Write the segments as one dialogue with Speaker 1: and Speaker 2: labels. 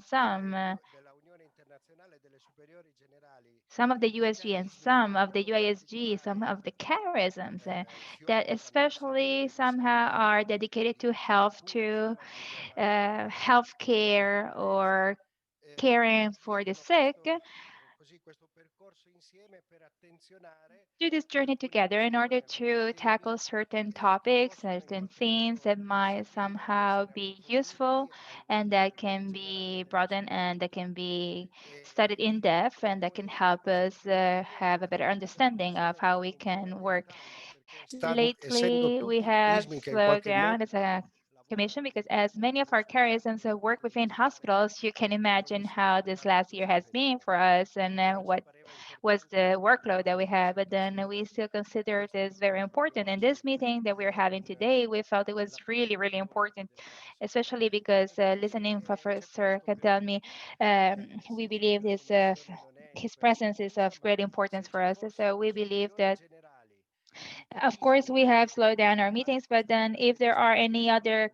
Speaker 1: some of the USG and some of the UISG, some of the charisms that especially somehow are dedicated to healthcare or caring for the sick, do this journey together in order to tackle certain topics, certain themes that might somehow be useful and that can be broadened and that can be studied in depth and that can help us have a better understanding of how we can work. Lately, we have slowed down as a commission because as many of our charisms work within hospitals, you can imagine how this last year has been for us and what was the workload that we had, but then we still consider this very important. And this meeting that we're having today, we felt it was really, really important, especially because listening professor can tell me we believe his presence is of great importance for us. So we believe that of course, we have slowed down our meetings, but then if there are any other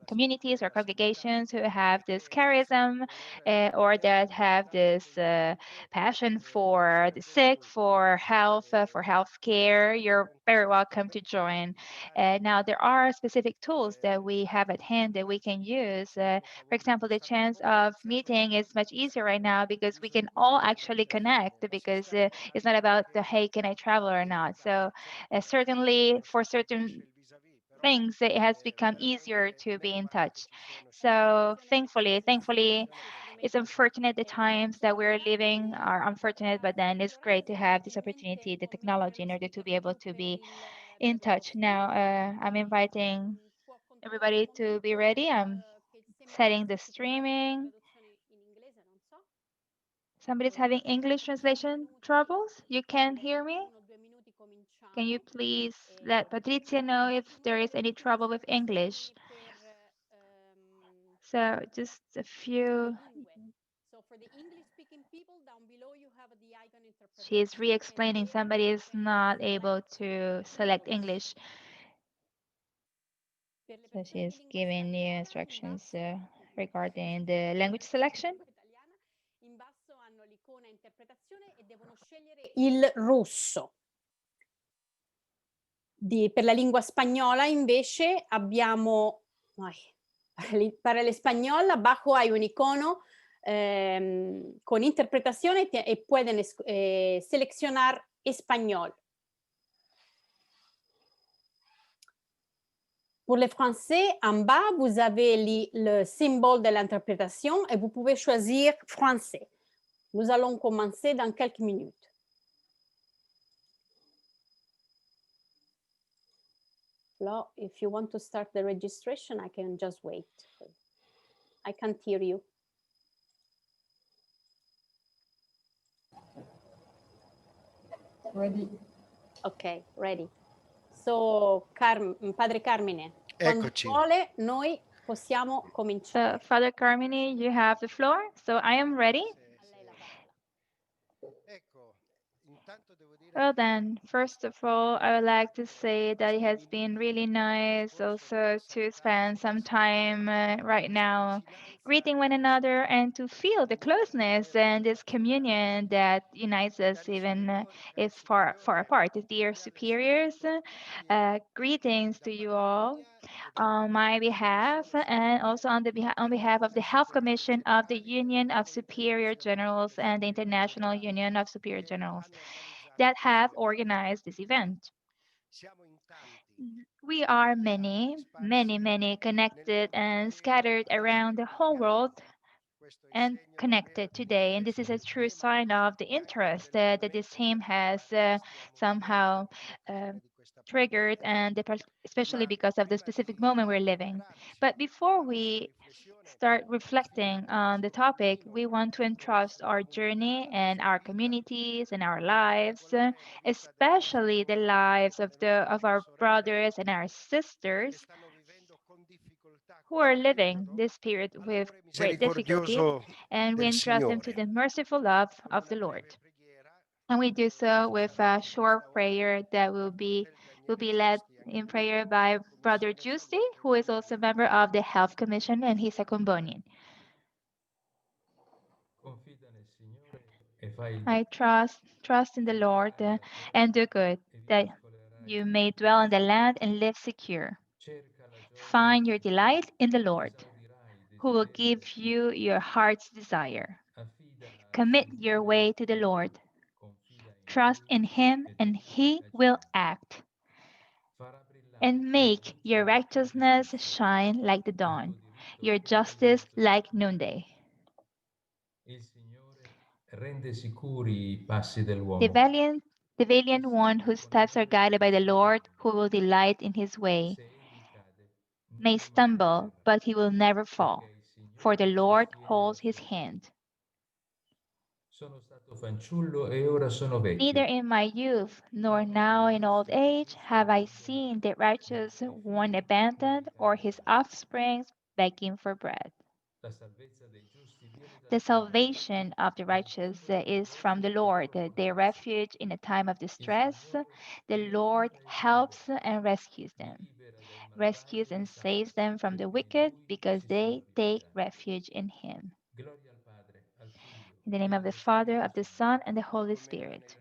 Speaker 1: communities or congregations who have this charism or that have this passion for the sick, for health care, you're very welcome to join. Now, there are specific tools that we have at hand that we can use. For example, the chance of meeting is much easier right now because we can all actually connect because it's not about the, hey, can I travel or not? So certainly for certain things it has become easier to be in touch. So thankfully it's unfortunate the times that we're living are unfortunate, but then it's great to have this opportunity, the technology, in order to be able to be in touch. Now I'm inviting everybody to be ready. I'm setting the streaming. Somebody's having English translation troubles. You can hear me? Can you please let Patricia know if there is any trouble with English? So just a few. She's re-explaining. Somebody is not able to select English. So she's giving new instructions regarding the language selection.
Speaker 2: Il russo. Per la lingua spagnola invece abbiamo, para el español abajo hay un icono con interpretación y pueden seleccionar español. Pour les français, en bas, vous avez le symbole de l'interprétation et vous pouvez choisir français. Nous allons commencer dans quelques minutes. Flo, if you want to start the registration, I can just wait. I can't hear you.
Speaker 3: Ready.
Speaker 2: Ok, ready. So, Padre Carmine, quando
Speaker 4: Eccoci.
Speaker 2: vuole noi possiamo cominciare.
Speaker 1: So, Father Carmine, you have the floor. So I am ready. Well, then, first of all, I would like to say that it has been really nice also to spend some time right now greeting one another and to feel the closeness and this communion that unites us even if far apart. Dear superiors, greetings to you all on my behalf and also on behalf of the Health Commission of the Union of Superior Generals and the International Union of Superior Generals that have organized this event. We are many connected and scattered around the whole world and connected today. And this is a true sign of the interest that this team has somehow uh, triggered, and especially because of the specific moment we're living. But before we start reflecting on the topic, we want to entrust our journey and our communities and our lives, especially the lives of our brothers and our sisters who are living this period with great difficulty, and we entrust them to the merciful love of the Lord. And we do so with a short prayer that will be led in prayer by Brother Giusti, who is also a member of the Health Commission, and he's a Combonian. trust in the Lord and do good, that you may dwell in the land and live secure. Find your delight in the Lord, who will give you your heart's desire. Commit your way to the Lord. Trust in Him, and He will act. And make your righteousness shine like the dawn, your justice like noonday. The valiant, the valiant one whose steps are guided by the Lord, who will delight in his way, may stumble, but he will never fall, for the Lord holds his hand. Neither in my youth nor now in old age have I seen the righteous one abandoned or his offspring begging for bread. The salvation of the righteous is from the Lord, their refuge in a time of distress. The Lord helps and rescues and saves them from the wicked because they take refuge in Him. In the name of the Father, of the Son, and the Holy Spirit.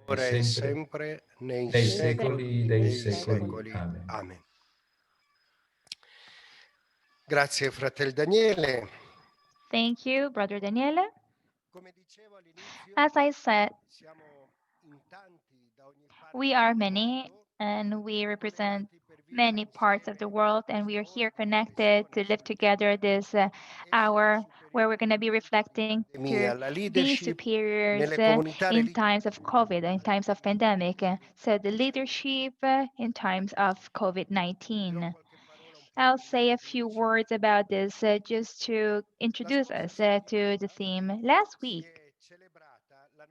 Speaker 3: ora e sempre, nei
Speaker 2: nei
Speaker 3: secoli
Speaker 2: secoli dei
Speaker 3: dei
Speaker 2: secoli.
Speaker 3: secoli. Amen. Grazie, fratel Daniele.
Speaker 1: Thank you, Brother Daniele.
Speaker 3: Come dicevo all'inizio,
Speaker 1: As I said,
Speaker 3: siamo in tanti da ogni
Speaker 1: we
Speaker 3: parte
Speaker 1: are
Speaker 3: del
Speaker 1: many
Speaker 3: mondo,
Speaker 1: and we represent
Speaker 3: collegati per vivere
Speaker 1: many parts of the
Speaker 3: insieme
Speaker 1: world, and we are
Speaker 3: quest'ora
Speaker 1: here
Speaker 3: di
Speaker 1: connected to
Speaker 3: riflessione
Speaker 1: live
Speaker 3: sul
Speaker 1: together
Speaker 3: tema
Speaker 1: this
Speaker 3: essere
Speaker 1: hour where we're going to
Speaker 3: superiori
Speaker 1: be
Speaker 3: ai tempi di
Speaker 1: reflecting to
Speaker 3: pandemia, la
Speaker 1: be
Speaker 3: leadership
Speaker 1: superiors
Speaker 3: nelle comunità
Speaker 1: in
Speaker 3: religiose
Speaker 1: times of COVID, in times of pandemic. So the
Speaker 3: eccetera.
Speaker 1: leadership in times of
Speaker 3: Dirò
Speaker 1: COVID-19.
Speaker 3: qualche parola un po'
Speaker 1: I'll
Speaker 3: più
Speaker 1: say a few
Speaker 3: precise.
Speaker 1: words about this just to
Speaker 3: La
Speaker 1: introduce
Speaker 3: scorsa
Speaker 1: us to the
Speaker 3: settimana
Speaker 1: theme. Last
Speaker 3: si
Speaker 1: week,
Speaker 3: è celebrata la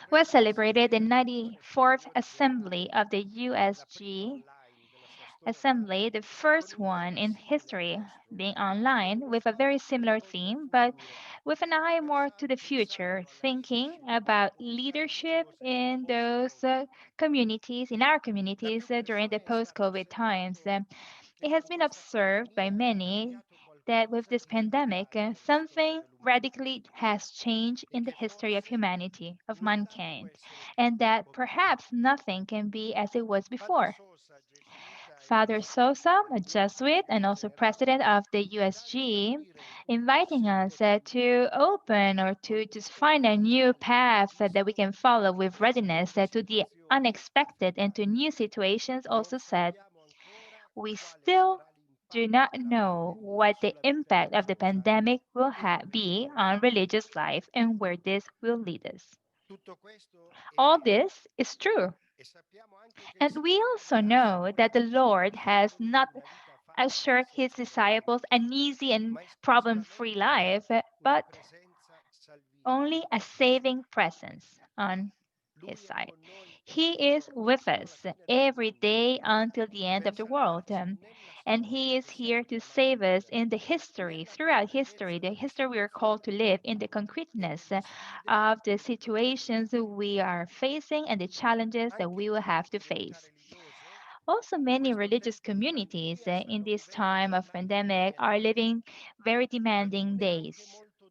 Speaker 1: we
Speaker 3: 94esima
Speaker 1: celebrated the
Speaker 3: Assemblea dell'Unione
Speaker 1: 94th
Speaker 3: Superiore
Speaker 1: Assembly
Speaker 3: Generale,
Speaker 1: of the
Speaker 3: la prima
Speaker 1: USG
Speaker 3: online della sua storia,
Speaker 1: Assembly, the
Speaker 3: con
Speaker 1: first
Speaker 3: un
Speaker 1: one
Speaker 3: tema
Speaker 1: in
Speaker 3: simile a
Speaker 1: history,
Speaker 3: questo,
Speaker 1: being
Speaker 3: con
Speaker 1: online
Speaker 3: uno
Speaker 1: with a very
Speaker 3: sguardo
Speaker 1: similar
Speaker 3: oltre il
Speaker 1: theme, but
Speaker 3: futuro,
Speaker 1: with an eye more to the future,
Speaker 3: pensando alla
Speaker 1: thinking
Speaker 3: leadership nelle
Speaker 1: about
Speaker 3: comunità
Speaker 1: leadership
Speaker 3: religiose
Speaker 1: in those
Speaker 3: post-Covid.
Speaker 1: communities, in our
Speaker 3: Da più
Speaker 1: communities during the
Speaker 3: persone è
Speaker 1: post
Speaker 3: stato
Speaker 1: COVID times.
Speaker 3: osservato che
Speaker 1: It has
Speaker 3: con
Speaker 1: been
Speaker 3: questa
Speaker 1: observed by
Speaker 3: pandemia è
Speaker 1: many
Speaker 3: cambiato
Speaker 1: that with
Speaker 3: qualcosa
Speaker 1: this
Speaker 3: di
Speaker 1: pandemic,
Speaker 3: radicale nella storia
Speaker 1: something
Speaker 3: dell'umanità
Speaker 1: radically has changed
Speaker 3: e
Speaker 1: in the
Speaker 3: che
Speaker 1: history of
Speaker 3: forse
Speaker 1: humanity, of
Speaker 3: null'altro può
Speaker 1: mankind,
Speaker 3: essere più
Speaker 1: and that
Speaker 3: come prima.
Speaker 1: perhaps nothing can be as it was
Speaker 3: Padre
Speaker 1: before.
Speaker 3: Sosa, gesuita e
Speaker 1: Father Sosa,
Speaker 3: presidente
Speaker 1: a
Speaker 3: dell'Unione
Speaker 1: Jesuit and
Speaker 3: Superiore
Speaker 1: also
Speaker 3: Generale,
Speaker 1: president of the
Speaker 3: ci ha di
Speaker 1: USG,
Speaker 3: aprire un
Speaker 1: inviting us
Speaker 3: possibile
Speaker 1: to
Speaker 3: cambiamento
Speaker 1: open or
Speaker 3: con
Speaker 1: to just
Speaker 3: tutto il
Speaker 1: find a new
Speaker 3: caos
Speaker 1: path that we
Speaker 3: previsto
Speaker 1: can follow
Speaker 3: e
Speaker 1: with
Speaker 3: queste
Speaker 1: readiness
Speaker 3: nuove
Speaker 1: to the
Speaker 3: situazioni
Speaker 1: unexpected and to
Speaker 3: accade.
Speaker 1: new situations.
Speaker 3: Non
Speaker 1: Also said,
Speaker 3: sappiamo ancora
Speaker 1: we
Speaker 3: quale
Speaker 1: still
Speaker 3: sarà
Speaker 1: do
Speaker 3: l'impatto
Speaker 1: not
Speaker 3: della
Speaker 1: know
Speaker 3: pandemia
Speaker 1: what the
Speaker 3: sulla vita
Speaker 1: impact of the
Speaker 3: religiosa
Speaker 1: pandemic will
Speaker 3: e nelle
Speaker 1: be
Speaker 3: scuole.
Speaker 1: on religious life and where this will lead us.
Speaker 3: Tutto questo è
Speaker 1: All
Speaker 3: vero
Speaker 1: this is true.
Speaker 3: e sappiamo anche che il
Speaker 1: And we
Speaker 3: Signore
Speaker 1: also
Speaker 3: non ha
Speaker 1: know that the Lord
Speaker 3: semplicemente
Speaker 1: has not
Speaker 3: voluto una vita facile
Speaker 1: assured his
Speaker 3: senza
Speaker 1: disciples
Speaker 3: problemi,
Speaker 1: an easy and
Speaker 3: ma
Speaker 1: problem free
Speaker 3: esclusivamente
Speaker 1: life,
Speaker 3: una
Speaker 1: but
Speaker 3: presenza
Speaker 1: only a
Speaker 3: salvifica.
Speaker 1: saving presence on his
Speaker 3: Lui è
Speaker 1: side.
Speaker 3: con noi
Speaker 1: He
Speaker 3: tutti i
Speaker 1: is
Speaker 3: giorni
Speaker 1: with
Speaker 3: fino alla
Speaker 1: us
Speaker 3: fine del
Speaker 1: every
Speaker 3: mondo
Speaker 1: day until the end of
Speaker 3: per
Speaker 1: the world.
Speaker 3: salvarci nella
Speaker 1: And He
Speaker 3: storia
Speaker 1: is
Speaker 3: che siamo
Speaker 1: here to
Speaker 3: chiamati a
Speaker 1: save us
Speaker 3: vivere,
Speaker 1: in the history,
Speaker 3: nella
Speaker 1: throughout history,
Speaker 3: concretezza
Speaker 1: the
Speaker 3: delle
Speaker 1: history we are called to
Speaker 3: situazioni
Speaker 1: live, in the
Speaker 3: e
Speaker 1: concreteness
Speaker 3: delle sfide
Speaker 1: of the
Speaker 3: che dovremo
Speaker 1: situations
Speaker 3: affrontare.
Speaker 1: we are facing and the challenges that
Speaker 3: Anche
Speaker 1: we
Speaker 3: in
Speaker 1: will have
Speaker 3: molte
Speaker 1: to
Speaker 3: comunità
Speaker 1: face.
Speaker 3: religiose,
Speaker 1: Also,
Speaker 3: in
Speaker 1: many
Speaker 3: questo
Speaker 1: religious
Speaker 3: tempo di
Speaker 1: communities
Speaker 3: pandemia
Speaker 1: in
Speaker 3: stanno
Speaker 1: this
Speaker 3: vivendo
Speaker 1: time of
Speaker 3: giornate
Speaker 1: pandemic are
Speaker 3: impegnate,
Speaker 1: living very demanding
Speaker 3: alcune anche
Speaker 1: days.
Speaker 3: molto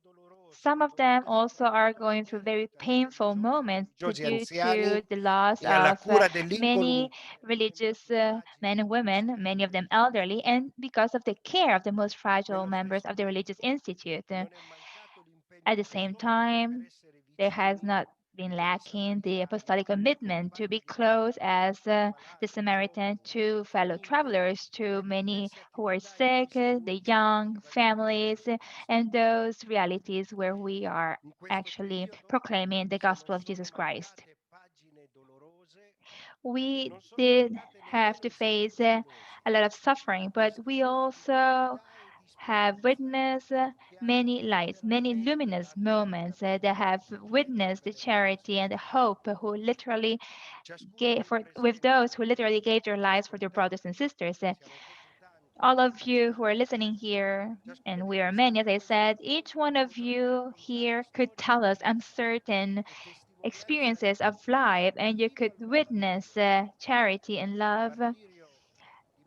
Speaker 1: Some
Speaker 3: dolorose,
Speaker 1: of them
Speaker 3: dovute
Speaker 1: also are
Speaker 3: soprattutto alla
Speaker 1: going through very
Speaker 3: perdita di
Speaker 1: painful
Speaker 3: religiose e
Speaker 1: moments
Speaker 3: religiosi
Speaker 1: due
Speaker 3: anziani
Speaker 1: to the loss
Speaker 3: e alla
Speaker 1: of
Speaker 3: cura
Speaker 1: many
Speaker 3: dell'incolumità dei
Speaker 1: religious
Speaker 3: membri
Speaker 1: men
Speaker 3: fragili
Speaker 1: and
Speaker 3: delle
Speaker 1: women, many of
Speaker 3: istituzioni
Speaker 1: them elderly,
Speaker 3: religiose.
Speaker 1: and because of the care of the most fragile
Speaker 3: Nello
Speaker 1: members
Speaker 3: stesso
Speaker 1: of the religious
Speaker 3: tempo
Speaker 1: institute.
Speaker 3: non è mancato
Speaker 1: At
Speaker 3: l'impegno
Speaker 1: the same
Speaker 3: apostolico per
Speaker 1: time,
Speaker 3: essere
Speaker 1: there has
Speaker 3: vicini
Speaker 1: not been
Speaker 3: come
Speaker 1: lacking the
Speaker 3: samaritani,
Speaker 1: apostolic commitment to be
Speaker 3: accompagnare
Speaker 1: close as
Speaker 3: gli
Speaker 1: the
Speaker 3: ammalati, i
Speaker 1: Samaritan
Speaker 3: giovani,
Speaker 1: to
Speaker 3: le
Speaker 1: fellow
Speaker 3: famiglie,
Speaker 1: travelers, to
Speaker 3: nelle
Speaker 1: many
Speaker 3: diverse
Speaker 1: who are
Speaker 3: attività in cui
Speaker 1: sick,
Speaker 3: si
Speaker 1: the
Speaker 3: annuncia
Speaker 1: young
Speaker 3: l'Evangelo di
Speaker 1: families,
Speaker 3: Gesù Cristo.
Speaker 1: and those realities where we are
Speaker 3: In questo
Speaker 1: actually
Speaker 3: periodo,
Speaker 1: proclaiming the
Speaker 3: se non
Speaker 1: gospel of
Speaker 3: sono
Speaker 1: Jesus Christ.
Speaker 3: mancate pagine dolorose,
Speaker 1: We
Speaker 3: non sono
Speaker 1: did
Speaker 3: mancate
Speaker 1: have
Speaker 3: nemmeno
Speaker 1: to
Speaker 3: i
Speaker 1: face
Speaker 3: segni luminosi,
Speaker 1: a lot of suffering, but we
Speaker 3: attestazioni di
Speaker 1: also
Speaker 3: fragilità e
Speaker 1: have
Speaker 3: disperazione
Speaker 1: witnessed
Speaker 3: che hanno
Speaker 1: many lights, many
Speaker 3: letteralmente
Speaker 1: luminous
Speaker 3: dato vita
Speaker 1: moments
Speaker 3: per
Speaker 1: that have
Speaker 3: molti
Speaker 1: witnessed the
Speaker 3: alle religiose
Speaker 1: charity and the
Speaker 3: comunità.
Speaker 1: hope who literally
Speaker 3: Ciascuno
Speaker 1: gave
Speaker 3: dei
Speaker 1: for with those
Speaker 3: presenti
Speaker 1: who literally gave their
Speaker 3: nelle
Speaker 1: lives for their
Speaker 3: comunità,
Speaker 1: brothers and sisters.
Speaker 3: siamo così tanti
Speaker 1: All
Speaker 3: in
Speaker 1: of you who are
Speaker 3: quest'ora,
Speaker 1: listening here,
Speaker 3: ciascuno
Speaker 1: and
Speaker 3: di
Speaker 1: we are many,
Speaker 3: questi
Speaker 1: as I said, each
Speaker 3: presenti
Speaker 1: one of
Speaker 3: potrebbe
Speaker 1: you
Speaker 3: raccontare
Speaker 1: here could
Speaker 3: storie
Speaker 1: tell
Speaker 3: di
Speaker 1: us
Speaker 3: vita
Speaker 1: uncertain
Speaker 3: e testimonianze
Speaker 1: experiences of life, and you
Speaker 3: fino
Speaker 1: could
Speaker 3: al
Speaker 1: witness
Speaker 3: martirio,
Speaker 1: charity and love
Speaker 3: martirio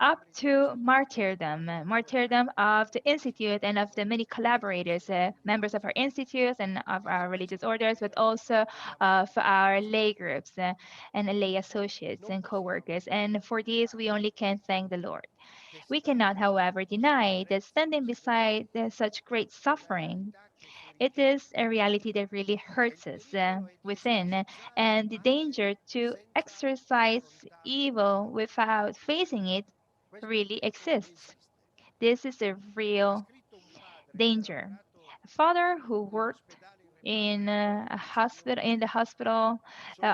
Speaker 1: up to martyrdom, martyrdom of the Institute and of the many collaborators, members of our institutes and of our religious orders, but also of our lay groups and lay associates and co-workers. And for this, we only can thank the Lord. We cannot, however, deny that standing beside such great suffering, it is a reality that really hurts us within, and the danger to exercise evil without facing it really exists. This is a real danger. A father who worked in a hospital in the hospital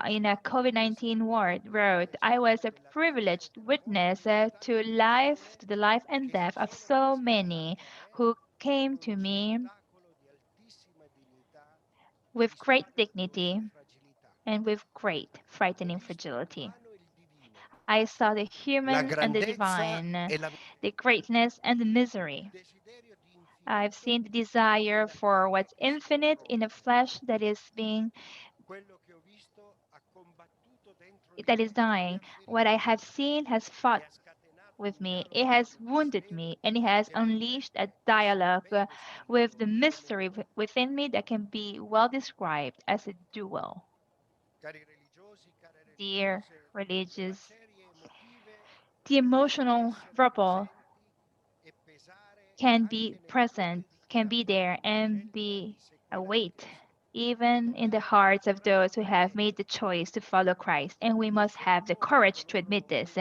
Speaker 1: in a COVID-19 ward wrote, "I was a privileged witness to the life and death of so many who came to me with great dignity and with great frightening fragility. I saw the human and the divine, the greatness and the misery. I've seen the desire for what's infinite in a flesh that is dying. What I have seen has fought with me. It has wounded me, and it has unleashed a dialogue with the mystery within me that can be well described as a duel. Dear religious, the emotional rubble can be present, can be there, and be a weight, even in the hearts of those who have made the choice to follow Christ. And we must have the courage to admit this.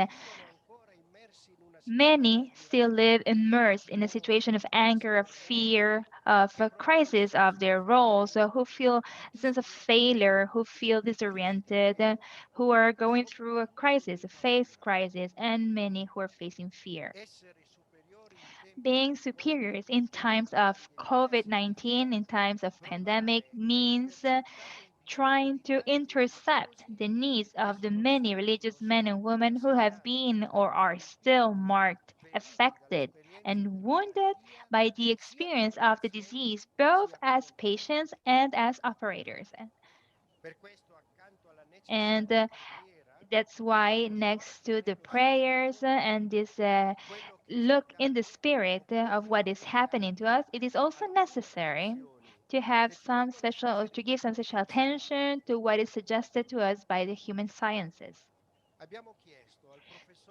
Speaker 1: Many still live immersed in a situation of anger, of fear, of a crisis of their roles, who feel a sense of failure, who feel disoriented, who are going through a crisis, a faith crisis, and many who are facing fear. Being superiors in times of COVID-19, in times of pandemic, means trying to intercept the needs of the many religious men and women who have been or are still marked, affected, and wounded by the experience of the disease, both as patients and as operators. And that's why, next to the prayers and this look in the spirit of what is happening to us, it is also necessary to have some special, or to give some special attention to what is suggested to us by the human sciences.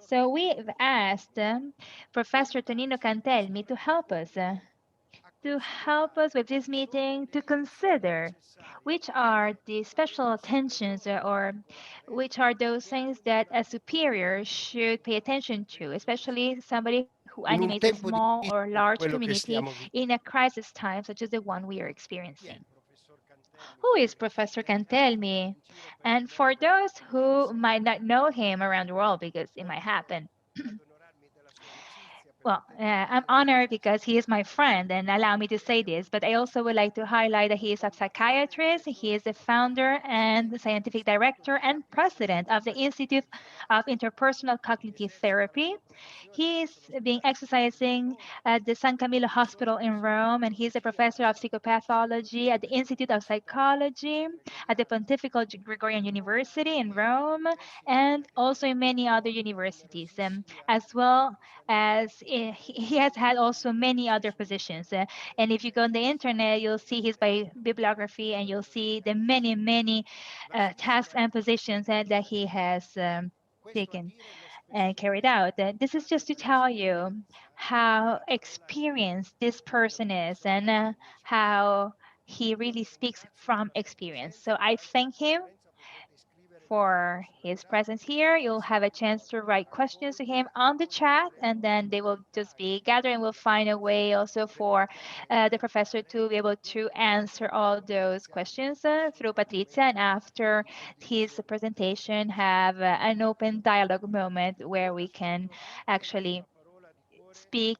Speaker 1: So we've asked Professor Tonino Cantelmi to help us with this meeting to consider which are the special attentions or which are those things that a superior should pay attention to, especially somebody who animates a small or large community in a crisis time such as the one we are experiencing. Who is Professor Cantelmi? And for those who might not know him around the world, because it might happen, well, I'm honored because he is my friend and allow me to say this, but I also would like to highlight that he is a psychiatrist. He is the founder and the scientific director and president of the Institute of Interpersonal Cognitive Therapy. He is being exercising at the San Camillo Hospital in Rome, and he is a professor of psychopathology at the Institute of Psychology at the Pontifical Gregorian University in Rome, and also in many other universities, as well as he has had also many other positions. And if you go on the internet, you'll see his bibliography and you'll see the many tasks and positions that he has taken and carried out. This is just to tell you how experienced this person is and how he really speaks from experience. So I thank him for his presence here. You'll have a chance to write questions to him on the chat, and then they will just be gathered, and we'll find a way also for the professor to be able to answer all those questions through Patrizia. And after his presentation, have an open dialogue moment where we can actually speak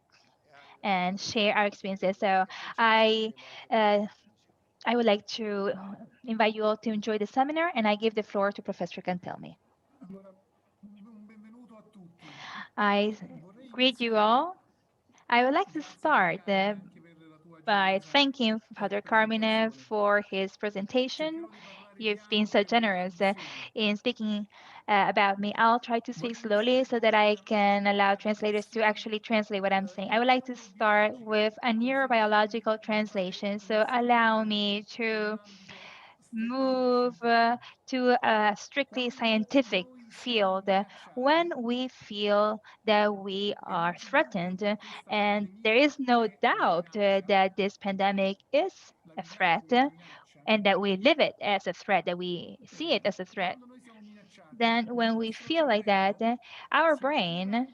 Speaker 1: and share our experiences. So I uh, I would like to invite you all to enjoy the seminar, and I give the floor to Professor Cantelmi. I greet you all. I would like to start by thanking Father Carmine for his presentation You've been so generous in speaking about me. I'll try to speak slowly so that I can allow translators to actually translate what I'm saying. I would like to start with a neurobiological translation. So allow me to move to a strictly scientific field when we feel that we are threatened. And there is no doubt that this pandemic is a threat and that we live it as a threat, that we see it as a threat. Then, when we feel like that, our brain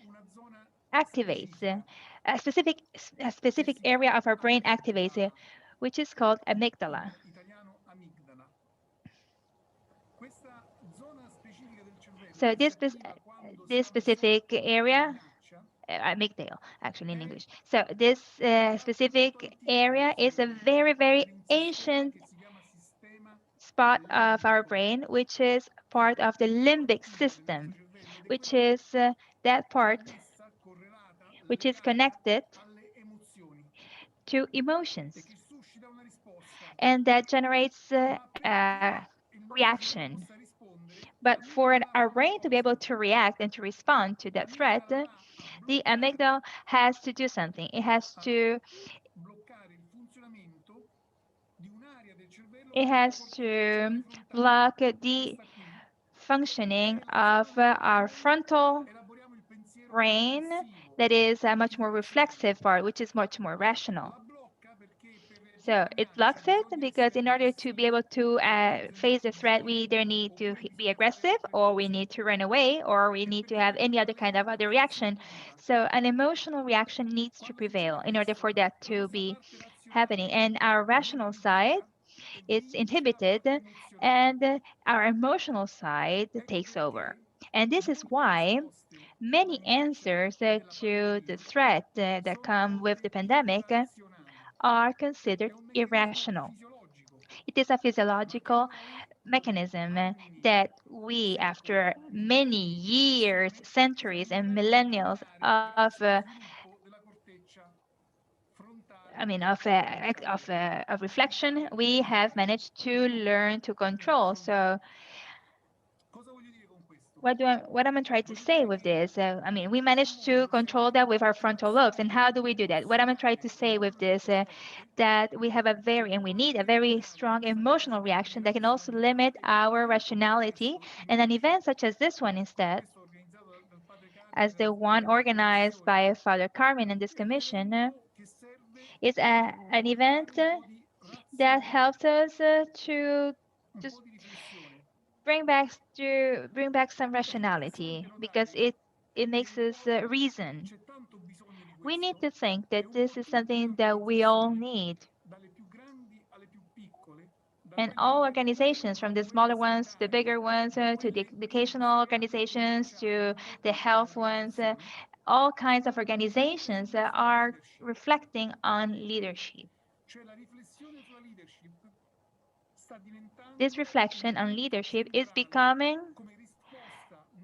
Speaker 1: activates a specific area of our brain activates, which is called amygdala. So this specific area, amygdala, actually in English. So this specific area is a very, very ancient spot of our brain, which is part of the limbic system, which is that part which is connected to emotions, and that generates a reaction. But for our brain to be able to react and to respond to that threat, the amygdala has to do something. It has to block the functioning of our frontal brain, that is a much more reflexive part, which is much more rational. So it blocks it because in order to be able to face the threat, we either need to be aggressive, or we need to run away, or we need to have any other kind of other reaction. So an emotional reaction needs to prevail in order for that to be happening. And our rational side, it's inhibited, and our emotional side takes over. And this is why many answers to the threat that come with the pandemic are considered irrational. It is a physiological mechanism that we, after many years, centuries, and millennials of reflection, we have managed to learn to control. So what am I trying to say with this? We managed to control that with our frontal lobes. And how do we do that? What am I trying to say with this? That we have and we need a very strong emotional reaction that can also limit our rationality. And an event such as this one, instead, as the one organized by Father Carmen in this commission, is an event that helps us to just bring back some rationality, because it makes us reason. We need to think that this is something that we all need, and all organizations, from the smaller ones to the bigger ones, to the educational organizations to the health ones, all kinds of organizations are reflecting on leadership. This reflection on leadership is becoming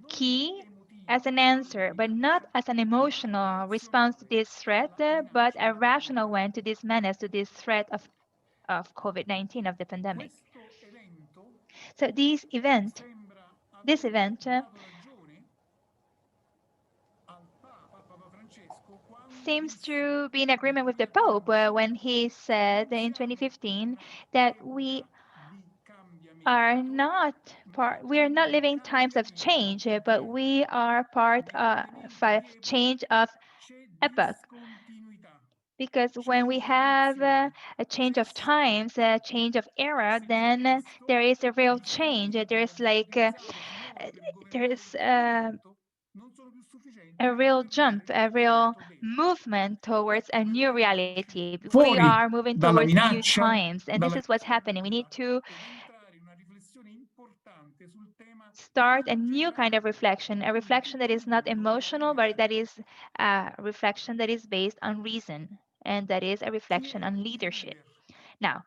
Speaker 1: key as an answer, but not as an emotional response to this threat, but a rational one to this menace, to this threat of COVID-19, of the pandemic. So this event seems to be in agreement with the Pope when he said in 2015 that we are not living times of change, but we are part of a change of epoch. Because when we have a change of times, a change of era, then there is a real change. There is a real jump, a real movement towards a new reality. We are moving towards new times, and this is what's happening. We need to start a new kind of reflection, a reflection that is not emotional, but that is a reflection that is based on reason, and that is a reflection on leadership. Now,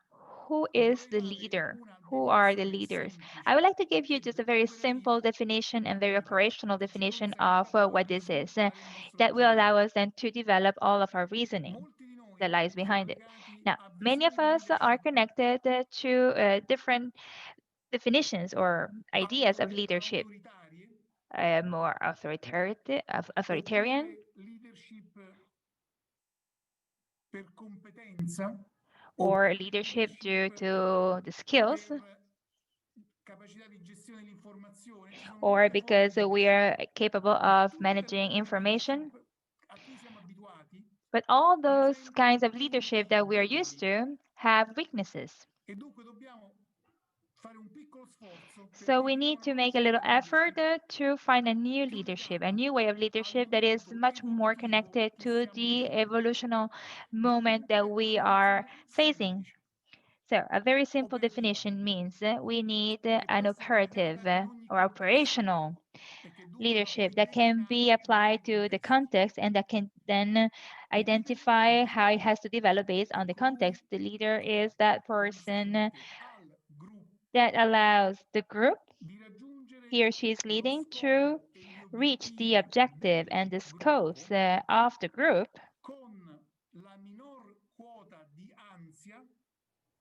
Speaker 1: who is the leader? Who are the leaders? I would like to give you just a very simple definition and very operational definition of what this is, that will allow us then to develop all of our reasoning that lies behind it. Now, many of us are connected to different definitions or ideas of leadership,
Speaker 3: autoritarie
Speaker 1: more authoritarian,
Speaker 3: oppure leadership per competenza
Speaker 1: or
Speaker 3: oppure
Speaker 1: leadership
Speaker 3: leadership
Speaker 1: due to the skills,
Speaker 3: per capacità di gestione dell'informazione. Ci sono
Speaker 1: or
Speaker 3: molte forme
Speaker 1: because
Speaker 3: di
Speaker 1: we
Speaker 3: leadership.
Speaker 1: are capable
Speaker 3: Ma
Speaker 1: of
Speaker 3: tutte le
Speaker 1: managing
Speaker 3: forme di
Speaker 1: information.
Speaker 3: leadership a cui siamo abituati
Speaker 1: But all those
Speaker 3: presentano
Speaker 1: kinds
Speaker 3: dei
Speaker 1: of
Speaker 3: punti
Speaker 1: leadership that we are used
Speaker 3: deboli
Speaker 1: to have weaknesses.
Speaker 3: e dunque dobbiamo fare un piccolo sforzo per
Speaker 1: So we
Speaker 3: definire
Speaker 1: need
Speaker 3: una
Speaker 1: to
Speaker 3: nuova
Speaker 1: make a
Speaker 3: forma
Speaker 1: little
Speaker 3: di
Speaker 1: effort
Speaker 3: leadership
Speaker 1: to find a new
Speaker 3: più
Speaker 1: leadership, a
Speaker 3: legata
Speaker 1: new way of
Speaker 3: al
Speaker 1: leadership that is
Speaker 3: momento
Speaker 1: much more
Speaker 3: evolutivo
Speaker 1: connected
Speaker 3: che
Speaker 1: to
Speaker 3: stiamo
Speaker 1: the
Speaker 3: vivendo.
Speaker 1: evolutional moment that
Speaker 3: Dunque,
Speaker 1: we are
Speaker 3: definizione
Speaker 1: facing.
Speaker 3: semplice,
Speaker 1: So a very simple
Speaker 3: operativa,
Speaker 1: definition means we need
Speaker 3: che può
Speaker 1: an
Speaker 3: essere
Speaker 1: operative
Speaker 3: applicata in ogni
Speaker 1: or
Speaker 3: contesto
Speaker 1: operational
Speaker 3: e che dunque va poi
Speaker 1: leadership that can be
Speaker 3: replicata in
Speaker 1: applied
Speaker 3: ogni
Speaker 1: to the
Speaker 3: contesto.
Speaker 1: context and that can then
Speaker 3: Il leader
Speaker 1: identify how it has
Speaker 3: dirige
Speaker 1: to develop based
Speaker 3: è
Speaker 1: on the context.
Speaker 3: colui
Speaker 1: The leader
Speaker 3: che
Speaker 1: is that person
Speaker 3: consente al
Speaker 1: that
Speaker 3: gruppo
Speaker 1: allows the group
Speaker 3: di
Speaker 1: he
Speaker 3: raggiungere
Speaker 1: or she is
Speaker 3: lo
Speaker 1: leading to
Speaker 3: scopo e gli
Speaker 1: reach the
Speaker 3: obiettivi
Speaker 1: objective
Speaker 3: del
Speaker 1: and the scopes
Speaker 3: gruppo
Speaker 1: of the group
Speaker 3: con la minor quota di ansia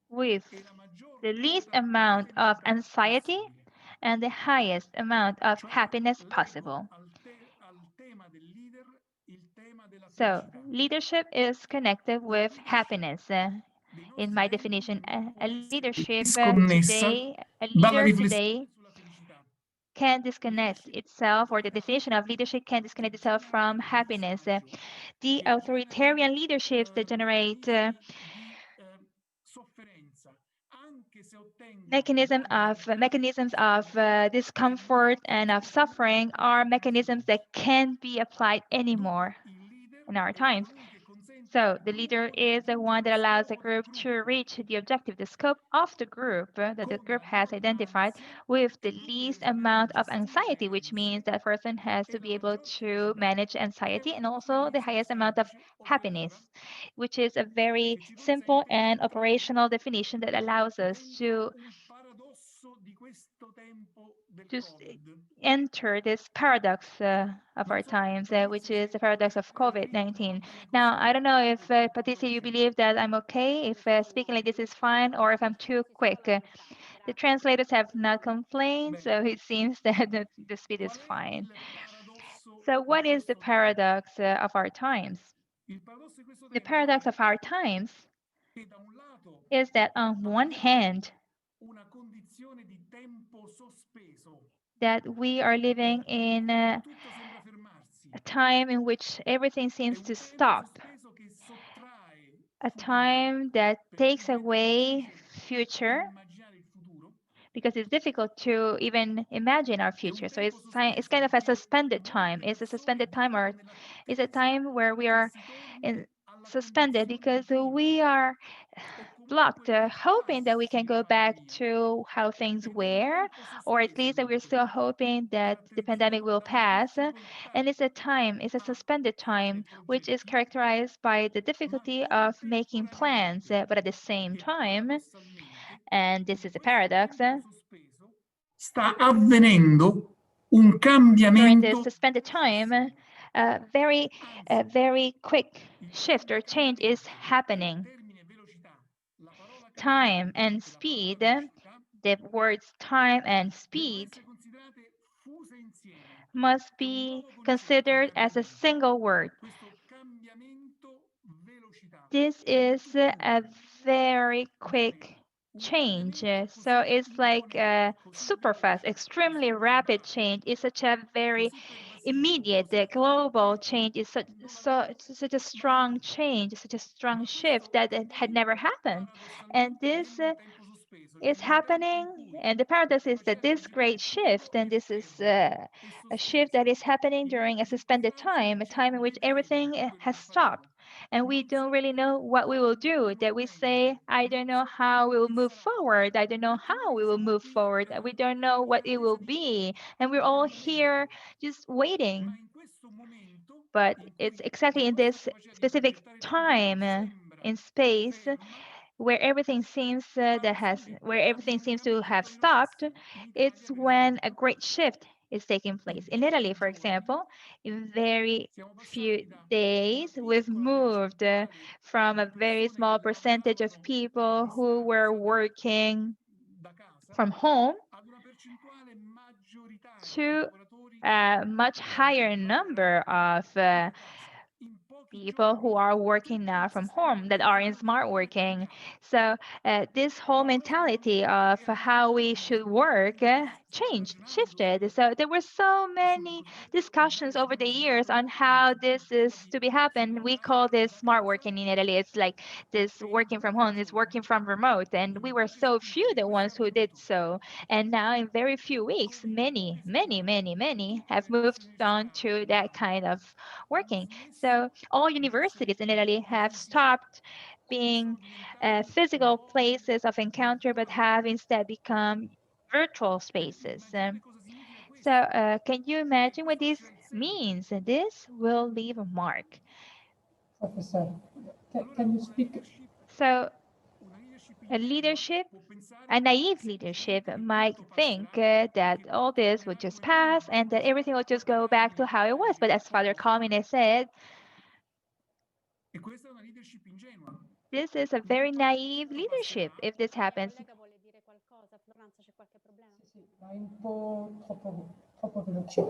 Speaker 1: with
Speaker 3: e la maggior
Speaker 1: the least
Speaker 3: quota di
Speaker 1: amount of
Speaker 3: felicità
Speaker 1: anxiety
Speaker 3: possibile.
Speaker 1: and the highest amount of
Speaker 3: Cioè,
Speaker 1: happiness
Speaker 3: lego
Speaker 1: possible.
Speaker 3: al tema del leader il tema della
Speaker 1: So,
Speaker 3: felicità.
Speaker 1: leadership is connected
Speaker 3: La
Speaker 1: with
Speaker 3: leadership
Speaker 1: happiness.
Speaker 3: dei
Speaker 1: In
Speaker 3: nostri
Speaker 1: my
Speaker 3: tempi
Speaker 1: definition,
Speaker 3: non
Speaker 1: a
Speaker 3: può essere
Speaker 1: leadership
Speaker 3: disconnessa
Speaker 1: today, a
Speaker 3: dalla
Speaker 1: leader
Speaker 3: riflessione
Speaker 1: today
Speaker 3: sulla felicità.
Speaker 1: can disconnect
Speaker 3: Leadership
Speaker 1: itself, or the definition
Speaker 3: autoritario
Speaker 1: of leadership can disconnect
Speaker 3: che
Speaker 1: itself
Speaker 3: genera
Speaker 1: from happiness.
Speaker 3: disagio,
Speaker 1: The
Speaker 3: che genera
Speaker 1: authoritarian leaderships that generate
Speaker 3: meccanismi di sofferenza, anche se ottengono buoni risultati,
Speaker 1: mechanisms
Speaker 3: sono
Speaker 1: of
Speaker 3: risultati che non
Speaker 1: discomfort and of
Speaker 3: ottengono
Speaker 1: suffering are mechanisms that
Speaker 3: consenso.
Speaker 1: can't be applied anymore
Speaker 3: Dunque il leader
Speaker 1: in our
Speaker 3: è
Speaker 1: times.
Speaker 3: colui che consente
Speaker 1: So
Speaker 3: al
Speaker 1: the leader
Speaker 3: gruppo di
Speaker 1: is the
Speaker 3: raggiungere
Speaker 1: one
Speaker 3: lo
Speaker 1: that allows the
Speaker 3: scopo del
Speaker 1: group to
Speaker 3: gruppo
Speaker 1: reach the objective, the scope of the group that the
Speaker 3: con
Speaker 1: group
Speaker 3: la
Speaker 1: has
Speaker 3: minor
Speaker 1: identified
Speaker 3: ansia
Speaker 1: with the
Speaker 3: e dunque
Speaker 1: least
Speaker 3: deve saper
Speaker 1: amount of
Speaker 3: gestire
Speaker 1: anxiety,
Speaker 3: le
Speaker 1: which means
Speaker 3: ansie
Speaker 1: that person has
Speaker 3: e
Speaker 1: to
Speaker 3: la
Speaker 1: be able
Speaker 3: maggior
Speaker 1: to
Speaker 3: felicità.
Speaker 1: manage
Speaker 3: È
Speaker 1: anxiety
Speaker 3: una
Speaker 1: and
Speaker 3: definizione
Speaker 1: also the
Speaker 3: giusta,
Speaker 1: highest amount of
Speaker 3: semplice,
Speaker 1: happiness,
Speaker 3: operativa,
Speaker 1: which is a very
Speaker 3: che ci
Speaker 1: simple
Speaker 3: consente di
Speaker 1: and
Speaker 3: entrare
Speaker 1: operational definition that allows us
Speaker 3: dentro un paradosso di questo tempo del
Speaker 1: to
Speaker 3: Covid.
Speaker 1: enter this paradox of
Speaker 3: Non
Speaker 1: our
Speaker 3: so,
Speaker 1: times, which
Speaker 3: Patrizia,
Speaker 1: is
Speaker 3: se
Speaker 1: the paradox of
Speaker 3: ritmi va
Speaker 1: COVID-19.
Speaker 3: bene
Speaker 1: Now,
Speaker 3: così
Speaker 1: I don't know if,
Speaker 3: o
Speaker 1: Patricia, you
Speaker 3: veloce.
Speaker 1: believe that I'm okay, if speaking like this is fine, or if I'm too quick. The translators have not complained,
Speaker 3: Bene,
Speaker 1: so it seems that the speed is
Speaker 3: qual è
Speaker 1: fine.
Speaker 3: il paradosso
Speaker 1: So,
Speaker 3: di
Speaker 1: what is the
Speaker 3: questo tempo?
Speaker 1: paradox of our times?
Speaker 3: Il paradosso di questo
Speaker 1: The
Speaker 3: tempo
Speaker 1: paradox
Speaker 3: è
Speaker 1: of our times
Speaker 3: che da un lato
Speaker 1: is that, on one
Speaker 3: abbiamo
Speaker 1: hand,
Speaker 3: una condizione di tempo sospeso,
Speaker 1: that we are living in
Speaker 3: in cui tutto sembra fermarsi.
Speaker 1: a time in which everything
Speaker 3: È
Speaker 1: seems
Speaker 3: un
Speaker 1: to
Speaker 3: tempo
Speaker 1: stop,
Speaker 3: sospeso che sottrae
Speaker 1: a
Speaker 3: futuro,
Speaker 1: time that
Speaker 3: per cui
Speaker 1: takes
Speaker 3: diventa
Speaker 1: away
Speaker 3: difficile
Speaker 1: future
Speaker 3: immaginare il futuro.
Speaker 1: because it's difficult to even imagine our
Speaker 3: È un
Speaker 1: future. So
Speaker 3: tempo
Speaker 1: it's
Speaker 3: sospeso
Speaker 1: kind
Speaker 3: in
Speaker 1: of a
Speaker 3: cui
Speaker 1: suspended time.
Speaker 3: molte
Speaker 1: It's a
Speaker 3: persone
Speaker 1: suspended time, or
Speaker 3: vivono
Speaker 1: is a
Speaker 3: nell'attesa
Speaker 1: time where we
Speaker 3: che
Speaker 1: are
Speaker 3: si torni
Speaker 1: in
Speaker 3: alla
Speaker 1: suspended
Speaker 3: condizione di
Speaker 1: because
Speaker 3: prima
Speaker 1: we are
Speaker 3: o
Speaker 1: blocked,
Speaker 3: comunque che
Speaker 1: hoping that we can
Speaker 3: passi la
Speaker 1: go back
Speaker 3: pandemia.
Speaker 1: to how things
Speaker 3: Ed è un
Speaker 1: were,
Speaker 3: tempo
Speaker 1: or at
Speaker 3: sospeso
Speaker 1: least that we're
Speaker 3: dunque,
Speaker 1: still hoping that the pandemic
Speaker 3: caratterizzato
Speaker 1: will
Speaker 3: da una
Speaker 1: pass.
Speaker 3: difficoltà
Speaker 1: And it's a time, it's a
Speaker 3: a
Speaker 1: suspended
Speaker 3: fare
Speaker 1: time, which is
Speaker 3: progetti,
Speaker 1: characterized by the
Speaker 3: ma
Speaker 1: difficulty of making plans,
Speaker 3: contemporaneamente,
Speaker 1: but at the same
Speaker 3: perché
Speaker 1: time,
Speaker 3: paradossalmente
Speaker 1: and this
Speaker 3: in
Speaker 1: is a
Speaker 3: questo
Speaker 1: paradox,
Speaker 3: tempo sospeso sta avvenendo un
Speaker 1: during this
Speaker 3: cambiamento
Speaker 1: suspended time,
Speaker 3: velocissimo. Anzi,
Speaker 1: very quick
Speaker 3: il
Speaker 1: shift or
Speaker 3: termine
Speaker 1: change is
Speaker 3: cambiamento e il
Speaker 1: happening.
Speaker 3: termine velocità, la parola
Speaker 1: Time
Speaker 3: cambiamento
Speaker 1: and
Speaker 3: e la parola
Speaker 1: speed,
Speaker 3: velocità
Speaker 1: the words time and
Speaker 3: devono
Speaker 1: speed,
Speaker 3: essere considerate fuse insieme.
Speaker 1: must
Speaker 3: È un
Speaker 1: be
Speaker 3: nuovo concetto il
Speaker 1: considered as a
Speaker 3: cambiamento.
Speaker 1: single word.
Speaker 3: Questo cambiamento velocità
Speaker 1: This
Speaker 3: è
Speaker 1: is a
Speaker 3: tutt'uno.
Speaker 1: very
Speaker 3: Bene,
Speaker 1: quick
Speaker 3: un
Speaker 1: change.
Speaker 3: cambiamento
Speaker 1: So
Speaker 3: così
Speaker 1: it's like a
Speaker 3: imponente, così
Speaker 1: super fast,
Speaker 3: veloce,
Speaker 1: extremely
Speaker 3: così
Speaker 1: rapid
Speaker 3: globale,
Speaker 1: change. It's such a very
Speaker 3: così pervasivo,
Speaker 1: immediate,
Speaker 3: così
Speaker 1: global
Speaker 3: forte,
Speaker 1: change. It's
Speaker 3: non l'abbiamo
Speaker 1: such a
Speaker 3: mai
Speaker 1: strong
Speaker 3: avuto.
Speaker 1: change, such a strong
Speaker 3: Ma
Speaker 1: shift
Speaker 3: questo
Speaker 1: that it had never
Speaker 3: cambiamento
Speaker 1: happened. And
Speaker 3: paradossalmente avviene
Speaker 1: this
Speaker 3: in un tempo sospeso, cioè
Speaker 1: is
Speaker 3: in un tempo
Speaker 1: happening,
Speaker 3: in cui
Speaker 1: and the
Speaker 3: la
Speaker 1: paradox is that
Speaker 3: capacità di
Speaker 1: this
Speaker 3: immaginare
Speaker 1: great
Speaker 3: il
Speaker 1: shift,
Speaker 3: futuro
Speaker 1: and
Speaker 3: è
Speaker 1: this is
Speaker 3: ferma, è
Speaker 1: a shift that
Speaker 3: sospesa.
Speaker 1: is happening
Speaker 3: In
Speaker 1: during a
Speaker 3: molte
Speaker 1: suspended
Speaker 3: circostanze
Speaker 1: time,
Speaker 3: non
Speaker 1: a
Speaker 3: c'è
Speaker 1: time in which
Speaker 3: né idea
Speaker 1: everything
Speaker 3: di quello
Speaker 1: has
Speaker 3: che
Speaker 1: stopped,
Speaker 3: faremo,
Speaker 1: and we
Speaker 3: non
Speaker 1: don't really know
Speaker 3: sappiamo
Speaker 1: what we will
Speaker 3: come
Speaker 1: do.
Speaker 3: potremo
Speaker 1: That we say,
Speaker 3: avvenire,
Speaker 1: I don't
Speaker 3: non
Speaker 1: know how we
Speaker 3: sappiamo
Speaker 1: will
Speaker 3: che
Speaker 1: move
Speaker 3: sarà,
Speaker 1: forward. I don't know
Speaker 3: tutti
Speaker 1: how
Speaker 3: noi
Speaker 1: we will
Speaker 3: siamo
Speaker 1: move
Speaker 3: qui
Speaker 1: forward. We don't know
Speaker 3: in
Speaker 1: what it
Speaker 3: attesa
Speaker 1: will
Speaker 3: di
Speaker 1: be,
Speaker 3: che,
Speaker 1: and we're
Speaker 3: quel
Speaker 1: all here
Speaker 3: momento.
Speaker 1: just
Speaker 3: Ma
Speaker 1: waiting.
Speaker 3: in questo momento
Speaker 1: But
Speaker 3: in
Speaker 1: it's
Speaker 3: cui
Speaker 1: exactly
Speaker 3: la
Speaker 1: in
Speaker 3: nostra
Speaker 1: this
Speaker 3: capacità di
Speaker 1: specific
Speaker 3: progettare il futuro
Speaker 1: time
Speaker 3: sembra
Speaker 1: in space
Speaker 3: ferma,
Speaker 1: where everything seems where
Speaker 3: paradossalmente
Speaker 1: everything
Speaker 3: avviene un
Speaker 1: seems to have
Speaker 3: cambiamento
Speaker 1: stopped.
Speaker 3: velocissimo. In Italia,
Speaker 1: It's
Speaker 3: per
Speaker 1: when a
Speaker 3: esempio,
Speaker 1: great shift is taking place.
Speaker 3: in
Speaker 1: In Italy,
Speaker 3: pochi
Speaker 1: for
Speaker 3: giorni
Speaker 1: example, in very
Speaker 3: siamo
Speaker 1: few
Speaker 3: passati da una
Speaker 1: days, we've
Speaker 3: piccola
Speaker 1: moved
Speaker 3: percentuale
Speaker 1: from a
Speaker 3: di
Speaker 1: very
Speaker 3: persone che
Speaker 1: small percentage of
Speaker 3: lavoravano a
Speaker 1: people who were
Speaker 3: distanza
Speaker 1: working
Speaker 3: da casa
Speaker 1: from home
Speaker 3: ad una percentuale maggioritaria di
Speaker 1: to
Speaker 3: lavoratori
Speaker 1: a much higher
Speaker 3: che
Speaker 1: number
Speaker 3: lavoreranno
Speaker 1: of
Speaker 3: da casa in pochi
Speaker 1: people who
Speaker 3: giorni
Speaker 1: are working
Speaker 3: tutto
Speaker 1: now
Speaker 3: il
Speaker 1: from
Speaker 3: sistema
Speaker 1: home that are in
Speaker 3: funzionale
Speaker 1: smart working.
Speaker 3: cambiare.
Speaker 1: So this whole
Speaker 3: Ora noi sappiamo
Speaker 1: mentality
Speaker 3: che
Speaker 1: of
Speaker 3: erano
Speaker 1: how we
Speaker 3: giorni
Speaker 1: should
Speaker 3: in
Speaker 1: work
Speaker 3: cui si stava
Speaker 1: changed,
Speaker 3: ragionando
Speaker 1: shifted. So there were so
Speaker 3: sulle
Speaker 1: many
Speaker 3: cosiddette
Speaker 1: discussions
Speaker 3: unità di
Speaker 1: over the
Speaker 3: smart
Speaker 1: years on
Speaker 3: working,
Speaker 1: how
Speaker 3: sul
Speaker 1: this is
Speaker 3: tema di
Speaker 1: to be
Speaker 3: si
Speaker 1: happen. We
Speaker 3: lavorava
Speaker 1: call this
Speaker 3: da
Speaker 1: smart
Speaker 3: casa
Speaker 1: working in Italy. It's like this
Speaker 3: e in
Speaker 1: working from
Speaker 3: pochi
Speaker 1: home, this
Speaker 3: giorni
Speaker 1: working from remote, and we were
Speaker 3: invece
Speaker 1: so
Speaker 3: sappiamo
Speaker 1: few
Speaker 3: che
Speaker 1: the
Speaker 3: questo è
Speaker 1: ones who did
Speaker 3: avvenuto
Speaker 1: so. And now in very few weeks,
Speaker 3: con pochi
Speaker 1: many
Speaker 3: tutte
Speaker 1: have
Speaker 3: le nostre
Speaker 1: moved on
Speaker 3: università
Speaker 1: to that kind of
Speaker 3: hanno
Speaker 1: working.
Speaker 3: smesso
Speaker 1: So all
Speaker 3: di essere
Speaker 1: universities in Italy
Speaker 3: luoghi
Speaker 1: have
Speaker 3: fisici
Speaker 1: stopped
Speaker 3: e sono
Speaker 1: being
Speaker 3: diventati
Speaker 1: physical
Speaker 3: luoghi
Speaker 1: places of encounter, but
Speaker 3: virtuali.
Speaker 1: have instead become virtual spaces.
Speaker 3: Immaginate cosa significa
Speaker 1: So
Speaker 3: questo.
Speaker 1: can you
Speaker 3: E
Speaker 1: imagine what
Speaker 3: questo
Speaker 1: this
Speaker 3: c'è il seguito.
Speaker 1: means? This will leave a mark.
Speaker 4: Professor,
Speaker 3: Allora,
Speaker 4: can you speak?
Speaker 1: So
Speaker 3: una leadership
Speaker 1: a
Speaker 3: ingenua
Speaker 1: leadership,
Speaker 3: può
Speaker 1: a
Speaker 3: pensare
Speaker 1: naive leadership
Speaker 3: semplicemente che
Speaker 1: might
Speaker 3: tutto
Speaker 1: think
Speaker 3: passerà e
Speaker 1: that
Speaker 3: che
Speaker 1: all
Speaker 3: poi
Speaker 1: this would
Speaker 3: tornerà
Speaker 1: just
Speaker 3: come prima,
Speaker 1: pass
Speaker 3: ma
Speaker 1: and that
Speaker 3: questo
Speaker 1: everything will just go
Speaker 3: porterà
Speaker 1: back to how it was.
Speaker 3: militari
Speaker 1: But
Speaker 3: a
Speaker 1: as Father
Speaker 3: costo.
Speaker 1: Colmine said,
Speaker 3: E questa è una leadership ingenua.
Speaker 1: this is a
Speaker 3: Non
Speaker 1: very naive
Speaker 3: tutto
Speaker 1: leadership
Speaker 3: passerà.
Speaker 1: if this
Speaker 2: La
Speaker 1: happens.
Speaker 2: collega vuole dire qualcosa. Floranza, c'è qualche problema?
Speaker 4: Sì, sì, ma è un po' troppo veloce.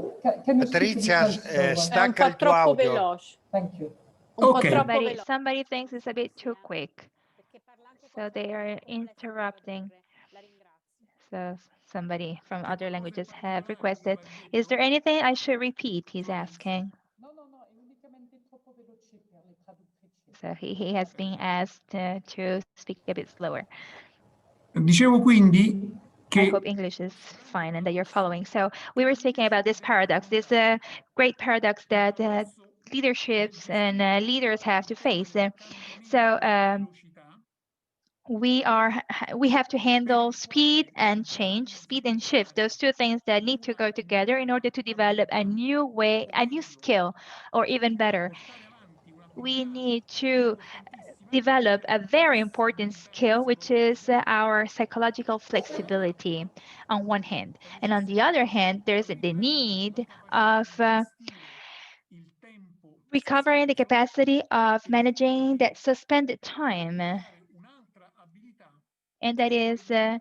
Speaker 4: Can you speak a
Speaker 5: Patrizia,
Speaker 4: little slower?
Speaker 2: È un
Speaker 5: stacca
Speaker 2: po'
Speaker 5: il tuo
Speaker 2: troppo
Speaker 5: audio.
Speaker 2: veloce.
Speaker 4: Thank you.
Speaker 2: Un po'
Speaker 3: Ok.
Speaker 2: troppo veloce.
Speaker 1: Somebody thinks it's a bit too
Speaker 2: Sì,
Speaker 1: quick.
Speaker 2: perché parla anche
Speaker 1: So
Speaker 2: cose
Speaker 1: they are
Speaker 2: molto complesse da
Speaker 1: interrupting.
Speaker 2: tradurre. La ringrazio.
Speaker 1: So somebody from
Speaker 3: C'è
Speaker 1: other
Speaker 3: qualcosa in
Speaker 1: languages have
Speaker 3: particolare che
Speaker 1: requested.
Speaker 3: va
Speaker 1: Is there
Speaker 3: ridetto,
Speaker 1: anything I should repeat? He's
Speaker 3: Florenza?
Speaker 1: asking.
Speaker 4: No, no, no, è unicamente troppo veloce per le traduttrici.
Speaker 1: So he has
Speaker 3: Ok.
Speaker 1: been asked to speak a bit slower.
Speaker 3: Dicevo quindi
Speaker 1: I hope
Speaker 3: che
Speaker 1: English is
Speaker 3: questo grande
Speaker 1: fine and that you're
Speaker 3: paradosso
Speaker 1: following. So
Speaker 3: che
Speaker 1: we were
Speaker 3: la
Speaker 1: speaking about
Speaker 3: leadership
Speaker 1: this
Speaker 3: deve
Speaker 1: paradox, this
Speaker 3: affrontare,
Speaker 1: great paradox
Speaker 3: il
Speaker 1: that
Speaker 3: paradosso del
Speaker 1: leaderships and
Speaker 3: gestire
Speaker 1: leaders have
Speaker 3: il
Speaker 1: to
Speaker 3: tema
Speaker 1: face.
Speaker 3: del
Speaker 1: So
Speaker 3: cambiamento della velocità
Speaker 1: we have to
Speaker 3: per
Speaker 1: handle
Speaker 3: il
Speaker 1: speed
Speaker 3: quale
Speaker 1: and change,
Speaker 3: bisogna
Speaker 1: speed and shift.
Speaker 3: sviluppare
Speaker 1: Those two things that need to go
Speaker 3: nuove
Speaker 1: together in order to develop a
Speaker 3: abilità,
Speaker 1: new way,
Speaker 3: o
Speaker 1: a new
Speaker 3: meglio,
Speaker 1: skill, or even better,
Speaker 3: portare avanti
Speaker 1: we
Speaker 3: un'abilità
Speaker 1: need to
Speaker 3: importantissima
Speaker 1: develop
Speaker 3: che è
Speaker 1: a
Speaker 3: la
Speaker 1: very important
Speaker 3: flessibilità
Speaker 1: skill, which is
Speaker 3: psicologica,
Speaker 1: our psychological flexibility on one hand.
Speaker 3: la
Speaker 1: And on the
Speaker 3: necessità
Speaker 1: other hand,
Speaker 3: di
Speaker 1: there's the
Speaker 3: riprendere la
Speaker 1: need
Speaker 3: capacità
Speaker 1: of
Speaker 3: di gestire il tempo
Speaker 1: recovering the
Speaker 3: sospeso
Speaker 1: capacity of
Speaker 3: e
Speaker 1: managing
Speaker 3: quindi
Speaker 1: that suspended time.
Speaker 3: recuperare un'altra abilità
Speaker 1: And that
Speaker 3: che è
Speaker 1: is
Speaker 3: quella di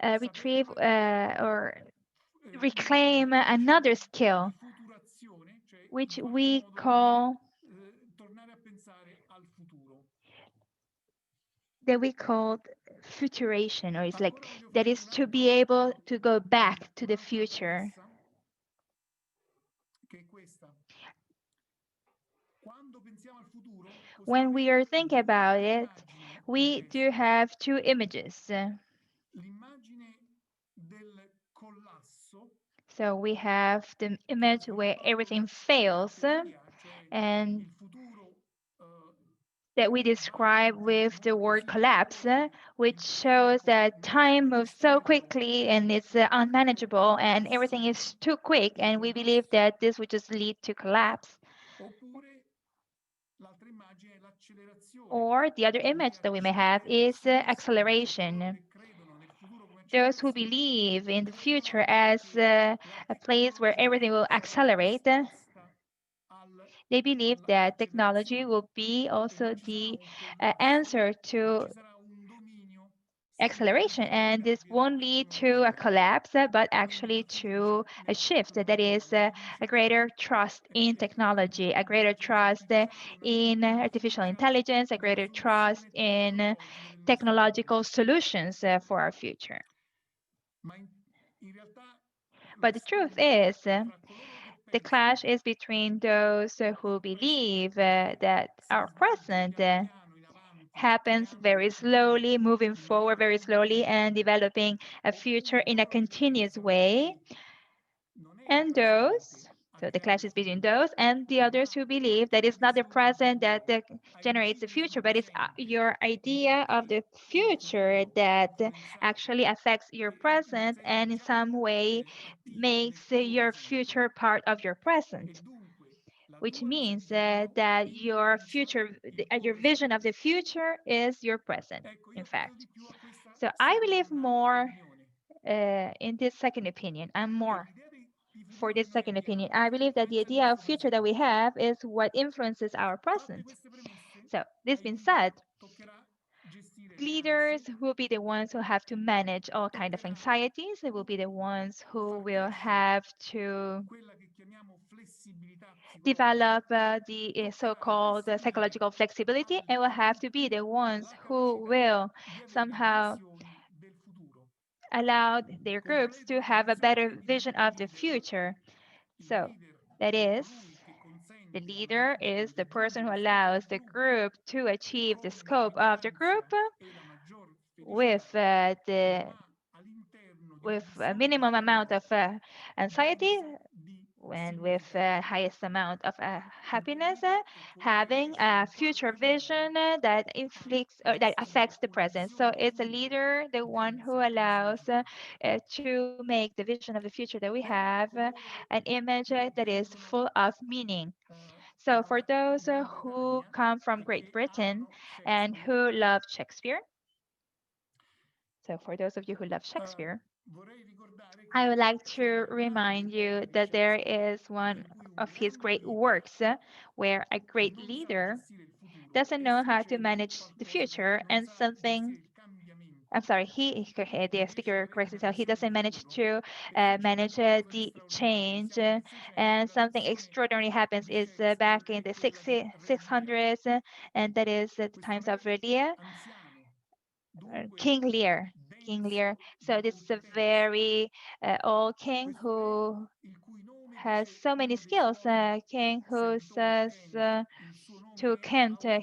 Speaker 3: saper
Speaker 1: retrieve or reclaim
Speaker 3: riprendere la
Speaker 1: another
Speaker 3: scena
Speaker 1: skill,
Speaker 3: di futurazione, cioè in
Speaker 1: which
Speaker 3: qualche
Speaker 1: we
Speaker 3: modo
Speaker 1: call
Speaker 3: tornare a pensare al futuro.
Speaker 1: that we call futuration, or it's like
Speaker 3: Ancora voglio
Speaker 1: that
Speaker 3: fare
Speaker 1: is to be
Speaker 3: un'altra
Speaker 1: able to go back to the future.
Speaker 3: premessa, che è questa. Quando pensiamo al futuro, possiamo
Speaker 1: When we are
Speaker 3: avere
Speaker 1: thinking
Speaker 3: due
Speaker 1: about it,
Speaker 3: immagini in
Speaker 1: we do
Speaker 3: testa.
Speaker 1: have two images.
Speaker 3: L'immagine del collasso,
Speaker 1: So we have the
Speaker 3: che è
Speaker 1: image where
Speaker 3: sviluppato
Speaker 1: everything
Speaker 3: dalla
Speaker 1: fails,
Speaker 3: teoria, cioè
Speaker 1: and
Speaker 3: il futuro
Speaker 1: that we
Speaker 3: va
Speaker 1: describe
Speaker 3: avanti
Speaker 1: with the
Speaker 3: molto
Speaker 1: word
Speaker 3: più
Speaker 1: collapse,
Speaker 3: veloce,
Speaker 1: which
Speaker 3: il
Speaker 1: shows
Speaker 3: tempo
Speaker 1: that
Speaker 3: non è
Speaker 1: time
Speaker 3: più
Speaker 1: moves so
Speaker 3: gestibile,
Speaker 1: quickly and it's
Speaker 3: il
Speaker 1: unmanageable
Speaker 3: tempo
Speaker 1: and everything
Speaker 3: passa
Speaker 1: is too quick,
Speaker 3: il
Speaker 1: and we believe
Speaker 3: collasso.
Speaker 1: that this would just lead to collapse.
Speaker 3: Oppure l'altra immagine è l'accelerazione.
Speaker 1: Or the other
Speaker 3: Le
Speaker 1: image that we may have is
Speaker 3: accelerazionisti, cioè coloro
Speaker 1: acceleration.
Speaker 3: che credono nel futuro come
Speaker 1: Those who
Speaker 3: accelerazione,
Speaker 1: believe in the
Speaker 3: credono
Speaker 1: future as
Speaker 3: che la
Speaker 1: a place where
Speaker 3: tecnologia
Speaker 1: everything will
Speaker 3: sarà una
Speaker 1: accelerate,
Speaker 3: risposta
Speaker 1: they believe that technology
Speaker 3: all'accelerazione
Speaker 1: will be
Speaker 3: e
Speaker 1: also
Speaker 3: non ci sarà
Speaker 1: the
Speaker 3: un collasso,
Speaker 1: answer
Speaker 3: ma
Speaker 1: to
Speaker 3: ci sarà un dominio sempre più
Speaker 1: acceleration, and this
Speaker 3: sofisticabile
Speaker 1: won't lead to a
Speaker 3: tecnologicamente.
Speaker 1: collapse but
Speaker 3: Quindi
Speaker 1: actually
Speaker 3: la
Speaker 1: to
Speaker 3: fiducia
Speaker 1: a shift, that is
Speaker 3: la
Speaker 1: a
Speaker 3: fiducia
Speaker 1: greater trust in technology, a greater
Speaker 3: nell'intelligenza
Speaker 1: trust
Speaker 3: artificiale,
Speaker 1: in
Speaker 3: una
Speaker 1: artificial
Speaker 3: fiducia
Speaker 1: intelligence, a
Speaker 3: nella
Speaker 1: greater trust
Speaker 3: soluzione
Speaker 1: in
Speaker 3: tecnologica del nostro
Speaker 1: technological
Speaker 3: futuro.
Speaker 1: solutions for our future.
Speaker 3: Ma in realtà lo
Speaker 1: But the truth
Speaker 3: scontro
Speaker 1: is,
Speaker 3: è fra coloro che
Speaker 1: the
Speaker 3: pensano
Speaker 1: clash is between those
Speaker 3: che
Speaker 1: who
Speaker 3: il
Speaker 1: believe
Speaker 3: presente
Speaker 1: that
Speaker 3: si
Speaker 1: our
Speaker 3: svolge
Speaker 1: present
Speaker 3: piano piano in avanti,
Speaker 1: happens
Speaker 3: creando
Speaker 1: very
Speaker 3: un futuro
Speaker 1: slowly, moving
Speaker 3: in maniera
Speaker 1: forward very slowly,
Speaker 3: progressiva,
Speaker 1: and developing a future
Speaker 3: oppure
Speaker 1: in a
Speaker 3: coloro che
Speaker 1: continuous
Speaker 3: pensano
Speaker 1: way.
Speaker 3: che non è il
Speaker 1: And
Speaker 3: presente
Speaker 1: those,
Speaker 3: a
Speaker 1: so the
Speaker 3: creare
Speaker 1: clash
Speaker 3: il
Speaker 1: is between
Speaker 3: futuro,
Speaker 1: those and the others
Speaker 3: ma
Speaker 1: who believe that
Speaker 3: la
Speaker 1: it's not the
Speaker 3: visione del
Speaker 1: present that
Speaker 3: futuro a
Speaker 1: generates the
Speaker 3: incidere
Speaker 1: future,
Speaker 3: sul
Speaker 1: but it's
Speaker 3: presente
Speaker 1: your
Speaker 3: in
Speaker 1: idea of
Speaker 3: perché
Speaker 1: the
Speaker 3: il
Speaker 1: future
Speaker 3: futuro
Speaker 1: that
Speaker 3: influenza
Speaker 1: actually affects your
Speaker 3: il
Speaker 1: present and
Speaker 3: presente
Speaker 1: in
Speaker 3: già
Speaker 1: some way
Speaker 3: attivo nel
Speaker 1: makes
Speaker 3: tuo
Speaker 1: your
Speaker 3: presente.
Speaker 1: future part of your
Speaker 3: E
Speaker 1: present,
Speaker 3: dunque la
Speaker 1: which
Speaker 3: tua visione
Speaker 1: means
Speaker 3: di futuro
Speaker 1: that your
Speaker 3: influenza
Speaker 1: future,
Speaker 3: il tuo
Speaker 1: your vision of
Speaker 3: presente.
Speaker 1: the future is your present,
Speaker 3: Ecco,
Speaker 1: in
Speaker 3: io credo
Speaker 1: fact.
Speaker 3: di più a questa
Speaker 1: So I believe
Speaker 3: seconda
Speaker 1: more
Speaker 3: opinione,
Speaker 1: in this second opinion. I'm
Speaker 3: che
Speaker 1: more
Speaker 3: l'idea di
Speaker 1: for
Speaker 3: futuro che
Speaker 1: this
Speaker 3: noi
Speaker 1: second opinion.
Speaker 3: abbiamo
Speaker 1: I believe that the
Speaker 3: influenza il
Speaker 1: idea of
Speaker 3: nostro
Speaker 1: future that we
Speaker 3: presente.
Speaker 1: have is what influences our
Speaker 3: Fatte
Speaker 1: present.
Speaker 3: queste premesse,
Speaker 1: So this
Speaker 3: ai
Speaker 1: being
Speaker 3: leader
Speaker 1: said,
Speaker 3: toccherà gestire le
Speaker 1: Leaders
Speaker 3: ansie,
Speaker 1: will be the ones who have to manage all kind of
Speaker 3: tollerare,
Speaker 1: anxieties. They will be the ones who
Speaker 3: far
Speaker 1: will
Speaker 3: crescere
Speaker 1: have to
Speaker 3: quella che chiamiamo flessibilità psicologica,
Speaker 1: develop the
Speaker 3: toccare e
Speaker 1: so-called
Speaker 3: seguire
Speaker 1: psychological flexibility, and will have to be the ones
Speaker 3: la
Speaker 1: who
Speaker 3: capacità
Speaker 1: will
Speaker 3: di avere
Speaker 1: somehow
Speaker 3: visioni del futuro,
Speaker 1: allow their groups
Speaker 3: completo
Speaker 1: to
Speaker 3: la
Speaker 1: have a better
Speaker 3: divisione di
Speaker 1: vision
Speaker 3: il
Speaker 1: of the
Speaker 3: leader.
Speaker 1: future.
Speaker 3: Il
Speaker 1: So
Speaker 3: leader
Speaker 1: that
Speaker 3: è
Speaker 1: is,
Speaker 3: colui che
Speaker 1: the
Speaker 3: consente al
Speaker 1: leader
Speaker 3: gruppo
Speaker 1: is
Speaker 3: di
Speaker 1: the person
Speaker 3: raggiungere
Speaker 1: who
Speaker 3: lo scopo
Speaker 1: allows
Speaker 3: del
Speaker 1: the
Speaker 3: gruppo
Speaker 1: group to achieve the
Speaker 3: con
Speaker 1: scope of the group
Speaker 3: minoranza e la maggior
Speaker 1: with
Speaker 3: felicità,
Speaker 1: the
Speaker 3: ma all'interno di una
Speaker 1: with a
Speaker 3: visione
Speaker 1: minimum amount
Speaker 3: costruttiva,
Speaker 1: of anxiety
Speaker 3: densa di
Speaker 1: and with
Speaker 3: significato.
Speaker 1: highest amount of
Speaker 3: Il
Speaker 1: happiness,
Speaker 3: leader è colui che
Speaker 1: having
Speaker 3: riesce
Speaker 1: a
Speaker 3: in
Speaker 1: future
Speaker 3: qualche modo
Speaker 1: vision that
Speaker 3: a
Speaker 1: inflicts that
Speaker 3: gestire
Speaker 1: affects the
Speaker 3: una
Speaker 1: present. So
Speaker 3: visione di
Speaker 1: it's a
Speaker 3: futuro
Speaker 1: leader, the one who
Speaker 3: densa di
Speaker 1: allows
Speaker 3: significato.
Speaker 1: to make the vision of the future that we have
Speaker 3: Coloro
Speaker 1: an image
Speaker 3: che
Speaker 1: that is
Speaker 3: vengono
Speaker 1: full of meaning. So for
Speaker 3: da
Speaker 1: those
Speaker 3: Gran
Speaker 1: who
Speaker 3: Bretagna
Speaker 1: come from
Speaker 3: e
Speaker 1: Great
Speaker 3: che
Speaker 1: Britain
Speaker 3: amano
Speaker 1: and
Speaker 3: Shakespeare,
Speaker 1: who love Shakespeare, so for those of you who love
Speaker 3: eh,
Speaker 1: Shakespeare,
Speaker 3: vorrei ricordare
Speaker 1: I would
Speaker 3: che
Speaker 1: like
Speaker 3: c'è
Speaker 1: to
Speaker 3: una grande
Speaker 1: remind you
Speaker 3: opera di
Speaker 1: that there
Speaker 3: Shakespeare
Speaker 1: is one
Speaker 3: per cui un
Speaker 1: of his
Speaker 3: grande
Speaker 1: great
Speaker 3: leader
Speaker 1: works where a
Speaker 3: che
Speaker 1: great
Speaker 3: non sa
Speaker 1: leader
Speaker 3: gestire il futuro
Speaker 1: doesn't
Speaker 3: e
Speaker 1: know how to
Speaker 3: succede
Speaker 1: manage the
Speaker 3: qualcosa di
Speaker 1: future
Speaker 3: non
Speaker 1: and
Speaker 3: sa
Speaker 1: something.
Speaker 3: gestire il
Speaker 1: I'm
Speaker 3: cambiamento,
Speaker 1: sorry, the
Speaker 3: non riesce ad
Speaker 1: speaker
Speaker 3: avere
Speaker 1: corrects
Speaker 3: una
Speaker 1: himself. He
Speaker 3: visione di
Speaker 1: doesn't manage
Speaker 3: futuro
Speaker 1: to
Speaker 3: e succede
Speaker 1: manage
Speaker 3: qualcosa di
Speaker 1: the
Speaker 3: straordinario.
Speaker 1: change,
Speaker 3: Siamo nel 600,
Speaker 1: and
Speaker 3: la
Speaker 1: something
Speaker 3: versione
Speaker 1: extraordinary happens
Speaker 3: di
Speaker 1: is
Speaker 3: Shakespeare
Speaker 1: back in
Speaker 3: è
Speaker 1: the
Speaker 3: quella di Re Lear.
Speaker 1: 600s, and that is the
Speaker 3: Questo
Speaker 1: times of
Speaker 3: re
Speaker 1: Lear.
Speaker 3: anziano, dunque
Speaker 1: King Lear. King Lear.
Speaker 3: denso
Speaker 1: So
Speaker 3: di
Speaker 1: this is a
Speaker 3: competenze.
Speaker 1: very old king
Speaker 3: Questo re,
Speaker 1: who
Speaker 3: il cui nome,
Speaker 1: has
Speaker 3: dice
Speaker 1: so many
Speaker 3: uno dei
Speaker 1: skills.
Speaker 3: suoi
Speaker 1: King who
Speaker 3: servitori,
Speaker 1: says
Speaker 3: Kent, il suo nome
Speaker 1: to
Speaker 3: è
Speaker 1: Kent,
Speaker 3: autorità.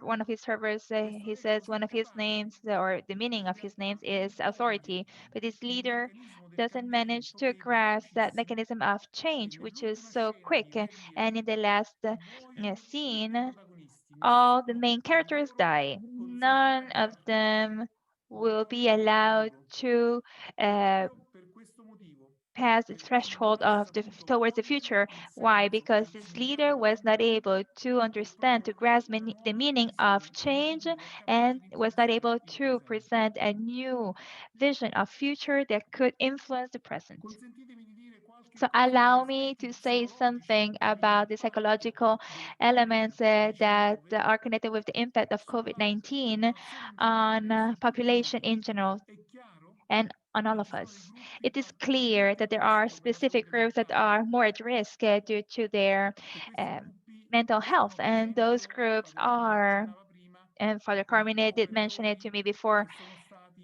Speaker 1: one of his servers,
Speaker 3: Questo
Speaker 1: he
Speaker 3: re
Speaker 1: says one
Speaker 3: così
Speaker 1: of his
Speaker 3: capace,
Speaker 1: names, or the meaning
Speaker 3: in
Speaker 1: of his names
Speaker 3: realtà
Speaker 1: is
Speaker 3: non
Speaker 1: authority.
Speaker 3: coglie
Speaker 1: But this
Speaker 3: il
Speaker 1: leader
Speaker 3: meccanismo del
Speaker 1: doesn't manage
Speaker 3: cambiamento
Speaker 1: to
Speaker 3: che è
Speaker 1: grasp that
Speaker 3: velocissimo
Speaker 1: mechanism of
Speaker 3: e
Speaker 1: change, which is
Speaker 3: nell'ultima
Speaker 1: so
Speaker 3: scena di
Speaker 1: quick.
Speaker 3: Re Lear
Speaker 1: And in the last
Speaker 3: muoiono tutti i
Speaker 1: scene,
Speaker 3: protagonisti,
Speaker 1: all the
Speaker 3: nessuno
Speaker 1: main
Speaker 3: di
Speaker 1: characters
Speaker 3: loro
Speaker 1: die.
Speaker 3: consentirà
Speaker 1: None
Speaker 3: di
Speaker 1: of
Speaker 3: partecipare
Speaker 1: them will be
Speaker 3: mai nel
Speaker 1: allowed
Speaker 3: futuro.
Speaker 1: to
Speaker 3: E
Speaker 1: uh,
Speaker 3: proprio per questo motivo,
Speaker 1: pass the
Speaker 3: perché non
Speaker 1: threshold
Speaker 3: ha
Speaker 1: of
Speaker 3: saputo
Speaker 1: towards the
Speaker 3: cogliere
Speaker 1: future.
Speaker 3: il
Speaker 1: Why?
Speaker 3: senso e
Speaker 1: Because
Speaker 3: il
Speaker 1: this
Speaker 3: significato
Speaker 1: leader
Speaker 3: del
Speaker 1: was not able
Speaker 3: cambiamento,
Speaker 1: to
Speaker 3: è
Speaker 1: understand, to
Speaker 3: proprio
Speaker 1: grasp
Speaker 3: la
Speaker 1: the
Speaker 3: nuova
Speaker 1: meaning of
Speaker 3: visione di
Speaker 1: change,
Speaker 3: futuro capace
Speaker 1: and
Speaker 3: di
Speaker 1: was not
Speaker 3: influenzare
Speaker 1: able
Speaker 3: il
Speaker 1: to
Speaker 3: presente.
Speaker 1: present a new vision of future that could influence the present.
Speaker 3: Consentitemi di dire qualche
Speaker 1: So
Speaker 3: cosa degli
Speaker 1: allow me
Speaker 3: aspetti
Speaker 1: to say
Speaker 3: psicologici
Speaker 1: something
Speaker 3: di
Speaker 1: about the
Speaker 3: impatto
Speaker 1: psychological
Speaker 3: del
Speaker 1: elements that
Speaker 3: Covid-19
Speaker 1: are connected with the impact of
Speaker 3: sulla
Speaker 1: COVID-19
Speaker 3: popolazione in generale
Speaker 1: on
Speaker 3: e su tutti
Speaker 1: population
Speaker 3: noi.
Speaker 1: in general
Speaker 3: È chiaro
Speaker 1: and on
Speaker 3: che
Speaker 1: all
Speaker 3: ci
Speaker 1: of
Speaker 3: sono dei
Speaker 1: us.
Speaker 3: gruppi
Speaker 1: It is clear
Speaker 3: particolarmente
Speaker 1: that
Speaker 3: a
Speaker 1: there are
Speaker 3: rischio per la
Speaker 1: specific
Speaker 3: salute
Speaker 1: groups that
Speaker 3: mentale
Speaker 1: are more at risk due to their
Speaker 3: e questi
Speaker 1: um,
Speaker 3: gruppi
Speaker 1: mental health,
Speaker 3: sono per
Speaker 1: and those
Speaker 3: esempio,
Speaker 1: groups
Speaker 3: Padre Carmine
Speaker 1: are,
Speaker 3: accennava prima,
Speaker 1: and Father
Speaker 3: gli
Speaker 1: Carmine did mention it
Speaker 3: operatori
Speaker 1: to me before,
Speaker 3: che sono stati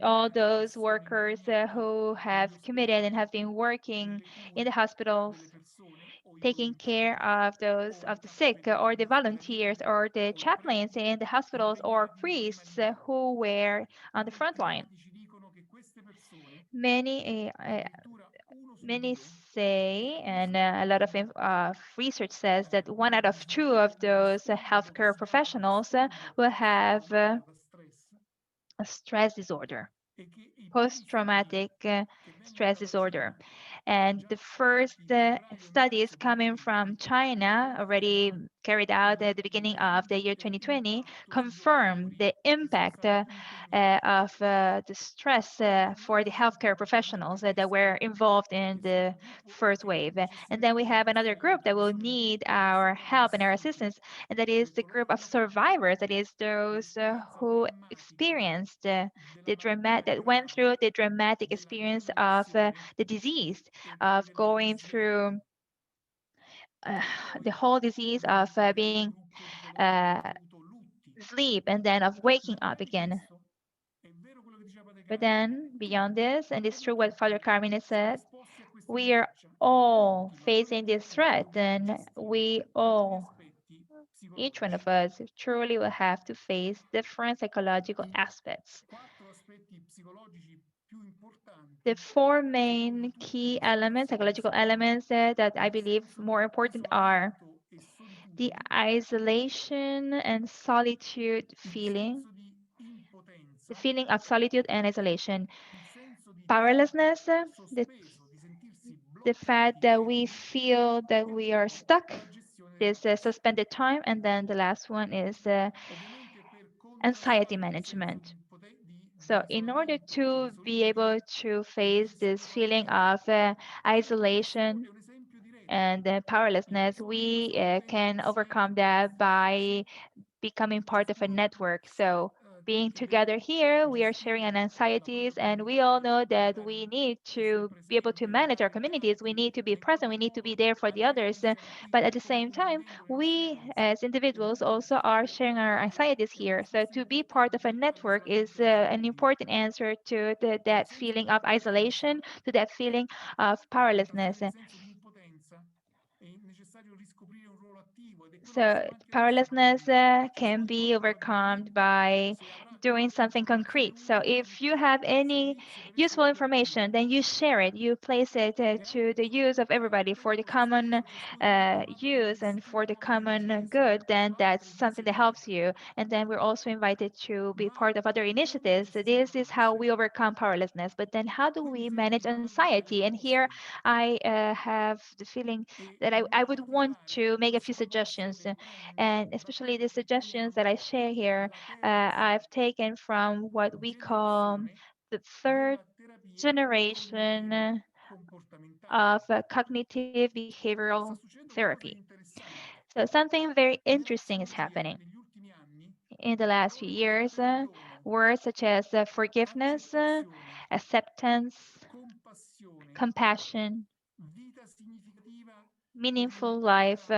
Speaker 1: all
Speaker 3: impegnati e
Speaker 1: those
Speaker 3: sono
Speaker 1: workers
Speaker 3: impegnati
Speaker 1: who
Speaker 3: negli
Speaker 1: have committed and
Speaker 3: ospedali
Speaker 1: have been working
Speaker 3: nelle
Speaker 1: in the
Speaker 3: cure
Speaker 1: hospitals
Speaker 3: delle persone o i
Speaker 1: taking care
Speaker 3: volontari
Speaker 1: of
Speaker 3: o
Speaker 1: those
Speaker 3: i
Speaker 1: of the sick or the volunteers
Speaker 3: ospedalieri
Speaker 1: or the
Speaker 3: o i
Speaker 1: chaplains
Speaker 3: preti
Speaker 1: in the hospitals or
Speaker 3: impegnati in prima
Speaker 1: priests
Speaker 3: linea.
Speaker 1: who were on the front
Speaker 3: Molti
Speaker 1: line.
Speaker 3: dati ci dicono che queste persone,
Speaker 1: Many
Speaker 3: addirittura uno su
Speaker 1: many
Speaker 3: due,
Speaker 1: say, and a lot of research says that one out of two of
Speaker 3: hanno un
Speaker 1: those
Speaker 3: disturbo
Speaker 1: healthcare professionals will have
Speaker 3: causato da stress
Speaker 1: a stress disorder,
Speaker 3: e che i primi studi
Speaker 1: post-traumatic
Speaker 3: che vengono
Speaker 1: stress
Speaker 3: dalla
Speaker 1: disorder.
Speaker 3: Cina,
Speaker 1: And the
Speaker 3: già
Speaker 1: first
Speaker 3: fatti in febbraio-marzo
Speaker 1: studies coming from
Speaker 3: 2020,
Speaker 1: China, already
Speaker 3: confermano
Speaker 1: carried out at the beginning of the
Speaker 3: l'influenza
Speaker 1: year
Speaker 3: e
Speaker 1: 2020,
Speaker 3: l'impatto sui
Speaker 1: confirm
Speaker 3: giocatori
Speaker 1: the
Speaker 3: che sono
Speaker 1: impact
Speaker 3: stati impegnati.
Speaker 1: of the stress for the
Speaker 3: Non
Speaker 1: healthcare professionals
Speaker 3: unicamente
Speaker 1: that were
Speaker 3: questo,
Speaker 1: involved in
Speaker 3: questo
Speaker 1: the
Speaker 3: gruppo
Speaker 1: first
Speaker 3: che
Speaker 1: wave. And then we
Speaker 3: necessariamente
Speaker 1: have
Speaker 3: deve
Speaker 1: another
Speaker 3: essere
Speaker 1: group that will
Speaker 3: compreso da
Speaker 1: need
Speaker 3: tutte le
Speaker 1: our
Speaker 3: persone
Speaker 1: help and our
Speaker 3: assistite
Speaker 1: assistance, and that is
Speaker 3: per
Speaker 1: the
Speaker 3: coloro
Speaker 1: group
Speaker 3: che
Speaker 1: of
Speaker 3: hanno fatto
Speaker 1: survivors, that is those
Speaker 3: l'esperienza
Speaker 1: who
Speaker 3: drammatica
Speaker 1: experienced
Speaker 3: della malattia
Speaker 1: that went through
Speaker 3: grave,
Speaker 1: the dramatic
Speaker 3: della
Speaker 1: experience of
Speaker 3: rianimazione
Speaker 1: the disease,
Speaker 3: e
Speaker 1: of
Speaker 3: del
Speaker 1: going
Speaker 3: risveglio,
Speaker 1: through
Speaker 3: che
Speaker 1: the
Speaker 3: poi
Speaker 1: whole disease of
Speaker 3: diventa il
Speaker 1: being
Speaker 3: gruppo di coloro che hanno
Speaker 1: uh,
Speaker 3: avuto lutti.
Speaker 1: sleep and then of waking
Speaker 3: Ma al di
Speaker 1: up
Speaker 3: là di
Speaker 1: again.
Speaker 3: questo, è vero quello che diceva Padre
Speaker 1: But
Speaker 3: Carmine,
Speaker 1: then beyond
Speaker 3: tutti,
Speaker 1: this, and it's
Speaker 3: proprio
Speaker 1: true what Father
Speaker 3: tutti,
Speaker 1: Carmine
Speaker 3: siamo
Speaker 1: said,
Speaker 3: esposti a questa
Speaker 1: we are
Speaker 3: minaccia e
Speaker 1: all
Speaker 3: tutti, ma
Speaker 1: facing
Speaker 3: proprio
Speaker 1: this
Speaker 3: tutti,
Speaker 1: threat,
Speaker 3: dobbiamo
Speaker 1: and
Speaker 3: gestire
Speaker 1: we
Speaker 3: tutti gli
Speaker 1: all,
Speaker 3: aspetti
Speaker 1: each one of
Speaker 3: psicologici.
Speaker 1: us, truly will have to face different psychological
Speaker 3: I
Speaker 1: aspects.
Speaker 3: quattro aspetti psicologici più
Speaker 1: The
Speaker 3: importanti,
Speaker 1: four
Speaker 3: secondo
Speaker 1: main
Speaker 3: tutte
Speaker 1: key
Speaker 3: queste
Speaker 1: elements,
Speaker 3: persone,
Speaker 1: psychological
Speaker 3: sono
Speaker 1: elements that I
Speaker 3: il
Speaker 1: believe
Speaker 3: senso
Speaker 1: more
Speaker 3: di
Speaker 1: important are
Speaker 3: isolamento e
Speaker 1: the
Speaker 3: solitudine,
Speaker 1: isolation and solitude
Speaker 3: il
Speaker 1: feeling,
Speaker 3: senso di
Speaker 1: the
Speaker 3: impotenza,
Speaker 1: feeling of solitude and isolation,
Speaker 3: il senso di
Speaker 1: powerlessness,
Speaker 3: sospeso, di sentirsi
Speaker 1: the fact
Speaker 3: bloccati,
Speaker 1: that we
Speaker 3: fermi
Speaker 1: feel that
Speaker 3: e
Speaker 1: we are
Speaker 3: poi
Speaker 1: stuck,
Speaker 3: la gestione della
Speaker 1: this
Speaker 3: crisi.
Speaker 1: suspended time, and then the last one is
Speaker 3: Ovviamente per
Speaker 1: anxiety
Speaker 3: contrastare il senso
Speaker 1: management.
Speaker 3: di
Speaker 1: So, in order
Speaker 3: isolamento e di
Speaker 1: to be able
Speaker 3: solitudine,
Speaker 1: to
Speaker 3: è
Speaker 1: face this
Speaker 3: necessario
Speaker 1: feeling
Speaker 3: partire
Speaker 1: of
Speaker 3: dalla compassione,
Speaker 1: isolation
Speaker 3: è un esempio diretto.
Speaker 1: and
Speaker 3: Le
Speaker 1: powerlessness,
Speaker 3: persone che
Speaker 1: we
Speaker 3: passano tempo
Speaker 1: can
Speaker 3: insieme
Speaker 1: overcome that
Speaker 3: durante la crisi,
Speaker 1: by becoming part of a
Speaker 3: ciascuno
Speaker 1: network. So, being together here. We are sharing our anxieties, and we all know that we need to be able to manage our communities. We need to be present. We need to be there for the others. But at the same time, we as individuals also are sharing our anxieties here. So to be part of a network is an important answer to that feeling of isolation, to that feeling of powerlessness. So powerlessness can be overcome by doing something concrete. So if you have any useful information, then you share it. You place it to the use of everybody for the common use and for the common good. Then that's something that helps you. And then we're also invited to be part of other initiatives. So this is how we overcome powerlessness. But then how do we manage anxiety? And here I have the feeling that I would want to make a few suggestions, and especially the suggestions that I share here, I've taken from what we call the third generation of cognitive behavioral therapy. So something very interesting is happening in the last few years. Words such as forgiveness, acceptance, compassion, meaningful life,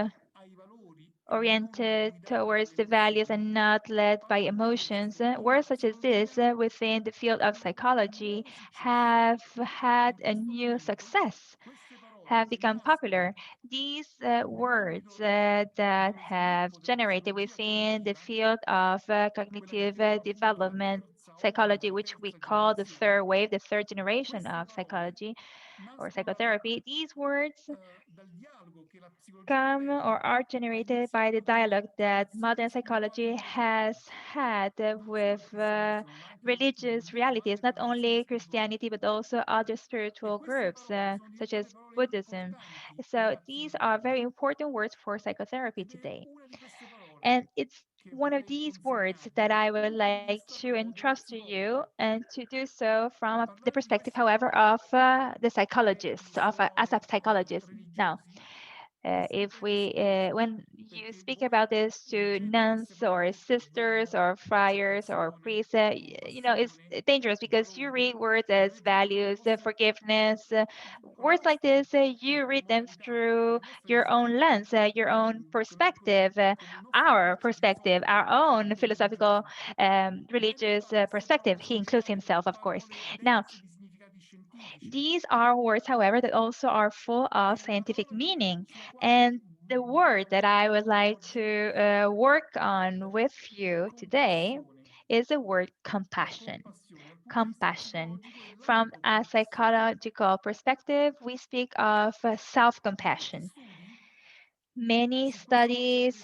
Speaker 1: oriented towards the values and not led by emotions. Words such as this within the field of psychology have had a new success, have become popular. These words that have generated within the field of cognitive development psychology, which we call the third wave, the third generation of psychology or psychotherapy, these words come or are generated by the dialogue that modern psychology has had with religious realities, not only Christianity, but also other spiritual groups, such as Buddhism. So these are very important words for psychotherapy today. And it's one of these words that I would like to entrust to you, and to do so from the perspective, however, of the psychologist, as a psychologist. Now, if we when you speak about this to nuns or sisters or friars or priests, it's dangerous because you read words as values, forgiveness, words like this, you read them through your own lens, your own perspective, our perspective, our own philosophical, religious perspective. He includes himself, of course. Now, these are words, however, that also are full of scientific meaning. And the word that I would like to work on with you today is the word compassion. Compassion. From a psychological perspective, we speak of self compassion. Many studies,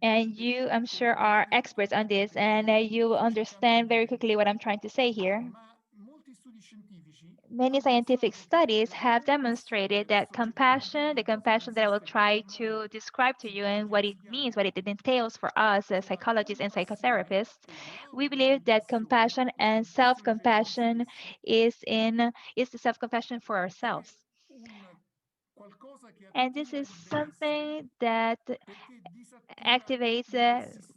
Speaker 1: and you, I'm sure, are experts on this, and you will understand very quickly what I'm trying to say here. Many scientific studies have demonstrated that compassion, the compassion that I will try to describe to you and what it means, what it entails for us as psychologists and psychotherapists, we believe that compassion and self-compassion is the self-compassion for ourselves. And this is something that activates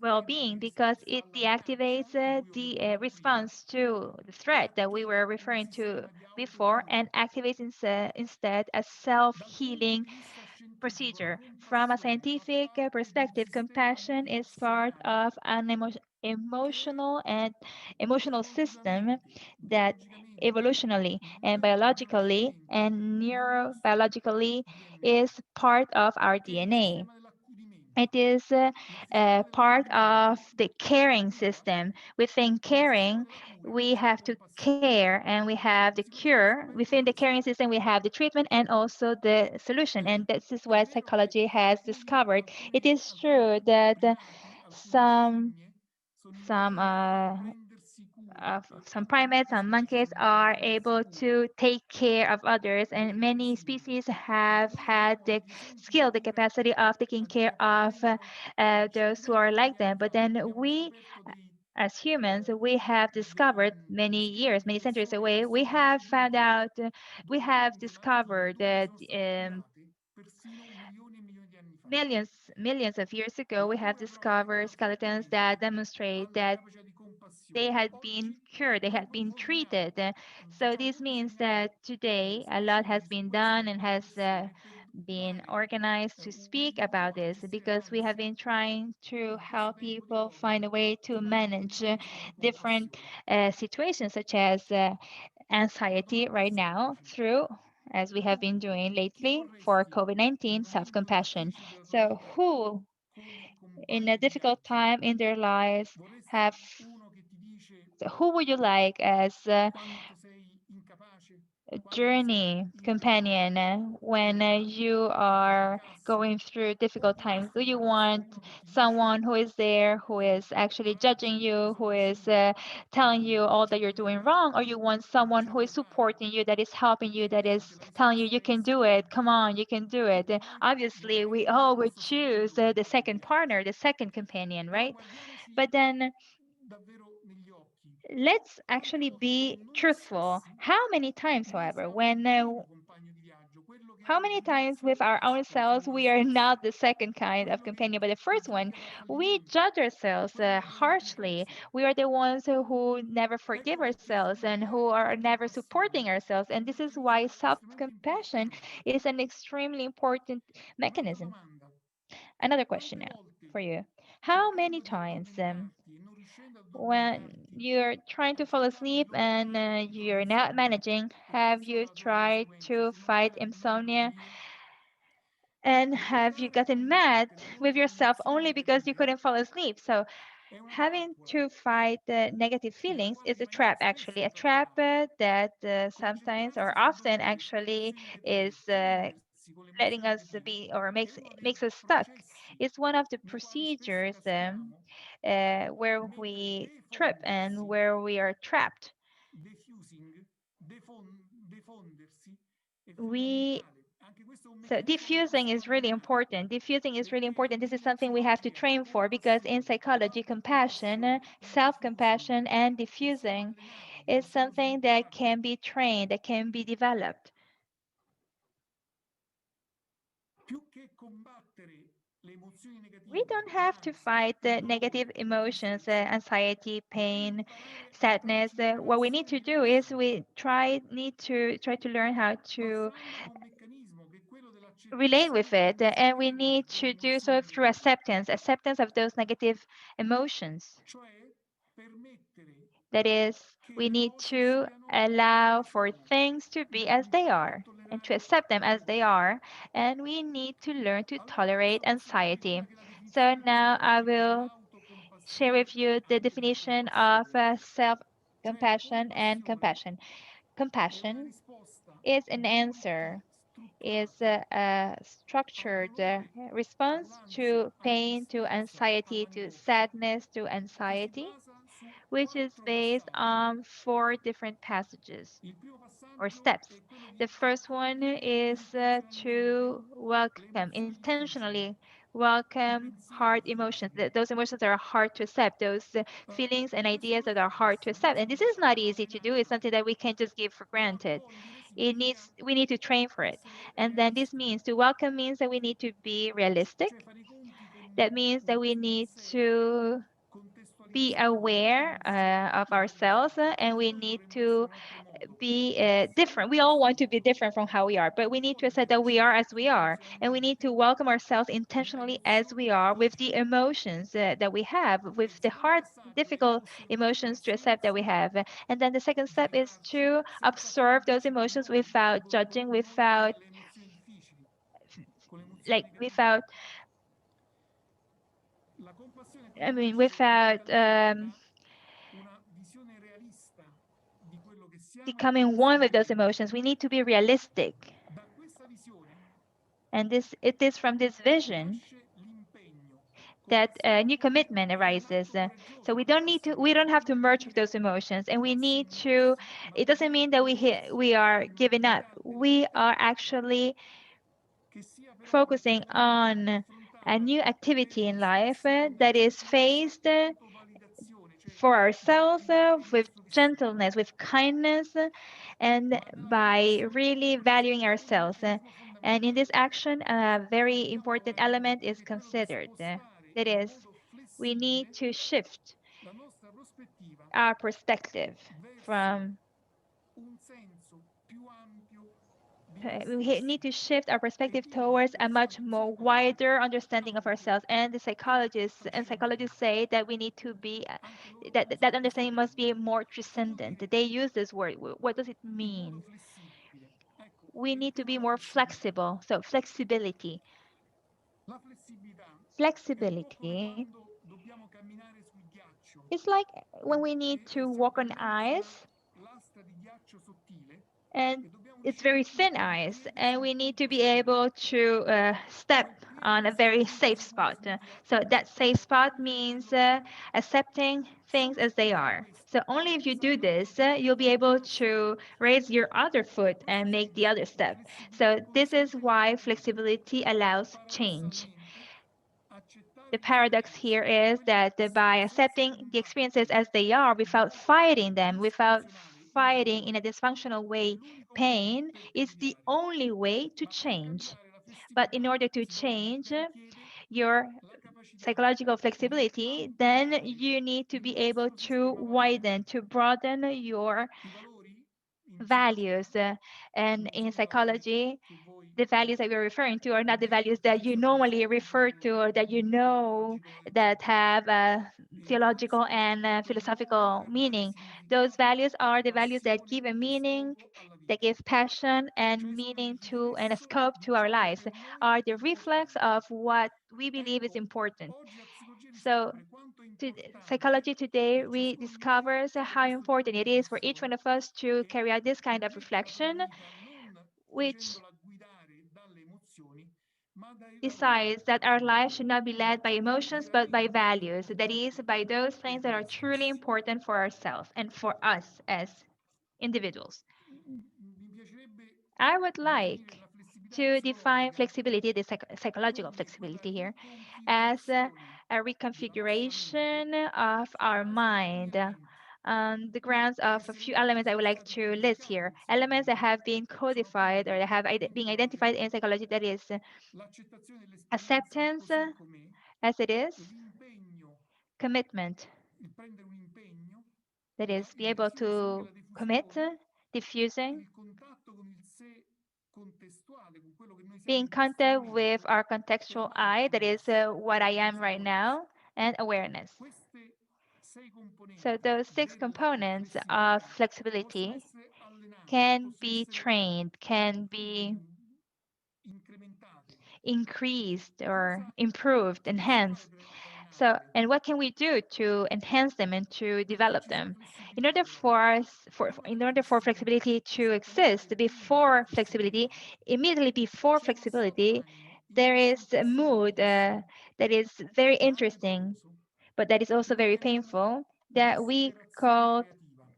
Speaker 1: well-being because it deactivates the response to the threat that we were referring to before and activates instead a self-healing procedure. From a scientific perspective, compassion is part of an emotional and emotional system that evolutionally and biologically and neurobiologically is part of our DNA. It is part of the caring system. Within caring, we have to care and we have the cure. Within the caring system, we have the treatment and also the solution. And this is what psychology has discovered. It is true that some some uh, some primates, some monkeys are able to take care of others, and many species have had the skill, the capacity of taking care of those who are like them. But then we, as humans, we have discovered many years, many centuries away, we have found out, we have discovered that millions of years ago, we have discovered skeletons that demonstrate that they had been cured, they had been treated. So this means that today a lot has been done and has been organized to speak about this because we have been trying to help people find a way to manage different situations such as anxiety right now through, as we have been doing lately for COVID-19, self-compassion. So who in a difficult time in their lives have, so who would you like as journey companion when you are going through difficult times? Do you want someone who is there, who is actually judging you, who is telling you all that you're doing wrong, or you want someone who is supporting you, that is helping you, that is telling you you can do it, come on, you can do it? Obviously, we all would choose the second partner, the second companion, right? But then let's actually be truthful. How many times, however, how many times with our own selves we are not the second kind of companion, but the first one? We judge ourselves harshly. We are the ones who never forgive ourselves and who are never supporting ourselves. And this is why self-compassion is an extremely important mechanism. Another question now for you. How many times when you're trying to fall asleep and you're not managing, have you tried to fight insomnia? And have you gotten mad with yourself only because you couldn't fall asleep? So having to fight the negative feelings is a trap, actually, a trap that sometimes or often actually is letting us be or makes us stuck. It's one of the procedures where we trip and where we are trapped. We So diffusing is really important. Diffusing is really important. This is something we have to train for because in psychology, compassion, self-compassion, and diffusing is something that can be trained, that can be developed. We don't have to fight the negative emotions, anxiety, pain, sadness. What we need to do is we need to try to learn how to relate with it, and we need to do so through acceptance of those negative emotions. That is, we need to allow for things to be as they are and to accept them as they are, and we need to learn to tolerate anxiety. So now I will share with you the definition of self compassion and compassion. Compassion is an answer, is a structured response to pain, to anxiety, to sadness, to anxiety, which is based on four different passages or steps. The first one is to welcome, intentionally welcome hard emotions. Those emotions that are hard to accept, those feelings and ideas that are hard to accept. And this is not easy to do. It's something that we can't just give for granted. We need to train for it. And then this means to welcome means that we need to be realistic. That means that we need to be aware of ourselves and we need to be different. We all want to be different from how we are, but we need to accept that we are as we are, and we need to welcome ourselves intentionally as we are with the emotions that we have, with the hard, difficult emotions to accept that we have. And then the second step is to observe those emotions without judging, without, without becoming one with those emotions. We need to be realistic. And it is from this vision that a new commitment arises. So we don't have to merge with those emotions, and we need to. It doesn't mean that we are giving up. We are actually focusing on a new activity in life that is faced for ourselves with gentleness, with kindness, and by really valuing ourselves. And in this action, a very important element is considered. That is, we need to shift our perspective
Speaker 3: verso
Speaker 1: from
Speaker 3: un senso più ampio di noi
Speaker 1: we need
Speaker 3: stessi.
Speaker 1: to shift our
Speaker 3: E
Speaker 1: perspective
Speaker 3: quindi
Speaker 1: towards a
Speaker 3: persone
Speaker 1: much
Speaker 3: di un
Speaker 1: more
Speaker 3: certo tipo
Speaker 1: wider understanding of
Speaker 3: hanno
Speaker 1: ourselves. And the psychologists
Speaker 3: facendo
Speaker 1: say that we need to be
Speaker 3: anche loro
Speaker 1: that
Speaker 3: uso
Speaker 1: that
Speaker 3: di questo
Speaker 1: understanding must be
Speaker 3: termine.
Speaker 1: more
Speaker 3: Si può
Speaker 1: transcendent.
Speaker 3: dire
Speaker 1: They use this word. What does it
Speaker 3: in modo
Speaker 1: mean?
Speaker 3: flessibile. Ecco,
Speaker 1: We
Speaker 3: il
Speaker 1: need to
Speaker 3: tema
Speaker 1: be
Speaker 3: della
Speaker 1: more
Speaker 3: flessibilità.
Speaker 1: flexible. So flexibility.
Speaker 3: La flessibilità è un po' come
Speaker 1: Flexibility
Speaker 3: quando dobbiamo camminare sul ghiaccio
Speaker 1: is like when we need
Speaker 3: e
Speaker 1: to
Speaker 3: stiamo
Speaker 1: walk on
Speaker 3: camminando sulla
Speaker 1: ice
Speaker 3: lastra di ghiaccio sottile
Speaker 1: and
Speaker 3: e dobbiamo
Speaker 1: it's
Speaker 3: riuscire a
Speaker 1: very thin
Speaker 3: mettere il
Speaker 1: ice,
Speaker 3: piede
Speaker 1: and
Speaker 3: sul
Speaker 1: we need to
Speaker 3: punto
Speaker 1: be
Speaker 3: sicuro.
Speaker 1: able to step
Speaker 3: Quel piede
Speaker 1: on a
Speaker 3: che sul
Speaker 1: very
Speaker 3: punto
Speaker 1: safe
Speaker 3: sicuro
Speaker 1: spot.
Speaker 3: significa
Speaker 1: So that safe spot
Speaker 3: prendere
Speaker 1: means
Speaker 3: quello che è.
Speaker 1: accepting things
Speaker 3: Solo se
Speaker 1: as they
Speaker 3: puoi fare
Speaker 1: are. So
Speaker 3: questo puoi
Speaker 1: only if you do
Speaker 3: alzare il tuo
Speaker 1: this,
Speaker 3: piede
Speaker 1: you'll be
Speaker 3: dal
Speaker 1: able
Speaker 3: punto
Speaker 1: to
Speaker 3: sicuro.
Speaker 1: raise your other foot
Speaker 3: Questo
Speaker 1: and make the other
Speaker 3: significa la
Speaker 1: step.
Speaker 3: flessibilità,
Speaker 1: So this is
Speaker 3: consente di
Speaker 1: why
Speaker 3: cambiare.
Speaker 1: flexibility allows change.
Speaker 3: Paradossalmente,
Speaker 1: The
Speaker 3: accettare
Speaker 1: paradox
Speaker 3: l'esperienza
Speaker 1: here
Speaker 3: per
Speaker 1: is
Speaker 3: quella che
Speaker 1: that by
Speaker 3: sono, senza
Speaker 1: accepting the experiences
Speaker 3: combattere
Speaker 1: as they are
Speaker 3: il
Speaker 1: without
Speaker 3: malessere,
Speaker 1: fighting
Speaker 3: il
Speaker 1: them, without
Speaker 3: disfunzionale, il
Speaker 1: fighting in a
Speaker 3: dolore,
Speaker 1: dysfunctional
Speaker 3: è
Speaker 1: way,
Speaker 3: l'unico modo
Speaker 1: pain
Speaker 3: per
Speaker 1: is the
Speaker 3: cambiare.
Speaker 1: only way to
Speaker 3: Ma per
Speaker 1: change.
Speaker 3: cambiare la
Speaker 1: But in
Speaker 3: flessibilità
Speaker 1: order to
Speaker 3: significa,
Speaker 1: change
Speaker 3: richiede
Speaker 1: your
Speaker 3: la capacità
Speaker 1: psychological
Speaker 3: di
Speaker 1: flexibility, then
Speaker 3: ampliare
Speaker 1: you need to
Speaker 3: il
Speaker 1: be able
Speaker 3: nostro
Speaker 1: to
Speaker 3: sistema
Speaker 1: widen,
Speaker 3: valoriale.
Speaker 1: to broaden your
Speaker 3: I valori in psicologia,
Speaker 1: values. And
Speaker 3: non
Speaker 1: in
Speaker 3: sono valori
Speaker 1: psychology,
Speaker 3: che voi
Speaker 1: the values that we're referring to are not the values that you
Speaker 3: interpretate
Speaker 1: normally
Speaker 3: secondo
Speaker 1: refer to or that you
Speaker 3: il
Speaker 1: know
Speaker 3: teologico,
Speaker 1: that
Speaker 3: eccetera.
Speaker 1: have a
Speaker 3: I valori
Speaker 1: theological
Speaker 3: sono
Speaker 1: and
Speaker 3: quel modo
Speaker 1: philosophical
Speaker 3: per dare
Speaker 1: meaning. Those
Speaker 3: significato,
Speaker 1: values are the values that give
Speaker 3: passione
Speaker 1: a
Speaker 3: e
Speaker 1: meaning,
Speaker 3: scopo alla
Speaker 1: that
Speaker 3: vita.
Speaker 1: give passion and
Speaker 3: Cioè sono il
Speaker 1: meaning to and a
Speaker 3: riflesso
Speaker 1: scope
Speaker 3: di
Speaker 1: to our
Speaker 3: ciò che
Speaker 1: lives,
Speaker 3: per noi
Speaker 1: are
Speaker 3: è
Speaker 1: the reflex
Speaker 3: importante.
Speaker 1: of what we believe is
Speaker 3: Ecco,
Speaker 1: important.
Speaker 3: oggi la psicologia
Speaker 1: So
Speaker 3: riscopre quanto è
Speaker 1: to
Speaker 3: importante
Speaker 1: psychology today
Speaker 3: per
Speaker 1: we
Speaker 3: ciascuno di noi
Speaker 1: discovers
Speaker 3: fare
Speaker 1: how
Speaker 3: questo tipo
Speaker 1: important
Speaker 3: di
Speaker 1: it is for each one
Speaker 3: riflessione
Speaker 1: of us to
Speaker 3: e
Speaker 1: carry out this kind of
Speaker 3: mette la propria
Speaker 1: reflection,
Speaker 3: vita non
Speaker 1: which
Speaker 3: facendola guidare dalle emozioni, ma dai valori.
Speaker 1: decides that our life should not be led by
Speaker 3: Cioè
Speaker 1: emotions but by
Speaker 3: veramente
Speaker 1: values, that is, by those
Speaker 3: per
Speaker 1: things that are
Speaker 3: noi
Speaker 1: truly
Speaker 3: stessi.
Speaker 1: important for ourselves and for us as individuals.
Speaker 3: Mi piacerebbe
Speaker 1: I would
Speaker 3: definire
Speaker 1: like
Speaker 3: la flessibilità
Speaker 1: to define
Speaker 3: psicologica
Speaker 1: flexibility, the psychological
Speaker 3: come quella
Speaker 1: flexibility here, as
Speaker 3: riconfigurazione
Speaker 1: a
Speaker 3: della nostra
Speaker 1: reconfiguration
Speaker 3: mente
Speaker 1: of
Speaker 3: sulla
Speaker 1: our
Speaker 3: base di alcuni
Speaker 1: mind
Speaker 3: elementi
Speaker 1: on the grounds
Speaker 3: che
Speaker 1: of a few
Speaker 3: secondo voi
Speaker 1: elements I
Speaker 3: sono
Speaker 1: would like
Speaker 3: stati
Speaker 1: to list
Speaker 3: codificati
Speaker 1: here.
Speaker 3: in
Speaker 1: Elements that
Speaker 3: psicologia.
Speaker 1: have been
Speaker 3: Sono
Speaker 1: codified or
Speaker 3: appunto
Speaker 1: that have been
Speaker 3: l'intento
Speaker 1: identified in
Speaker 3: valoriale,
Speaker 1: psychology, that is
Speaker 3: l'accettazione dell'esperienza
Speaker 1: acceptance
Speaker 3: così com'è,
Speaker 1: as it is,
Speaker 3: l'impegno,
Speaker 1: commitment,
Speaker 3: il prendere un impegno,
Speaker 1: that is, be
Speaker 3: il
Speaker 1: able
Speaker 3: diffudersi, anche
Speaker 1: to
Speaker 3: la
Speaker 1: commit,
Speaker 3: diffusione,
Speaker 1: diffusing,
Speaker 3: il contatto con il sé contestuale, con quello che noi
Speaker 1: be
Speaker 3: siamo
Speaker 1: in
Speaker 3: in questo
Speaker 1: contact with
Speaker 3: momento,
Speaker 1: our
Speaker 3: e
Speaker 1: contextual I, that is
Speaker 3: mindfulness,
Speaker 1: what I am right
Speaker 3: consapevolezza.
Speaker 1: now, and awareness.
Speaker 3: Queste sei
Speaker 1: So
Speaker 3: componenti
Speaker 1: those six
Speaker 3: della
Speaker 1: components of
Speaker 3: flessibilità possono
Speaker 1: flexibility
Speaker 3: essere allenate,
Speaker 1: can
Speaker 3: possono
Speaker 1: be
Speaker 3: essere
Speaker 1: trained, can be
Speaker 3: incrementate.
Speaker 1: increased or
Speaker 3: Cosa
Speaker 1: improved,
Speaker 3: si possa fare
Speaker 1: enhanced.
Speaker 3: per
Speaker 1: So,
Speaker 3: allenarle?
Speaker 1: and what can we do to enhance them and to
Speaker 3: Perché
Speaker 1: develop
Speaker 3: ci sia
Speaker 1: them? In
Speaker 3: flessibilità
Speaker 1: order
Speaker 3: però?
Speaker 1: for
Speaker 3: Prima
Speaker 1: in
Speaker 3: della
Speaker 1: order for
Speaker 3: flessibilità,
Speaker 1: flexibility to exist,
Speaker 3: esattamente prima della
Speaker 1: before flexibility,
Speaker 3: flessibilità,
Speaker 1: immediately before
Speaker 3: c'è uno stato
Speaker 1: flexibility,
Speaker 3: d'animo in
Speaker 1: there
Speaker 3: cui
Speaker 1: is a
Speaker 3: possiamo
Speaker 1: mood
Speaker 3: godersi,
Speaker 1: that is very
Speaker 3: ma anche
Speaker 1: interesting,
Speaker 3: doloroso,
Speaker 1: but that is
Speaker 3: di
Speaker 1: also
Speaker 3: una
Speaker 1: very
Speaker 3: vera
Speaker 1: painful, that we
Speaker 3: disperazione
Speaker 1: call
Speaker 3: creativa,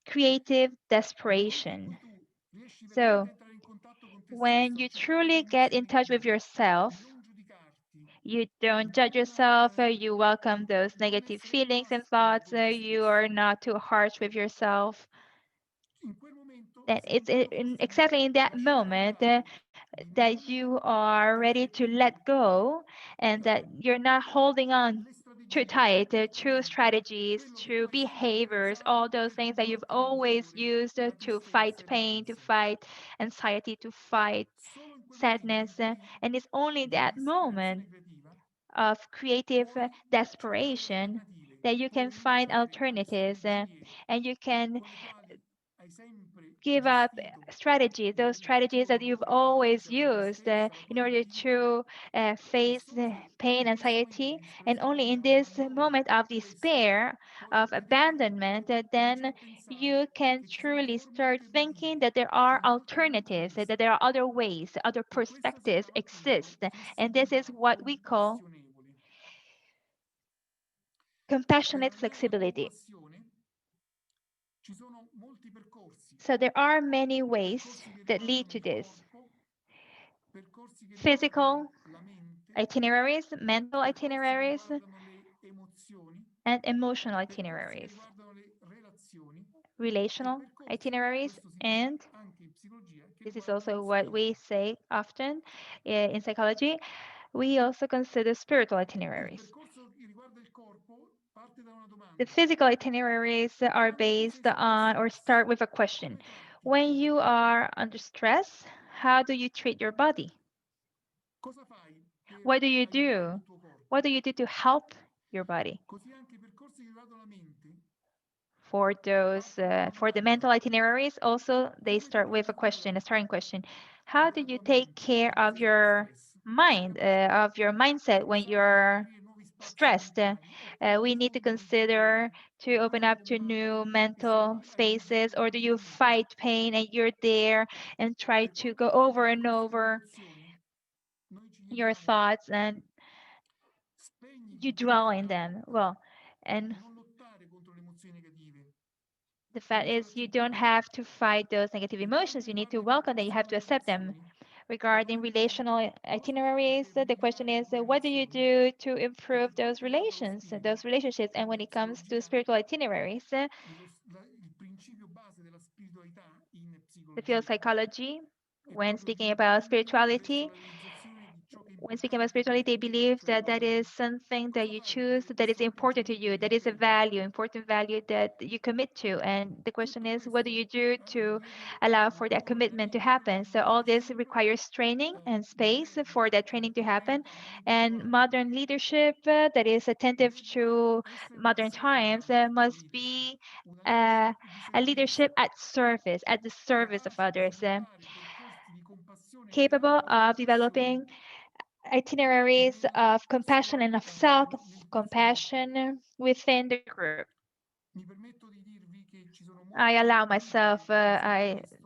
Speaker 1: creative
Speaker 3: nel momento in
Speaker 1: desperation.
Speaker 3: cui tu riesci veramente
Speaker 1: So,
Speaker 3: a entrare in contatto con te
Speaker 1: when
Speaker 3: stesso,
Speaker 1: you
Speaker 3: accettare le tue
Speaker 1: truly get in
Speaker 3: emozioni
Speaker 1: touch with
Speaker 3: negative,
Speaker 1: yourself,
Speaker 3: non giudicarti,
Speaker 1: you don't judge
Speaker 3: non,
Speaker 1: yourself, you welcome those
Speaker 3: non
Speaker 1: negative
Speaker 3: essere troppo
Speaker 1: feelings and
Speaker 3: aspro
Speaker 1: thoughts,
Speaker 3: con te
Speaker 1: you
Speaker 3: stesso,
Speaker 1: are not too harsh with yourself.
Speaker 3: in quel momento
Speaker 1: That
Speaker 3: sei in
Speaker 1: it's
Speaker 3: piena forza di
Speaker 1: exactly in that
Speaker 3: lasciare
Speaker 1: moment
Speaker 3: andare, di
Speaker 1: that
Speaker 3: non
Speaker 1: you are ready to let
Speaker 3: ripetere
Speaker 1: go and that you're not holding on
Speaker 3: le
Speaker 1: too
Speaker 3: strategie, i
Speaker 1: tight to
Speaker 3: comportamenti,
Speaker 1: strategies,
Speaker 3: quello che tu
Speaker 1: to
Speaker 3: hai sempre
Speaker 1: behaviors, all
Speaker 3: usato
Speaker 1: those
Speaker 3: per
Speaker 1: things that you've
Speaker 3: combattere il
Speaker 1: always
Speaker 3: dolore,
Speaker 1: used
Speaker 3: la
Speaker 1: to
Speaker 3: tristezza
Speaker 1: fight
Speaker 3: e
Speaker 1: pain, to
Speaker 3: l'ansia.
Speaker 1: fight anxiety, to fight
Speaker 3: Solo in quel momento in
Speaker 1: sadness.
Speaker 3: cui
Speaker 1: And it's only
Speaker 3: di
Speaker 1: that moment
Speaker 3: disperazione creativa
Speaker 1: of creative
Speaker 3: puoi cercare
Speaker 1: desperation
Speaker 3: alternative,
Speaker 1: that you
Speaker 3: puoi
Speaker 1: can find
Speaker 3: eliminare
Speaker 1: alternatives
Speaker 3: strategie
Speaker 1: and you can
Speaker 3: con le quali hai sempre
Speaker 1: give up
Speaker 3: gestito
Speaker 1: strategies, those
Speaker 3: il
Speaker 1: strategies
Speaker 3: tuo
Speaker 1: that you've
Speaker 3: dolore,
Speaker 1: always
Speaker 3: l'ansia, la tua
Speaker 1: used
Speaker 3: tristezza, la tua
Speaker 1: in order
Speaker 3: negatività,
Speaker 1: to
Speaker 3: e
Speaker 1: face
Speaker 3: solo se
Speaker 1: pain,
Speaker 3: in questo momento
Speaker 1: anxiety.
Speaker 3: di
Speaker 1: And
Speaker 3: disperazione
Speaker 1: only in
Speaker 3: creativa,
Speaker 1: this
Speaker 3: abbandono
Speaker 1: moment of
Speaker 3: questo,
Speaker 1: despair,
Speaker 3: puoi
Speaker 1: of
Speaker 3: vedere
Speaker 1: abandonment,
Speaker 3: tutto, cominciare
Speaker 1: then
Speaker 3: a pensare
Speaker 1: you can
Speaker 3: che ci sono
Speaker 1: truly
Speaker 3: forme
Speaker 1: start thinking
Speaker 3: alternative,
Speaker 1: that there are
Speaker 3: c'è un'altra vita
Speaker 1: alternatives, that there are
Speaker 3: possibile.
Speaker 1: other ways, other
Speaker 3: E questa si
Speaker 1: perspectives
Speaker 3: chiama appunto
Speaker 1: exist. And this is
Speaker 3: flessibilità
Speaker 1: what we call
Speaker 3: compassionevole. Per
Speaker 1: compassionate
Speaker 3: allenare la
Speaker 1: flexibility.
Speaker 3: compassione ci sono molti percorsi,
Speaker 1: So there are many ways
Speaker 3: percorsi che
Speaker 1: that lead
Speaker 3: riguardano
Speaker 1: to
Speaker 3: il
Speaker 1: this.
Speaker 3: corpo, percorsi che
Speaker 1: Physical
Speaker 3: riguardano la mente,
Speaker 1: itineraries, mental
Speaker 3: percorsi che
Speaker 1: itineraries,
Speaker 3: riguardano le emozioni,
Speaker 1: and emotional
Speaker 3: percorsi che
Speaker 1: itineraries,
Speaker 3: riguardano le relazioni e
Speaker 1: relational
Speaker 3: percorsi,
Speaker 1: itineraries,
Speaker 3: questo si dice
Speaker 1: and
Speaker 3: anche in psicologia, che
Speaker 1: this is
Speaker 3: riguardano
Speaker 1: also
Speaker 3: lo
Speaker 1: what we
Speaker 3: spirito.
Speaker 1: say often in psychology, we also consider spiritual
Speaker 3: Il
Speaker 1: itineraries.
Speaker 3: percorso che riguarda il corpo parte
Speaker 1: The physical itineraries are based on or start with a question. When you are under stress, how do you treat your body?
Speaker 3: Cosa fai
Speaker 1: What
Speaker 3: per
Speaker 1: do you
Speaker 3: aiutare
Speaker 1: do?
Speaker 3: il tuo corpo?
Speaker 1: What do you do to help your body?
Speaker 3: Così anche i percorsi che riguardano la mente
Speaker 1: For those,
Speaker 3: partono da una
Speaker 1: for the
Speaker 3: domanda.
Speaker 1: mental itineraries, also they
Speaker 3: Come ti
Speaker 1: start with a
Speaker 3: prendi cura
Speaker 1: question, a starting question. How do
Speaker 3: della
Speaker 1: you
Speaker 3: tua
Speaker 1: take
Speaker 3: mente
Speaker 1: care
Speaker 3: quando
Speaker 1: of
Speaker 3: sei sotto
Speaker 1: your
Speaker 3: stress?
Speaker 1: mind, of your mindset when
Speaker 3: Pensate ad
Speaker 1: you're
Speaker 3: aprire nuovi spazi
Speaker 1: stressed?
Speaker 3: mentali oppure
Speaker 1: We need to
Speaker 3: confondono i tuoi
Speaker 1: consider
Speaker 3: valori.
Speaker 1: to open
Speaker 3: Quando
Speaker 1: up to
Speaker 3: combatte
Speaker 1: new
Speaker 3: e sei
Speaker 1: mental
Speaker 3: ai limiti
Speaker 1: spaces,
Speaker 3: del
Speaker 1: or
Speaker 3: tuo
Speaker 1: do you
Speaker 3: limite.
Speaker 1: fight pain and you're there and try
Speaker 3: E
Speaker 1: to
Speaker 3: quando
Speaker 1: go
Speaker 3: davanti
Speaker 1: over
Speaker 3: a
Speaker 1: and
Speaker 3: queste
Speaker 1: over
Speaker 3: emozioni noi ci
Speaker 1: your
Speaker 3: chiediamo
Speaker 1: thoughts and
Speaker 3: spegni
Speaker 1: you
Speaker 3: chi ti
Speaker 1: dwell
Speaker 3: mette
Speaker 1: in
Speaker 3: nella
Speaker 1: them?
Speaker 3: lotta.
Speaker 1: Well, and
Speaker 3: Non lottare contro le emozioni negative.
Speaker 1: the fact
Speaker 3: Inizia ad
Speaker 1: is, you don't
Speaker 3: accettarle.
Speaker 1: have to fight those negative
Speaker 3: Per quanto
Speaker 1: emotions. You need to
Speaker 3: riguarda i
Speaker 1: welcome them. You
Speaker 3: percorsi
Speaker 1: have
Speaker 3: con
Speaker 1: to
Speaker 3: le
Speaker 1: accept them.
Speaker 3: relazioni, la
Speaker 1: Regarding
Speaker 3: domanda è
Speaker 1: relational
Speaker 3: cosa fai
Speaker 1: itineraries,
Speaker 3: per
Speaker 1: the question
Speaker 3: migliorare le
Speaker 1: is,
Speaker 3: tue
Speaker 1: what do you
Speaker 3: relazioni?
Speaker 1: do to
Speaker 3: E
Speaker 1: improve
Speaker 3: per
Speaker 1: those
Speaker 3: quanto riguarda lo
Speaker 1: relations, those
Speaker 3: spirito,
Speaker 1: relationships? And when
Speaker 3: nella
Speaker 1: it comes to
Speaker 3: psicologia,
Speaker 1: spiritual itineraries,
Speaker 3: il principio base della spiritualità in
Speaker 1: the field
Speaker 3: psicologia
Speaker 1: psychology,
Speaker 3: è
Speaker 1: when
Speaker 3: quello di
Speaker 1: speaking about
Speaker 3: impegno verso
Speaker 1: spirituality,
Speaker 3: la realizzazione di ciò che è
Speaker 1: when speaking about
Speaker 3: importante per
Speaker 1: spirituality, they
Speaker 3: te,
Speaker 1: believe
Speaker 3: cioè
Speaker 1: that that
Speaker 3: l'amore.
Speaker 1: is something that
Speaker 3: Cosa
Speaker 1: you
Speaker 3: fai
Speaker 1: choose,
Speaker 3: per
Speaker 1: that is
Speaker 3: questo
Speaker 1: important to
Speaker 3: atteggiamento
Speaker 1: you,
Speaker 3: di
Speaker 1: that is a
Speaker 3: impegno?
Speaker 1: value, important value that you commit to. And the question
Speaker 3: Tutto
Speaker 1: is, what do you
Speaker 3: questo
Speaker 1: do to
Speaker 3: richiede
Speaker 1: allow for that
Speaker 3: lavoro
Speaker 1: commitment to
Speaker 3: organico
Speaker 1: happen?
Speaker 3: che
Speaker 1: So all this
Speaker 3: leadership
Speaker 1: requires training and space for
Speaker 3: moderna
Speaker 1: that training to happen.
Speaker 3: attenta e
Speaker 1: And
Speaker 3: individuale
Speaker 1: modern leadership that is attentive
Speaker 3: debba
Speaker 1: to
Speaker 3: essere una
Speaker 1: modern times
Speaker 3: servant
Speaker 1: must
Speaker 3: leadership,
Speaker 1: be
Speaker 3: una
Speaker 1: uh,
Speaker 3: leadership di
Speaker 1: a
Speaker 3: servizio,
Speaker 1: leadership at the service of
Speaker 3: capace di
Speaker 1: others.
Speaker 3: sviluppare percorsi di compassione e
Speaker 1: Capable of developing
Speaker 3: autocompassione
Speaker 1: itineraries of compassion and of self
Speaker 3: nel terzo gruppo.
Speaker 1: compassion within the group.
Speaker 3: Mi permetto di dirvi che ci sono
Speaker 1: I
Speaker 3: molti
Speaker 1: allow
Speaker 3: libri
Speaker 1: myself,
Speaker 3: che su
Speaker 1: I
Speaker 3: questo,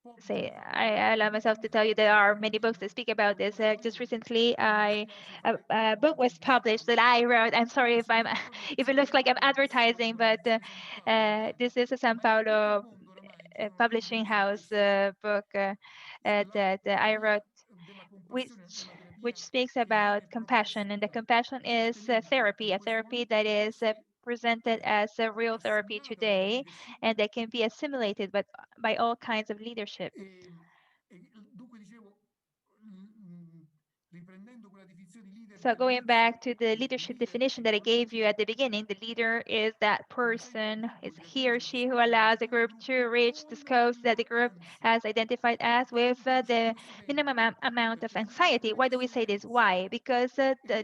Speaker 3: pochi ce
Speaker 1: say,
Speaker 3: ne sono,
Speaker 1: I allow
Speaker 3: gli
Speaker 1: myself
Speaker 3: ultimi
Speaker 1: to tell you
Speaker 3: sono
Speaker 1: there
Speaker 3: solo
Speaker 1: are
Speaker 3: per un
Speaker 1: many books that
Speaker 3: libro
Speaker 1: speak about
Speaker 3: o
Speaker 1: this.
Speaker 3: quasi
Speaker 1: Just
Speaker 3: due,
Speaker 1: recently,
Speaker 3: e mi dispiace fare qui
Speaker 1: a book was published that
Speaker 3: pubblicità,
Speaker 1: I wrote. I'm sorry
Speaker 3: ma
Speaker 1: if
Speaker 3: si
Speaker 1: I'm,
Speaker 3: tratta proprio
Speaker 1: if it looks like I'm advertising, but
Speaker 3: San Paolo
Speaker 1: this is a San
Speaker 3: ma in tutto il
Speaker 1: Paulo
Speaker 3: mondo oramai ci sono libri
Speaker 1: publishing
Speaker 3: su
Speaker 1: house
Speaker 3: questo,
Speaker 1: book that I
Speaker 3: terapia
Speaker 1: wrote,
Speaker 3: della
Speaker 1: which
Speaker 3: compassione è una
Speaker 1: which
Speaker 3: terapia
Speaker 1: speaks
Speaker 3: che viene
Speaker 1: about compassion, and the
Speaker 3: proposta
Speaker 1: compassion is
Speaker 3: fortemente in
Speaker 1: a
Speaker 3: questo
Speaker 1: therapy
Speaker 3: momento
Speaker 1: that
Speaker 3: che può
Speaker 1: is
Speaker 3: essere
Speaker 1: presented as a real therapy
Speaker 3: assimilata dalla
Speaker 1: today,
Speaker 3: leadership
Speaker 1: and that can be assimilated but by all kinds of leadership.
Speaker 3: dunque dicevo, riprendendo quella definizione di leader
Speaker 1: So going back
Speaker 3: dall'inizio,
Speaker 1: to the
Speaker 3: il
Speaker 1: leadership
Speaker 3: leader
Speaker 1: definition
Speaker 3: è
Speaker 1: that I
Speaker 3: colui
Speaker 1: gave you at
Speaker 3: che,
Speaker 1: the beginning, the leader is that
Speaker 3: come segno del
Speaker 1: person,
Speaker 3: gruppo,
Speaker 1: is
Speaker 3: di
Speaker 1: he or
Speaker 3: raggiungere lo
Speaker 1: she who
Speaker 3: scopo,
Speaker 1: allows the
Speaker 3: l'obiettivo del
Speaker 1: group to
Speaker 3: gruppo
Speaker 1: reach the
Speaker 3: con
Speaker 1: scopes that the
Speaker 3: minor
Speaker 1: group
Speaker 3: ansia,
Speaker 1: has identified as with
Speaker 3: attraverso
Speaker 1: the
Speaker 3: questo
Speaker 1: minimum
Speaker 3: tempo,
Speaker 1: amount of
Speaker 3: perché soltanto
Speaker 1: anxiety. Why do
Speaker 3: attraverso
Speaker 1: we
Speaker 3: il
Speaker 1: say this?
Speaker 3: mezzo
Speaker 1: Why? Because
Speaker 3: e questo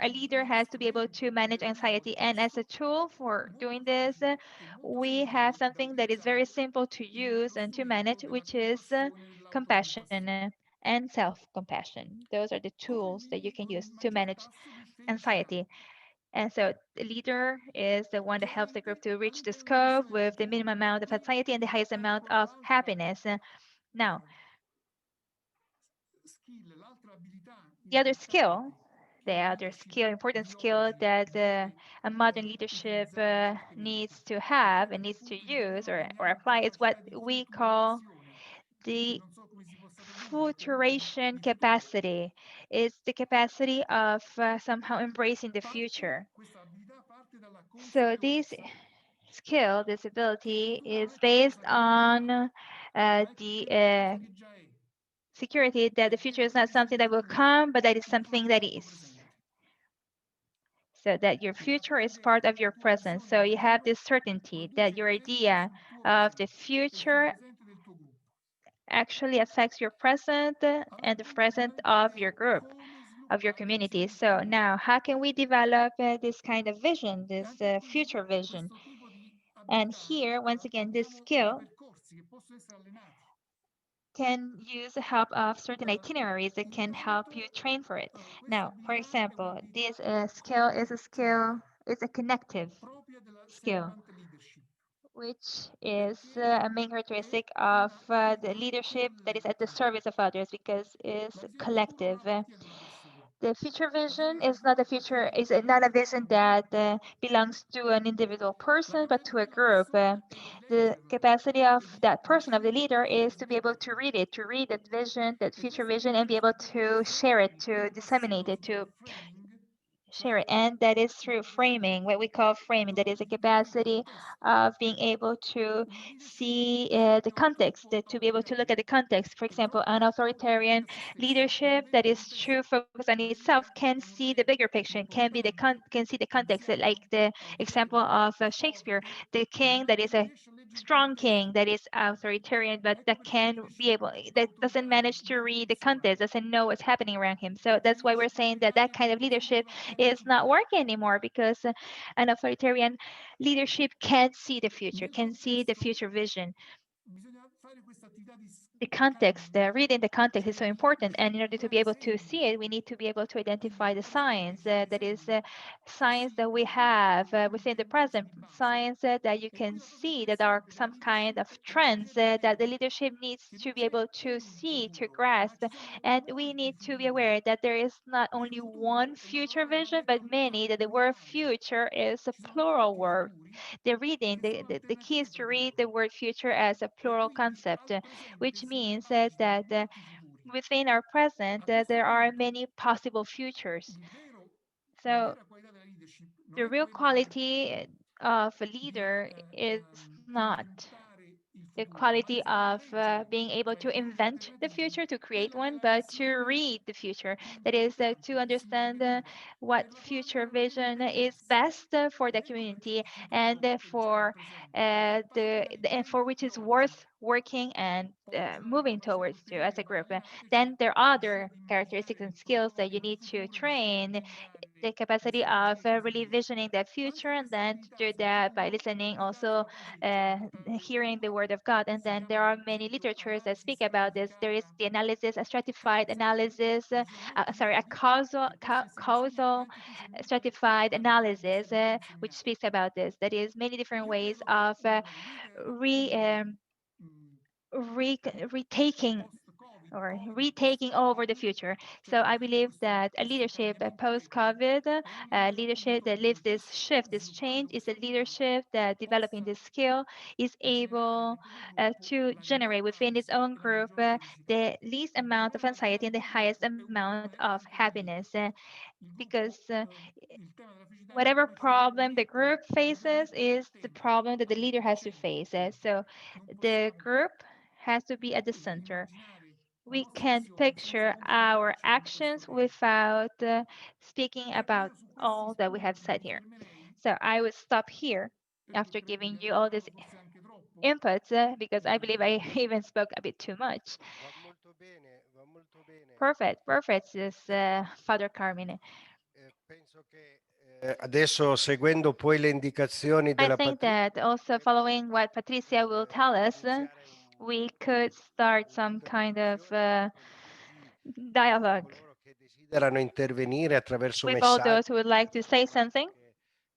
Speaker 1: a
Speaker 3: utilizziamo
Speaker 1: leader
Speaker 3: come
Speaker 1: has to be able to
Speaker 3: strumento
Speaker 1: manage
Speaker 3: operativo
Speaker 1: anxiety,
Speaker 3: di
Speaker 1: and as a
Speaker 3: questo
Speaker 1: tool for
Speaker 3: molto
Speaker 1: doing this,
Speaker 3: facile e molto
Speaker 1: we have
Speaker 3: semplice da
Speaker 1: something that is very
Speaker 3: utilizzare
Speaker 1: simple to use
Speaker 3: lo
Speaker 1: and to
Speaker 3: strumento
Speaker 1: manage,
Speaker 3: della
Speaker 1: which is
Speaker 3: compassione e
Speaker 1: compassion
Speaker 3: dell'autocompassione.
Speaker 1: and self-compassion. Those are the tools that you can
Speaker 3: Con il
Speaker 1: use to
Speaker 3: maggior
Speaker 1: manage
Speaker 3: tasso di felicità.
Speaker 1: anxiety. And so the leader is the one that helps the group
Speaker 3: Chiaramente
Speaker 1: to reach the
Speaker 3: all'interno della
Speaker 1: scope
Speaker 3: missione del
Speaker 1: with the
Speaker 3: gruppo,
Speaker 1: minimum
Speaker 3: e
Speaker 1: amount of
Speaker 3: qui
Speaker 1: anxiety and the highest amount
Speaker 3: ecco
Speaker 1: of
Speaker 3: l'altra
Speaker 1: happiness. Now,
Speaker 3: skill, l'altra abilità
Speaker 1: the other skill,
Speaker 3: importante che la leadership
Speaker 1: important
Speaker 3: di
Speaker 1: skill
Speaker 3: oggi
Speaker 1: that
Speaker 3: deve
Speaker 1: a modern leadership
Speaker 3: utilizzare fortemente
Speaker 1: needs to
Speaker 3: è
Speaker 1: have
Speaker 3: quella
Speaker 1: and
Speaker 3: dei
Speaker 1: needs to
Speaker 3: punti di
Speaker 1: use
Speaker 3: chiamata
Speaker 1: or
Speaker 3: in
Speaker 1: apply is what
Speaker 3: capacità di
Speaker 1: we call
Speaker 3: futuralizzazione, che
Speaker 1: the
Speaker 3: non so come si possa tradurre, comunque
Speaker 1: Futuration
Speaker 3: di futuro.
Speaker 1: Capacity. It's the capacity of somehow embracing the future.
Speaker 3: Questa abilità parte dalla
Speaker 1: So this
Speaker 3: consapevolezza
Speaker 1: skill, this
Speaker 3: che il
Speaker 1: ability
Speaker 3: futuro non
Speaker 1: is
Speaker 3: è
Speaker 1: based
Speaker 3: qualcosa che
Speaker 1: on
Speaker 3: arriverà, ma è
Speaker 1: the
Speaker 3: qualcosa che già è,
Speaker 1: security that the
Speaker 3: perché
Speaker 1: future is
Speaker 3: quello
Speaker 1: not
Speaker 3: che si
Speaker 1: something that will
Speaker 3: determina
Speaker 1: come, but that is
Speaker 3: in
Speaker 1: something
Speaker 3: quanto
Speaker 1: that
Speaker 3: fatto
Speaker 1: is.
Speaker 3: presente.
Speaker 1: So that your
Speaker 3: La
Speaker 1: future
Speaker 3: tua
Speaker 1: is
Speaker 3: idea
Speaker 1: part of
Speaker 3: e la
Speaker 1: your
Speaker 3: tua
Speaker 1: present.
Speaker 3: visione
Speaker 1: So
Speaker 3: di
Speaker 1: you have
Speaker 3: futuro
Speaker 1: this certainty that
Speaker 3: produce
Speaker 1: your
Speaker 3: effetti
Speaker 1: idea
Speaker 3: sul tuo
Speaker 1: of the
Speaker 3: presente e sul
Speaker 1: future
Speaker 3: presente del tuo gruppo.
Speaker 1: actually affects your present
Speaker 3: Allora
Speaker 1: and
Speaker 3: il
Speaker 1: the
Speaker 3: punto
Speaker 1: present
Speaker 3: fondamentale
Speaker 1: of
Speaker 3: è
Speaker 1: your group,
Speaker 3: come
Speaker 1: of your
Speaker 3: sviluppare
Speaker 1: community.
Speaker 3: visione
Speaker 1: So
Speaker 3: futura.
Speaker 1: now, how can we develop this kind of vision,
Speaker 3: E
Speaker 1: this
Speaker 3: anche qui
Speaker 1: future vision?
Speaker 3: questo tipo di
Speaker 1: And
Speaker 3: abilità
Speaker 1: here, once again, this
Speaker 3: abbiamo dei
Speaker 1: skill
Speaker 3: percorsi che possono essere allenati.
Speaker 1: can use the help of certain itineraries that can help you
Speaker 3: Intanto
Speaker 1: train for it.
Speaker 3: questa
Speaker 1: Now, for
Speaker 3: abilità è
Speaker 1: example,
Speaker 3: un'abilità
Speaker 1: this skill is a skill,
Speaker 3: connettiva
Speaker 1: is a connective
Speaker 3: propria della
Speaker 1: skill,
Speaker 3: servant leadership
Speaker 1: which is
Speaker 3: perché
Speaker 1: a main
Speaker 3: è
Speaker 1: characteristic of
Speaker 3: una abilità
Speaker 1: the leadership that is at the
Speaker 3: collettiva.
Speaker 1: service of others because it's
Speaker 3: La visione futura non
Speaker 1: collective.
Speaker 3: appartiene a una persona.
Speaker 1: The future
Speaker 3: La visione
Speaker 1: vision
Speaker 3: del
Speaker 1: is not
Speaker 3: futuro
Speaker 1: a
Speaker 3: appartiene
Speaker 1: future,
Speaker 3: a
Speaker 1: is
Speaker 3: tutti gli
Speaker 1: not a
Speaker 3: esseri
Speaker 1: vision
Speaker 3: umani.
Speaker 1: that belongs to an individual
Speaker 3: La
Speaker 1: person, but to
Speaker 3: capacità
Speaker 1: a
Speaker 3: della
Speaker 1: group.
Speaker 3: persona è di
Speaker 1: The
Speaker 3: leggerla
Speaker 1: capacity of
Speaker 3: e
Speaker 1: that
Speaker 3: di
Speaker 1: person, of the
Speaker 3: scegliere
Speaker 1: leader,
Speaker 3: come
Speaker 1: is to be able
Speaker 3: trasmetterla.
Speaker 1: to read it, to read that vision, that
Speaker 3: E
Speaker 1: future
Speaker 3: questa
Speaker 1: vision, and be
Speaker 3: abilità
Speaker 1: able
Speaker 3: si può
Speaker 1: to share it,
Speaker 3: costruire
Speaker 1: to
Speaker 3: con passione,
Speaker 1: disseminate it,
Speaker 3: frutto
Speaker 1: to
Speaker 3: del training
Speaker 1: Sure, and that is through framing, what we call framing. That is a capacity of being able to see the context, to be able to look at the context. For example, an authoritarian leadership that is true focus on itself can see the bigger picture, can be can see the context. Like the example of Shakespeare, the king that is a strong king that is authoritarian, but that can be able that doesn't manage to read the context, doesn't know what's happening around him. So that's why we're saying that that kind of leadership is not working anymore because an authoritarian leadership can't see the future, can see the future vision. The context, the reading the context is so important. And in order to be able to see it, we need to be able to identify the signs. That is signs that we have within the present, signs that you can see that are some kind of trends that the leadership needs to be able to see, to grasp. And we need to be aware that there is not only one future vision, but many, that the word future is a plural word. The reading, the key is to read the word future as a plural concept, which means that within our present, there are many possible futures. So the real quality of a leader is not the quality of being able to invent the future, to create one, but to read the future. That is, to understand what future vision is best for the community and and for which is worth working and moving towards to as a group. Then there are other characteristics and skills that you need to train, the capacity of really visioning that future, and then to do that by listening, also uh, hearing the word of God. And then there are many literatures that speak about this. There is the analysis, a stratified analysis, a causal stratified analysis, which speaks about this. That is many different ways of re, um, retaking or retaking over the future. So I believe that a leadership post-COVID, leadership that lives this shift, this change, is a leadership that developing this skill is able to generate within its own group the least amount of anxiety and the highest amount of happiness. Because whatever problem the group faces is the problem that the leader has to face. So the group has to be at the center. We can picture our actions without speaking about all that we have said here. So I would stop here after giving you all this inputs because I believe I even spoke a bit too much.
Speaker 5: Va molto bene, va molto bene.
Speaker 1: Perfect, perfect, this Father Carmine.
Speaker 5: Penso che adesso seguendo poi le indicazioni
Speaker 1: I
Speaker 5: della
Speaker 1: think that also following what Patricia will tell us,
Speaker 5: iniziare
Speaker 1: we could start some kind of
Speaker 5: un'interlocuzione con tutti
Speaker 1: dialogue
Speaker 5: coloro che desiderano intervenire attraverso
Speaker 1: with all
Speaker 5: messaggi
Speaker 1: those who would like to
Speaker 5: o
Speaker 1: say
Speaker 5: domande
Speaker 1: something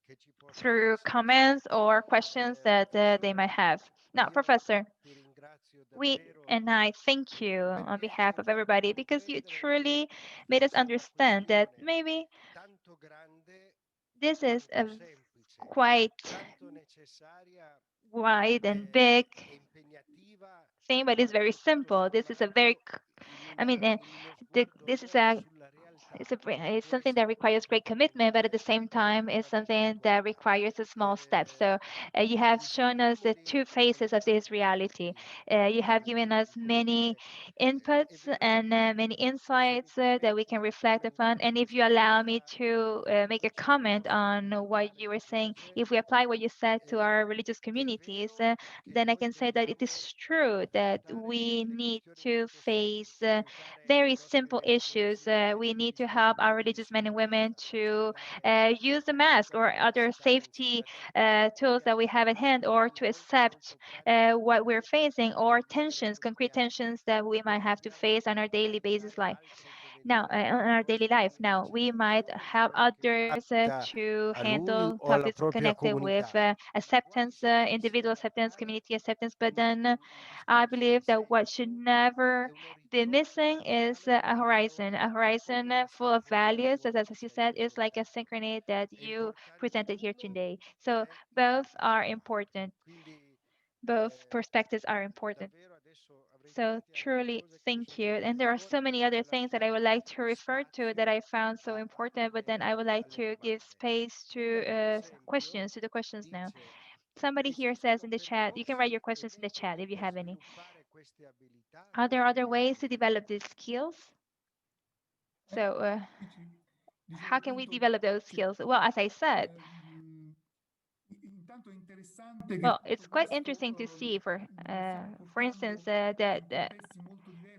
Speaker 5: che ci possano
Speaker 1: through
Speaker 5: essere.
Speaker 1: comments or questions that they
Speaker 5: Professore,
Speaker 1: might have. Now,
Speaker 5: io
Speaker 1: Professor,
Speaker 5: ti ringrazio
Speaker 1: we
Speaker 5: davvero
Speaker 1: and I thank you on
Speaker 5: perché
Speaker 1: behalf
Speaker 5: ci hai
Speaker 1: of
Speaker 5: fatto
Speaker 1: everybody because you
Speaker 5: comprendere che
Speaker 1: truly made us
Speaker 5: questa è una
Speaker 1: understand that
Speaker 5: questione
Speaker 1: maybe
Speaker 5: tanto grande
Speaker 1: this is
Speaker 5: quanto
Speaker 1: a
Speaker 5: semplice,
Speaker 1: quite
Speaker 5: tanto necessaria
Speaker 1: wide and big
Speaker 5: e impegnativa
Speaker 1: thing, but it's very
Speaker 5: quanto tutto
Speaker 1: simple. This is a very,
Speaker 5: sommato in uno sguardo
Speaker 1: this is
Speaker 5: vero sulla realtà
Speaker 1: it's
Speaker 5: può
Speaker 1: something that
Speaker 5: essere
Speaker 1: requires great
Speaker 5: portata
Speaker 1: commitment, but at the
Speaker 5: avanti
Speaker 1: same time, it's
Speaker 5: relativamente
Speaker 1: something
Speaker 5: poco
Speaker 1: that
Speaker 5: tempo.
Speaker 1: requires a small step. So you have
Speaker 5: Gli
Speaker 1: shown us the
Speaker 5: stimoli
Speaker 1: two faces of this reality.
Speaker 5: qualitativi
Speaker 1: You have given us
Speaker 5: come
Speaker 1: many
Speaker 5: dire, è
Speaker 1: inputs
Speaker 5: vero,
Speaker 1: and many
Speaker 5: se mi
Speaker 1: insights that we can
Speaker 5: permetti
Speaker 1: reflect upon. And if you allow me
Speaker 5: nella
Speaker 1: to make a comment
Speaker 5: circostanza
Speaker 1: on what you
Speaker 5: particolare
Speaker 1: were
Speaker 5: di
Speaker 1: saying,
Speaker 5: specie,
Speaker 1: if we apply what you said to our religious
Speaker 5: è
Speaker 1: communities,
Speaker 5: vero che
Speaker 1: then I
Speaker 5: noi
Speaker 1: can say that it
Speaker 5: dobbiamo
Speaker 1: is true that
Speaker 5: affrontare
Speaker 1: we
Speaker 5: delle
Speaker 1: need
Speaker 5: questioni
Speaker 1: to
Speaker 5: molto
Speaker 1: face
Speaker 5: semplici, aiutare i
Speaker 1: very
Speaker 5: nostri
Speaker 1: simple issues.
Speaker 5: religiosi,
Speaker 1: We
Speaker 5: i
Speaker 1: need to
Speaker 5: nostri
Speaker 1: help our
Speaker 5: fedeli in
Speaker 1: religious men and women
Speaker 5: sicurezza,
Speaker 1: to
Speaker 5: accettare
Speaker 1: use the mask or other
Speaker 5: complessità
Speaker 1: safety tools that we have at hand, or
Speaker 5: aspetti
Speaker 1: to
Speaker 5: molto
Speaker 1: accept
Speaker 5: molto pratici
Speaker 1: what we're facing, or
Speaker 5: per vivere
Speaker 1: tensions,
Speaker 5: nel
Speaker 1: concrete
Speaker 5: reale.
Speaker 1: tensions that we might have to
Speaker 5: Dobbiamo
Speaker 1: face on our daily basis life.
Speaker 5: altri, come
Speaker 1: Now,
Speaker 5: dire,
Speaker 1: on our daily life.
Speaker 5: nostre
Speaker 1: Now, we might
Speaker 5: manifestazioni,
Speaker 1: have
Speaker 5: quello che
Speaker 1: others
Speaker 5: capita
Speaker 1: to
Speaker 5: a lui
Speaker 1: handle
Speaker 5: o alla
Speaker 1: topics
Speaker 5: propria
Speaker 1: connected with
Speaker 5: comunità. Quale
Speaker 1: acceptance, individual
Speaker 5: potesse
Speaker 1: acceptance,
Speaker 5: mancare
Speaker 1: community acceptance. But
Speaker 5: in
Speaker 1: then
Speaker 5: un
Speaker 1: I
Speaker 5: discorso di
Speaker 1: believe that what should
Speaker 5: senso
Speaker 1: never
Speaker 5: e un
Speaker 1: be
Speaker 5: orizzonte
Speaker 1: missing is
Speaker 5: generale
Speaker 1: a horizon
Speaker 5: come una
Speaker 1: full of values,
Speaker 5: sincronizzazione
Speaker 1: as you said,
Speaker 5: sempre
Speaker 1: is like a
Speaker 5: importante.
Speaker 1: synchrony that
Speaker 5: È
Speaker 1: you
Speaker 5: importante
Speaker 1: presented here
Speaker 5: l'uno
Speaker 1: today.
Speaker 5: ed
Speaker 1: So
Speaker 5: è
Speaker 1: both are
Speaker 5: importante l'altro.
Speaker 1: important.
Speaker 5: Quindi
Speaker 1: Both perspectives are important.
Speaker 5: davvero adesso
Speaker 1: So truly, thank you. And there are so many other things that I would like to refer to that I found so important, but then I would like to give space to questions, to the questions now. Somebody here says in the chat, you can write your questions in the chat if you have any. Are there other ways to develop these skills? So, how can we develop those skills? Well, as I said, well, it's quite interesting to see, for instance, that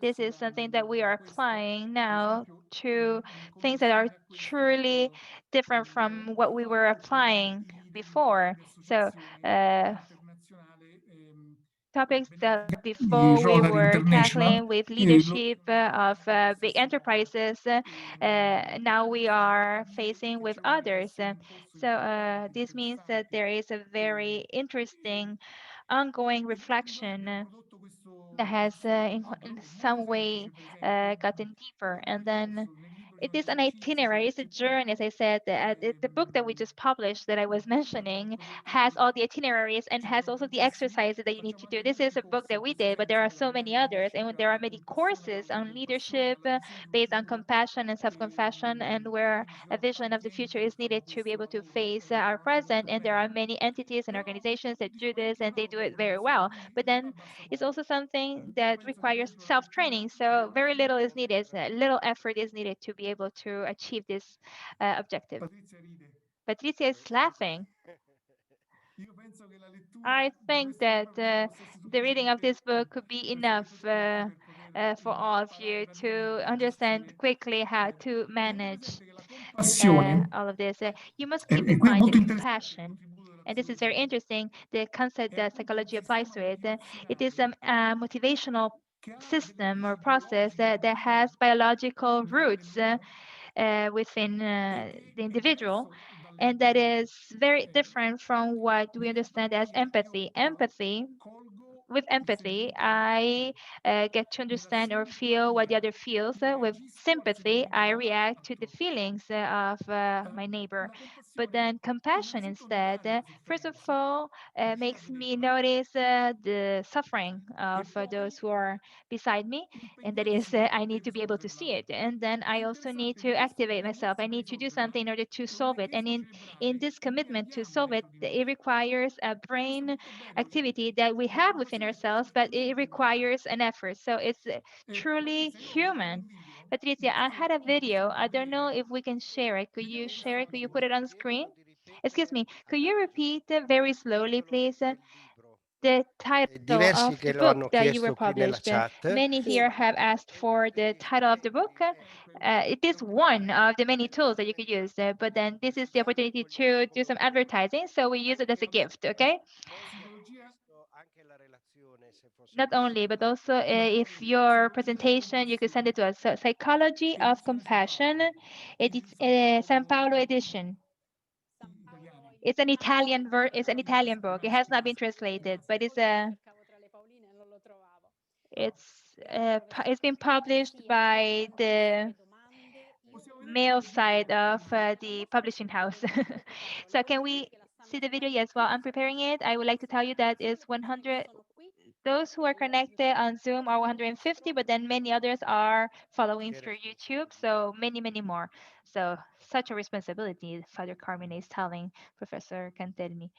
Speaker 1: this is something that we are applying now to things that are truly different from what we were applying before. So, topics that before we were tackling with leadership of big enterprises, now we are facing with others. So this means that there is a very interesting ongoing reflection that has in some way gotten deeper. And then it is an itinerary, it's a journey, as I said. The book that we just published that I was mentioning has all the itineraries and has also the exercises that you need to do. This is a book that we did, but there are so many others. And there are many courses on leadership based on compassion and self-compassion, and where a vision of the future is needed to be able to face our present. And there are many entities and organizations that do this, and they do it very well. But then it's also something that requires self-training. So very little is needed, little effort is needed to be able to achieve this objective. Patrizia is laughing. I think that the reading of this book could be enough for all of you to understand quickly how to manage all of this. You must keep in mind that compassion, and this is very interesting, the concept that psychology applies to it. It is a motivational system or process that has biological roots within the individual, and that is very different from what we understand as empathy. With empathy, I get to understand or feel what the other feels. With sympathy, I react to the feelings of my neighbor. But then compassion instead, first of all, makes me notice the suffering of those who are beside me. And that is, I need to be able to see it. And then I also need to activate myself. I need to do something in order to solve it. And in this commitment to solve it, it requires a brain activity that we have within ourselves, but it requires an effort. So it's truly human. Patrizia, I had a video. I don't know if we can share it. Could you share it? Could you put it on screen? Excuse me. Could you repeat very slowly, please? The title
Speaker 5: Diversi
Speaker 1: of
Speaker 5: che
Speaker 1: the
Speaker 5: lo
Speaker 1: book
Speaker 5: hanno
Speaker 1: that you were
Speaker 5: chiesto qui nella
Speaker 1: published.
Speaker 5: chat.
Speaker 1: Many here have asked for the title of the book. It is one of the many tools that you could use, but then this is the opportunity to do some advertising, so we use it as a gift, okay? Not only, but also if your presentation, you could send it to us. So, Psychology of Compassion, it's San Paolo edition. It's an it's an Italian book. It has not been translated, but it's been published by the male side of the publishing house. So can we see the video? Yes, while I'm preparing it, I would like to tell you that it's 100, those who are connected on Zoom are 150, but then many others are following through YouTube, so many, many more. So such a responsibility, Father Carmine is telling Professor Cantelmi.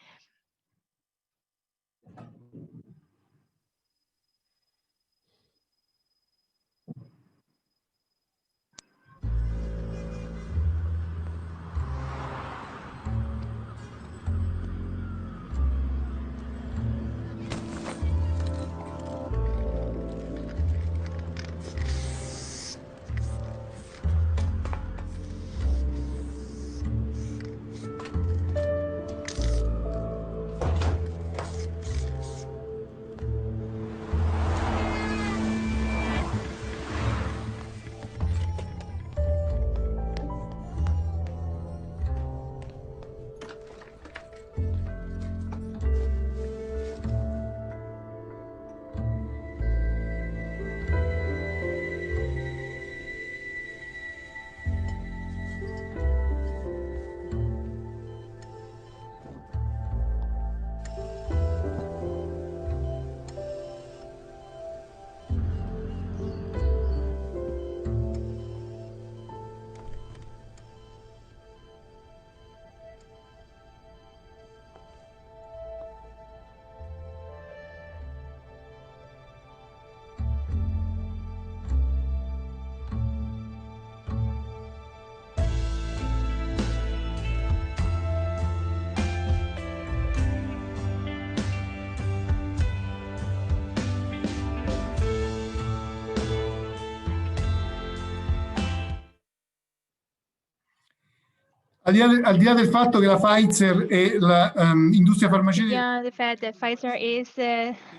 Speaker 3: Al di là del fatto che la Pfizer e l'industria farmaceutica
Speaker 1: Beyond the fact that Pfizer is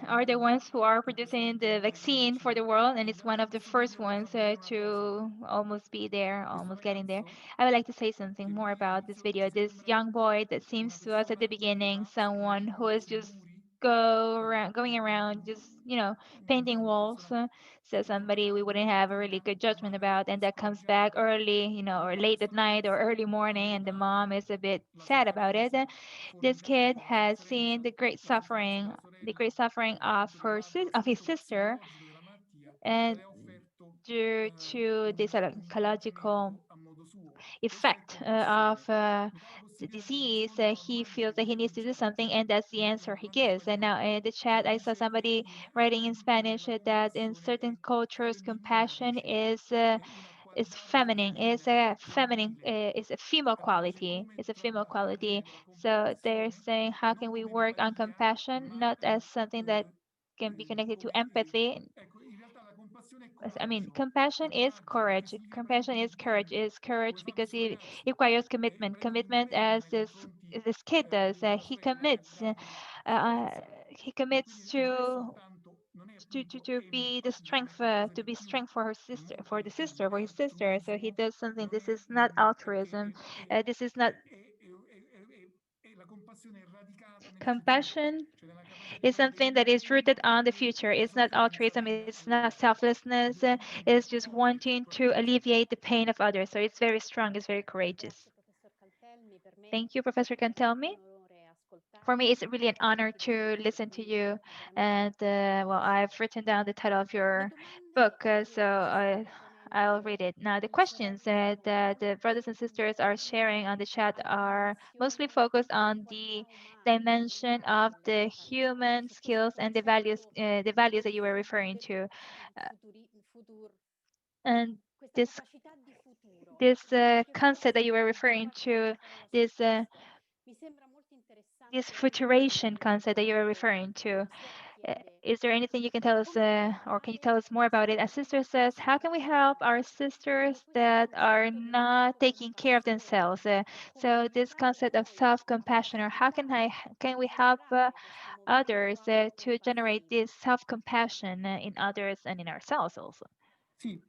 Speaker 1: are the ones who are producing the vaccine for the world, and it's one of the first ones to almost be there, almost getting there. I would like to say something more about this video. This young boy that seems to us at the beginning someone who is just going around, just painting walls. So somebody we wouldn't have a really good judgment about, and that comes back early, or late at night or early morning, and the mom is a bit sad about it. This kid has seen the great suffering of of his sister, and due to the psychological effect of the disease, he feels that he needs to do something, and that's the answer he gives. And now in the chat, I saw somebody writing in Spanish that in certain cultures, compassion is feminine, is a female quality, is a female quality. So they're saying, how can we work on compassion, not as something that can be connected to empathy. I mean, compassion is courage. Compassion is courage. Is courage because it requires commitment. Commitment, as this kid does. Uh, he commits to be the strength to be strength for her sister, for the sister, for his sister. So he does something. This is not altruism. This is not compassion. Is something that is rooted on the future. It's not altruism. It's not selflessness. It's just wanting to alleviate the pain of others. So it's very strong. It's very courageous. Thank you, Professor Cantelmi. For me, it's really an honor to listen to you. And well, I've written down the title of your book, so I'll read it. Now, the questions that the brothers and sisters are sharing on the chat are mostly focused on the dimension of the human skills and the values that you were referring to. Uh, and this concept that you were referring to, this this futuration concept that you were referring to. Is there anything you can tell us, or can you tell us more about it? A sister says, how can we help our sisters that are not taking care of themselves? So this concept of self-compassion, or how can we help others to generate this self-compassion in others and in ourselves also?
Speaker 3: Sì,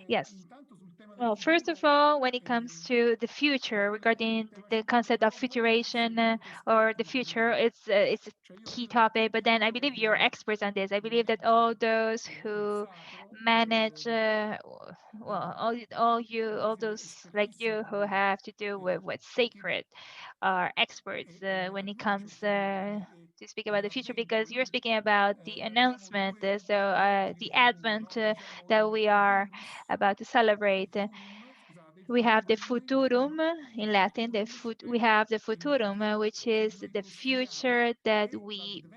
Speaker 1: Yes.
Speaker 3: intanto sul tema del
Speaker 1: Well, first
Speaker 3: futuro,
Speaker 1: of all, when it comes to the future, regarding the concept of futuration or the future, it's a
Speaker 3: cioè io
Speaker 1: key
Speaker 3: quello che
Speaker 1: topic. But then I believe
Speaker 3: credo
Speaker 1: you're experts on this. I
Speaker 3: nella
Speaker 1: believe that
Speaker 3: scienza
Speaker 1: all those
Speaker 3: del
Speaker 1: who
Speaker 3: sacro,
Speaker 1: manage, well, all those like you who have to do with what's sacred, are experts when it comes to speak about the future, because you're speaking about the announcement, the advent that we are about to celebrate.
Speaker 3: scusate, il
Speaker 1: We have the
Speaker 3: futurum
Speaker 1: futurum in Latin. We have the futurum, which is
Speaker 3: noi
Speaker 1: the
Speaker 3: conosciamo,
Speaker 1: future that
Speaker 3: e
Speaker 1: we
Speaker 3: l'adventus,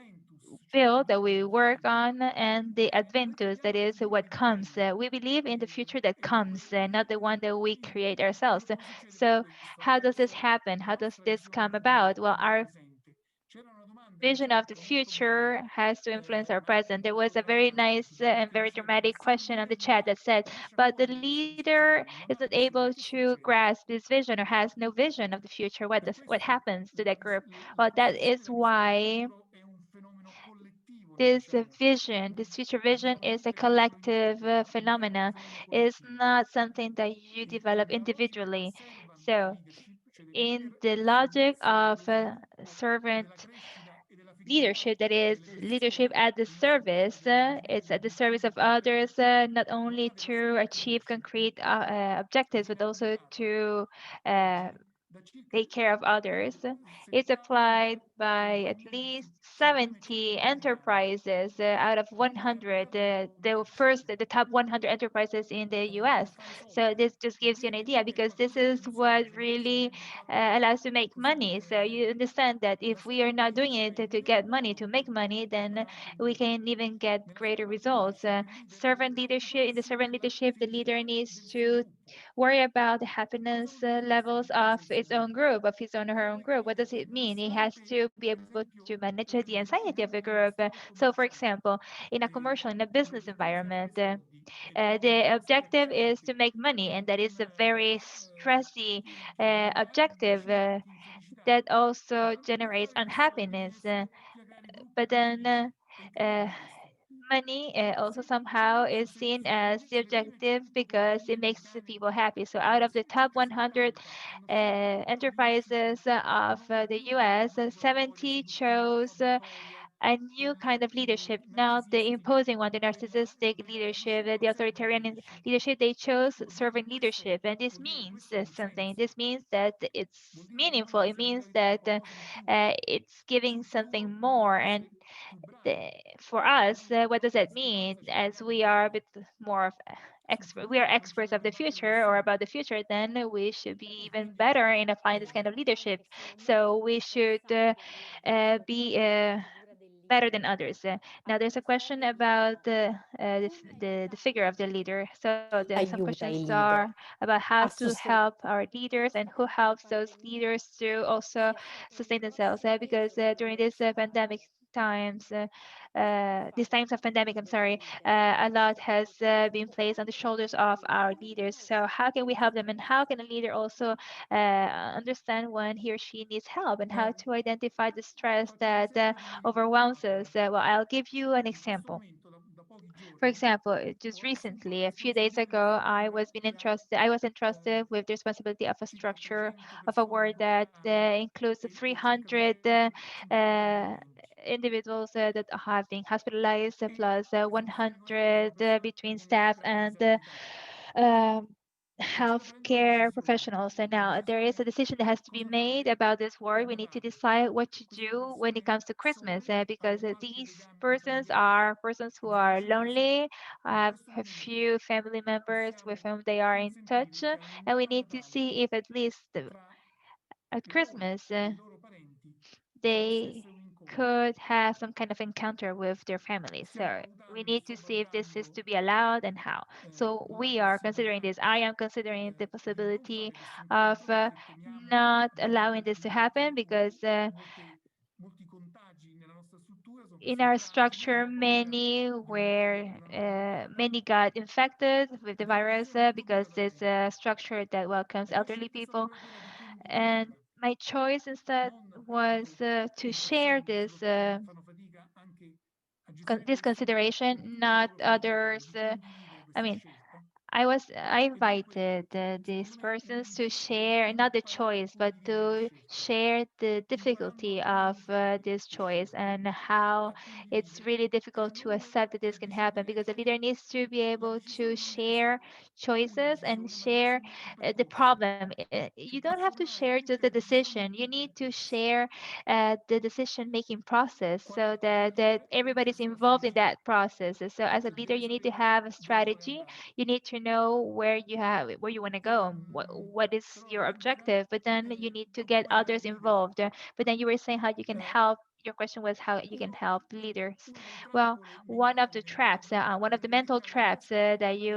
Speaker 3: cioè
Speaker 1: build, that
Speaker 3: quello che
Speaker 1: we work
Speaker 3: arriva.
Speaker 1: on, and the
Speaker 3: Noi
Speaker 1: adventus, that
Speaker 3: crediamo nel
Speaker 1: is
Speaker 3: futuro
Speaker 1: what
Speaker 3: che
Speaker 1: comes.
Speaker 3: viene.
Speaker 1: We believe in the future that comes, not the one that we
Speaker 3: Quindi
Speaker 1: create ourselves.
Speaker 3: come succede
Speaker 1: So,
Speaker 3: questo?
Speaker 1: how does this
Speaker 3: Attraverso
Speaker 1: happen?
Speaker 3: il
Speaker 1: How does
Speaker 3: nostro
Speaker 1: this
Speaker 3: essere nel
Speaker 1: come
Speaker 3: futuro
Speaker 1: about?
Speaker 3: e
Speaker 1: Well,
Speaker 3: nel
Speaker 1: our
Speaker 3: presente. C'era una domanda
Speaker 1: vision of the
Speaker 3: recente molto
Speaker 1: future
Speaker 3: bella,
Speaker 1: has to influence our
Speaker 3: ma
Speaker 1: present. There was a
Speaker 3: ricordo
Speaker 1: very
Speaker 3: la
Speaker 1: nice and very dramatic
Speaker 3: possiamo
Speaker 1: question on
Speaker 3: dire
Speaker 1: the chat that said,
Speaker 3: riesce a
Speaker 1: but the
Speaker 3: cogliere questa
Speaker 1: leader
Speaker 3: visione,
Speaker 1: is
Speaker 3: non
Speaker 1: not
Speaker 3: ha visione.
Speaker 1: able
Speaker 3: Che
Speaker 1: to
Speaker 3: succede?
Speaker 1: grasp this vision or has no vision of the future.
Speaker 3: Per
Speaker 1: What
Speaker 3: questo
Speaker 1: happens to that group? Well, that is
Speaker 3: la visione del
Speaker 1: why
Speaker 3: futuro è un fenomeno collettivo, noi diciamo.
Speaker 1: this future vision, is a collective
Speaker 3: È un
Speaker 1: phenomena.
Speaker 3: fenomeno
Speaker 1: It's
Speaker 3: collettivo.
Speaker 1: not something that you
Speaker 3: E
Speaker 1: develop
Speaker 3: nella logica della
Speaker 1: individually.
Speaker 3: servant
Speaker 1: So,
Speaker 3: leadership, cioè del
Speaker 1: in
Speaker 3: leader
Speaker 1: the
Speaker 3: al
Speaker 1: logic
Speaker 3: servizio
Speaker 1: of
Speaker 3: dello sviluppo e
Speaker 1: servant
Speaker 3: della crescita e della felicità
Speaker 1: leadership, that is
Speaker 3: delle
Speaker 1: leadership
Speaker 3: persone,
Speaker 1: at the
Speaker 3: dei nostri
Speaker 1: service,
Speaker 3: compagni, dei nostri
Speaker 1: it's at the
Speaker 3: individui,
Speaker 1: service of
Speaker 3: quindi per
Speaker 1: others,
Speaker 3: questo
Speaker 1: not
Speaker 3: la
Speaker 1: only
Speaker 3: parola
Speaker 1: to
Speaker 3: della
Speaker 1: achieve
Speaker 3: servant
Speaker 1: concrete
Speaker 3: leadership
Speaker 1: objectives, but
Speaker 3: viene
Speaker 1: also
Speaker 3: applicata
Speaker 1: to uh,
Speaker 3: oggi da circa
Speaker 1: take care of others. It's
Speaker 3: 70
Speaker 1: applied by at
Speaker 3: compagnie,
Speaker 1: least
Speaker 3: cioè non è che
Speaker 1: 70
Speaker 3: in Italia,
Speaker 1: enterprises out of
Speaker 3: quindi è
Speaker 1: 100,
Speaker 3: davvero difficile.
Speaker 1: the top 100 enterprises in the US.
Speaker 3: Fare
Speaker 1: So
Speaker 3: soldi
Speaker 1: this just
Speaker 3: vuol
Speaker 1: gives you
Speaker 3: dire
Speaker 1: an
Speaker 3: che
Speaker 1: idea,
Speaker 3: è
Speaker 1: because this
Speaker 3: qualcosa che
Speaker 1: is
Speaker 3: non si
Speaker 1: what
Speaker 3: mangia, non è che si
Speaker 1: really
Speaker 3: prende un cavolo
Speaker 1: allows to make
Speaker 3: così
Speaker 1: money. So you understand that
Speaker 3: la
Speaker 1: if we are
Speaker 3: servant
Speaker 1: not doing it
Speaker 3: leadership è
Speaker 1: to
Speaker 3: un
Speaker 1: get money, to
Speaker 3: lavoro
Speaker 1: make money,
Speaker 3: che
Speaker 1: then
Speaker 3: vale anche in
Speaker 1: we
Speaker 3: politica.
Speaker 1: can even get
Speaker 3: Nella
Speaker 1: greater
Speaker 3: servant
Speaker 1: results.
Speaker 3: leadership il leader deve
Speaker 1: Servant leadership, in the
Speaker 3: preoccuparsi
Speaker 1: servant
Speaker 3: della
Speaker 1: leadership, the leader
Speaker 3: felicità
Speaker 1: needs
Speaker 3: del suo
Speaker 1: to
Speaker 3: gruppo.
Speaker 1: worry about the
Speaker 3: Cosa
Speaker 1: happiness
Speaker 3: vuol dire questo?
Speaker 1: levels
Speaker 3: L'impresa
Speaker 1: of
Speaker 3: del suo
Speaker 1: its own
Speaker 3: gruppo.
Speaker 1: group, of his own or her
Speaker 3: Allora
Speaker 1: own
Speaker 3: noi
Speaker 1: group. What does
Speaker 3: capiamo
Speaker 1: it
Speaker 3: nella
Speaker 1: mean? He has
Speaker 3: salute,
Speaker 1: to be
Speaker 3: per
Speaker 1: able to
Speaker 3: esempio,
Speaker 1: manage
Speaker 3: la
Speaker 1: the anxiety of
Speaker 3: medicina
Speaker 1: the
Speaker 3: come
Speaker 1: group.
Speaker 3: settore
Speaker 1: So, for
Speaker 3: commerciale,
Speaker 1: example, in a
Speaker 3: e
Speaker 1: commercial, in a
Speaker 3: quando
Speaker 1: business
Speaker 3: dobbiamo fare
Speaker 1: environment,
Speaker 3: soldi
Speaker 1: The objective is to make money, and that is a very stressy objective that also generates unhappiness. But then money also somehow is seen as the objective because it makes the people happy. So out of the top 100 enterprises of the US, 70 chose a new kind of leadership, not the imposing one, the narcissistic leadership, the authoritarian leadership. They chose servant leadership. And this means something. This means that it's meaningful. It means that it's giving something more. And for us, what does that mean? As we are a bit more of expert, we are experts of the future or about the future, then we should be even better in applying this kind of leadership. So we should be better than others. Now, there's a question about the figure of the leader. So there some
Speaker 2: Aiuta
Speaker 1: questions
Speaker 2: i
Speaker 1: are
Speaker 2: leader
Speaker 1: about how
Speaker 2: a
Speaker 1: to help our leaders and who helps those leaders to also sustain themselves. Because during this pandemic times, these times of pandemic, I'm sorry, a lot has been placed on the shoulders of our leaders. So how can we help them, and how can a leader also understand when he or she needs help, and how to identify the stress that overwhelms us? Well, I'll give you an example. For example, just recently, a few days ago, I was entrusted with the responsibility of a structure of a ward that includes 300 individuals that have been hospitalized, plus 100 between staff and um, healthcare professionals. And now there is a decision that has to be made about this war. We need to decide what to do when it comes to Christmas, because these persons are persons who are lonely, have a few family members with whom they are in touch, and we need to see if at least at Christmas they could have some kind of encounter with their families. So we need to see if this is to be allowed and how. So we are considering this. I am considering the possibility of not allowing this to happen because in our structure, many got infected with the virus because it's a structure that welcomes elderly people. And my choice instead was to share this consideration, not others. I mean, I invited these persons to share not the choice, but to share the difficulty of this choice and how it's really difficult to accept that this can happen, because the leader needs to be able to share choices and share the problem. You don't have to share just the decision. You need to share the decision making process so that everybody's involved in that process. So as a leader, you need to have a strategy. You need to know where you want to go and what is your objective, but then you need to get others involved. But then you were saying how you can help. Your question was how you can help leaders. Well, one of the mental traps that you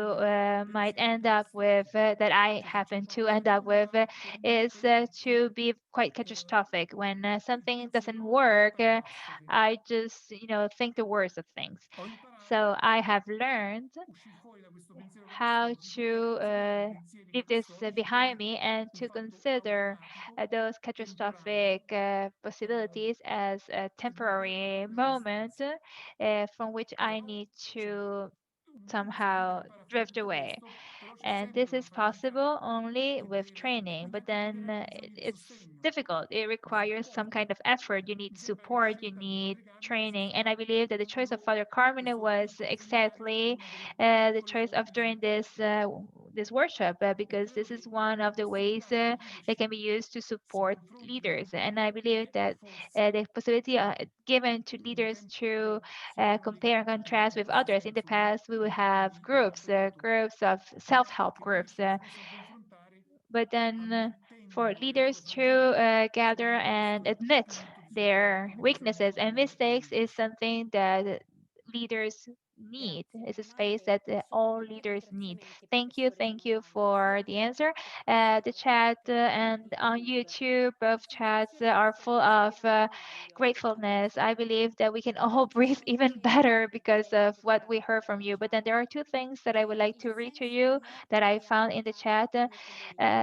Speaker 1: might end up with, that I happen to end up with, is to be quite catastrophic. When something doesn't work, I just think the worst of things. So I have learned how to leave this behind me and to consider those catastrophic possibilities as a temporary moment from which I need to somehow drift away. And this is possible only with training, but then it's difficult. It requires some kind of effort. You need support, you need training. And I believe that the choice of Father Carmine was exactly the choice of doing this workshop, because this is one of the ways that can be used to support leaders. And I believe that the possibility given to leaders to compare and contrast with others. In the past, we would have groups of self-help groups, but then for leaders to gather and admit their weaknesses and mistakes is something that leaders need. It's a space that all leaders need. Thank you for the answer. The chat and on YouTube, both chats are full of gratefulness. I believe that we can all breathe even better because of what we heard from you. But then there are two things that I would like to read to you that I found in the chat.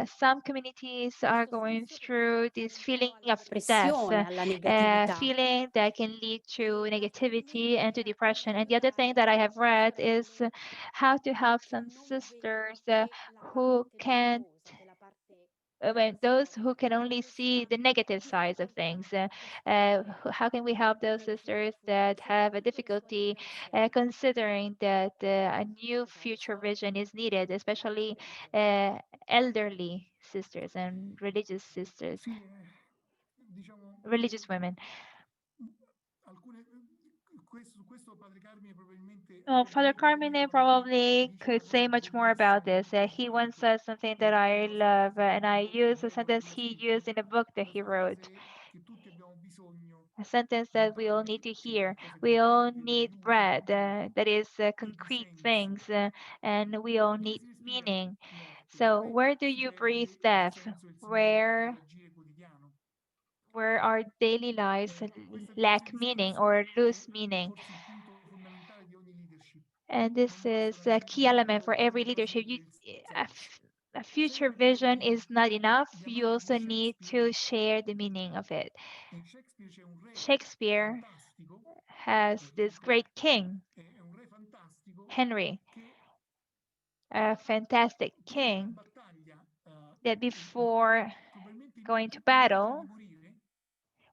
Speaker 1: Some communities are going through this feeling of death,
Speaker 2: Pressione, alla negatività.
Speaker 1: feeling that can lead to negativity and to depression. And the other thing that I have read is how to help some sisters who can't when those who can only see the negative sides of things. How can we help those sisters that have a difficulty considering that a new future vision is needed, especially uh, elderly sisters and religious sisters,
Speaker 3: Sì, diciamo,
Speaker 1: religious women?
Speaker 3: alcune, su questo Padre Carmine probabilmente
Speaker 1: Oh,
Speaker 3: avrebbe
Speaker 1: Father
Speaker 3: molto da dire,
Speaker 1: Carmine
Speaker 3: ma lui
Speaker 1: probably
Speaker 3: dice
Speaker 1: could
Speaker 3: una
Speaker 1: say
Speaker 3: cosa
Speaker 1: much more about
Speaker 3: bellissima
Speaker 1: this.
Speaker 3: che
Speaker 1: He
Speaker 3: secondo
Speaker 1: once
Speaker 3: me
Speaker 1: said something that
Speaker 3: è
Speaker 1: I love, and I
Speaker 3: filosofata
Speaker 1: use a
Speaker 3: da
Speaker 1: sentence
Speaker 3: qualcuno
Speaker 1: he used in
Speaker 3: scritto,
Speaker 1: a book that
Speaker 3: la
Speaker 1: he
Speaker 3: sua
Speaker 1: wrote.
Speaker 3: frase che tutti abbiamo bisogno
Speaker 1: A sentence
Speaker 3: di
Speaker 1: that we all need
Speaker 3: pane,
Speaker 1: to
Speaker 3: cioè
Speaker 1: hear.
Speaker 3: qualcosa
Speaker 1: We all
Speaker 3: concreto,
Speaker 1: need
Speaker 3: di
Speaker 1: bread,
Speaker 3: utile,
Speaker 1: that is
Speaker 3: e di
Speaker 1: concrete
Speaker 3: senso.
Speaker 1: things, and we all
Speaker 3: Dove
Speaker 1: need
Speaker 3: si respira
Speaker 1: meaning.
Speaker 3: morte,
Speaker 1: So,
Speaker 3: dove
Speaker 1: where do
Speaker 3: si
Speaker 1: you breathe
Speaker 3: perde il
Speaker 1: death?
Speaker 3: senso e il significato
Speaker 1: Where
Speaker 3: dell'agire quotidiano.
Speaker 1: our daily lives
Speaker 3: Questo tipo
Speaker 1: lack
Speaker 3: di
Speaker 1: meaning
Speaker 3: discorsi
Speaker 1: or
Speaker 3: è
Speaker 1: lose meaning.
Speaker 3: forse il punto fondamentale di ogni leadership.
Speaker 1: And
Speaker 3: Non
Speaker 1: this
Speaker 3: bastano
Speaker 1: is
Speaker 3: le
Speaker 1: a
Speaker 3: grandi
Speaker 1: key element for
Speaker 3: parole
Speaker 1: every
Speaker 3: come
Speaker 1: leadership.
Speaker 3: trasmettere il
Speaker 1: A,
Speaker 3: senso.
Speaker 1: a
Speaker 3: Se
Speaker 1: future
Speaker 3: noi parliamo
Speaker 1: vision is not enough.
Speaker 3: di
Speaker 1: You
Speaker 3: amanti di
Speaker 1: also need
Speaker 3: Shakespeare,
Speaker 1: to share the meaning of it.
Speaker 3: in Shakespeare c'è un re
Speaker 1: Shakespeare
Speaker 3: fantastico,
Speaker 1: has this
Speaker 3: Enrico,
Speaker 1: great king,
Speaker 3: è un re fantastico
Speaker 1: Henry,
Speaker 3: che
Speaker 1: a fantastic
Speaker 3: prima della
Speaker 1: king,
Speaker 3: battaglia,
Speaker 1: that
Speaker 3: dove
Speaker 1: before
Speaker 3: probabilmente
Speaker 1: going to
Speaker 3: tutti immaginano di
Speaker 1: battle,
Speaker 3: morire,